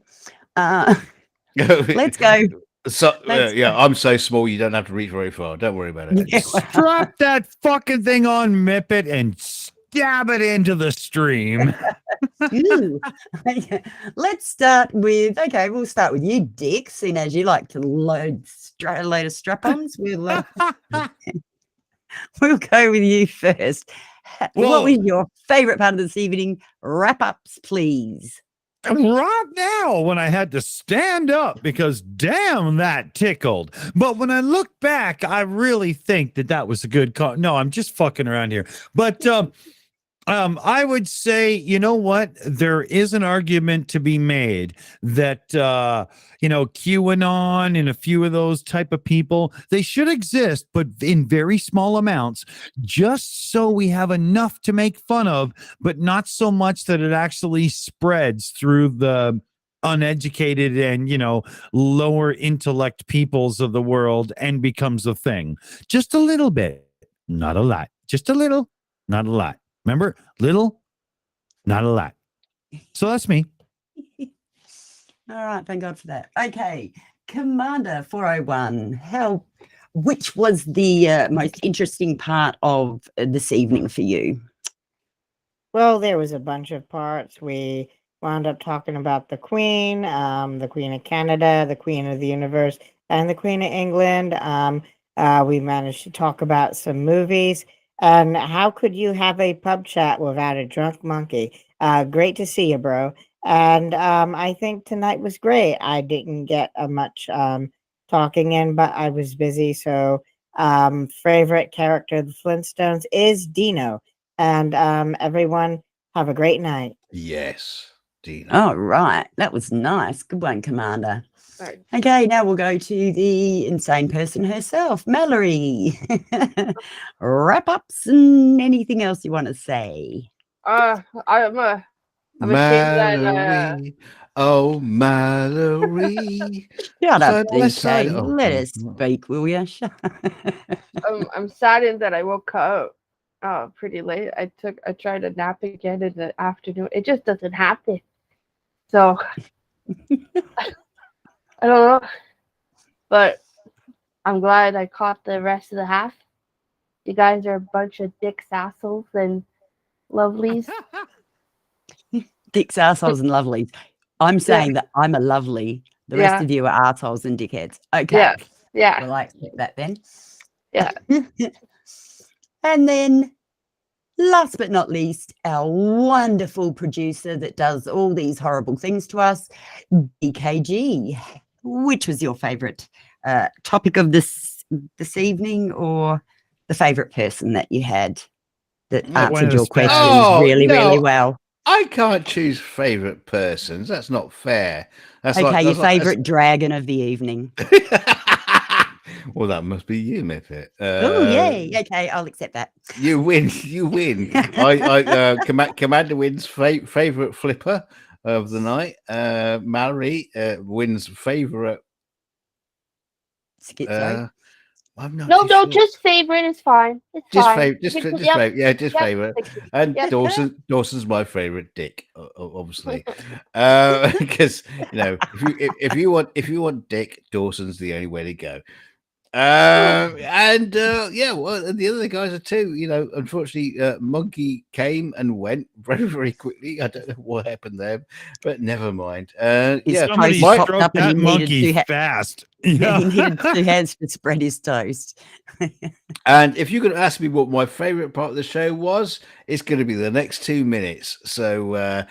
let's go. So I'm so small you don't have to reach very far. Don't worry about it. Yeah. Strap that fucking thing on Mipet and stab it into the stream. Let's start with we'll start with you, Dick, seeing as you like to load a load of strap-ons. We'll go with you first. What was your favorite part of this evening? Wrap-ups, please. Right now, when I had to stand up because damn, that tickled. But when I look back, I really think that was a good call. No, I'm just fucking around here. But I would say, you know what? There is an argument to be made that, QAnon and a few of those type of people, they should exist, but in very small amounts, just so we have enough to make fun of, but not so much that it actually spreads through the uneducated and, lower intellect peoples of the world and becomes a thing. Just a little bit, not a lot. Just a little, not a lot. Remember, little, not a lot. So that's me. All right, thank God for that. Okay, Commander 401, which was the most interesting part of this evening for you? Well, there was a bunch of parts. We wound up talking about the Queen of Canada, the Queen of the Universe, and the Queen of England. We managed to talk about some movies. And how could you have a pub chat without a drunk monkey? Great to see you, bro. And I think tonight was great. I didn't get much talking in, but I was busy. So favorite character of the Flintstones is Dino. And everyone have a great night. Yes, Dino. All right. That was nice. Good one, Commander. Sorry. Okay, now we'll go to the insane person herself, Mallory. Wrap ups and anything else you want to say. I'm ashamed that Mallory. Oh, Mallory. Shut up, Side by side. DK. Oh, Let us speak, will you? I'm saddened that I woke up pretty late. I tried to nap again in the afternoon. It just doesn't happen. So I don't know. But I'm glad I caught the rest of the half. You guys are a bunch of dicks, assholes, and lovelies. Dicks, assholes, and lovelies. I'm saying that I'm a lovely. The rest of you are assholes and dickheads. Okay. Yeah. Well, I accept that then. Yeah. And then, last but not least, our wonderful producer that does all these horrible things to us, DKG. Which was your favorite topic of this evening, or the favorite person that you had that answered your questions really well? I can't choose favorite persons. That's not fair. That's okay, your favorite dragon of the evening. Well, that must be you, Mipet. Oh, yay. Okay, I'll accept that. You win. You win. Commander wins favorite flipper of the night. Mallory wins favorite. Schizo. I'm not No, sure. just favorite is fine. It's Just fine. favorite. Just favorite. Yeah, just favorite. And Yep. Dawson's my favorite dick, obviously, because if you want dick, Dawson's the only way to go. Well, the other guys are too. Unfortunately, Monkey came and went very, very quickly. I don't know what happened there, but never mind. Somebody popped stroked up and that he monkey needed fast. Yeah, he needed 2 hands to spread his toast. And if you could ask me what my favorite part of the show was, it's going to be the next 2 minutes. So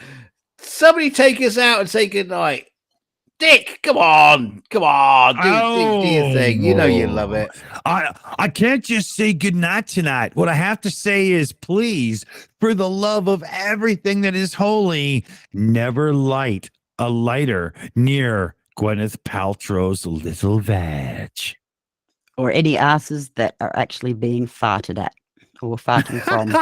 somebody take us out and say goodnight. Dick, come on, do your thing. You know you love it. I can't just say goodnight tonight. What I have to say is, please, for the love of everything that is holy, never light a lighter near Gwyneth Paltrow's little vag. Or any asses that are actually being farted at or farting from.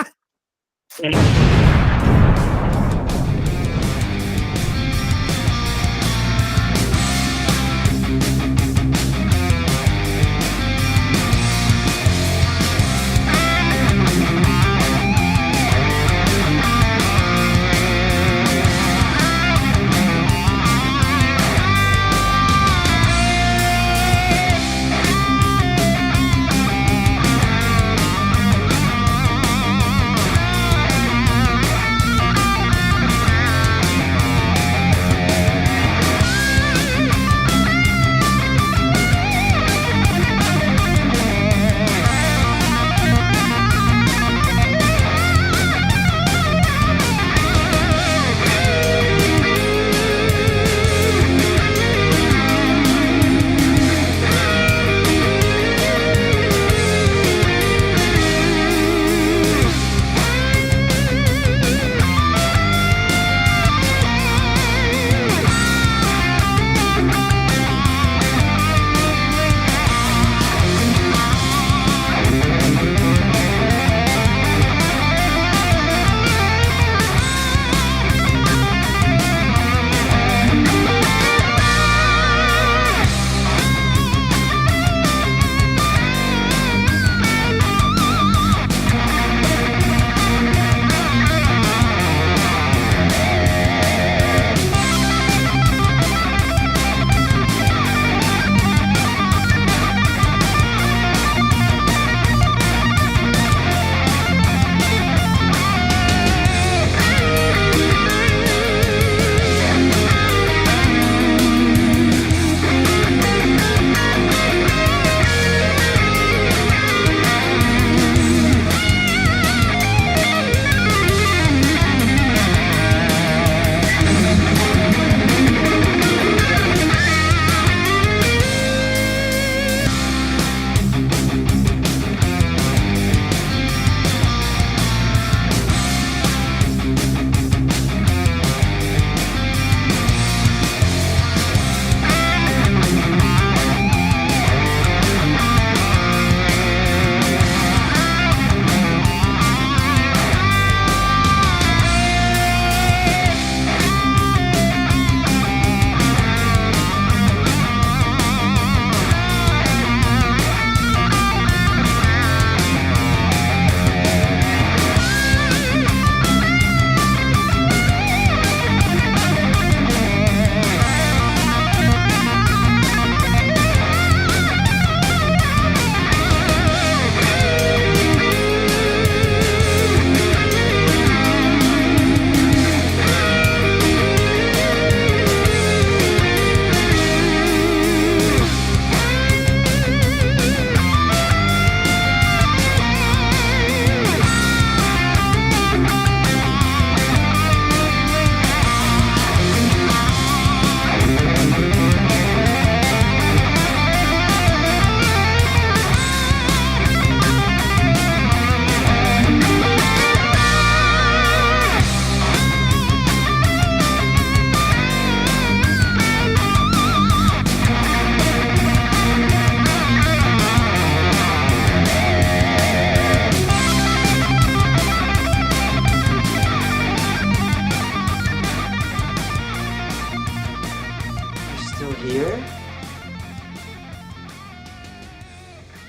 here.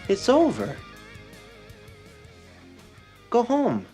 It's over. Go home.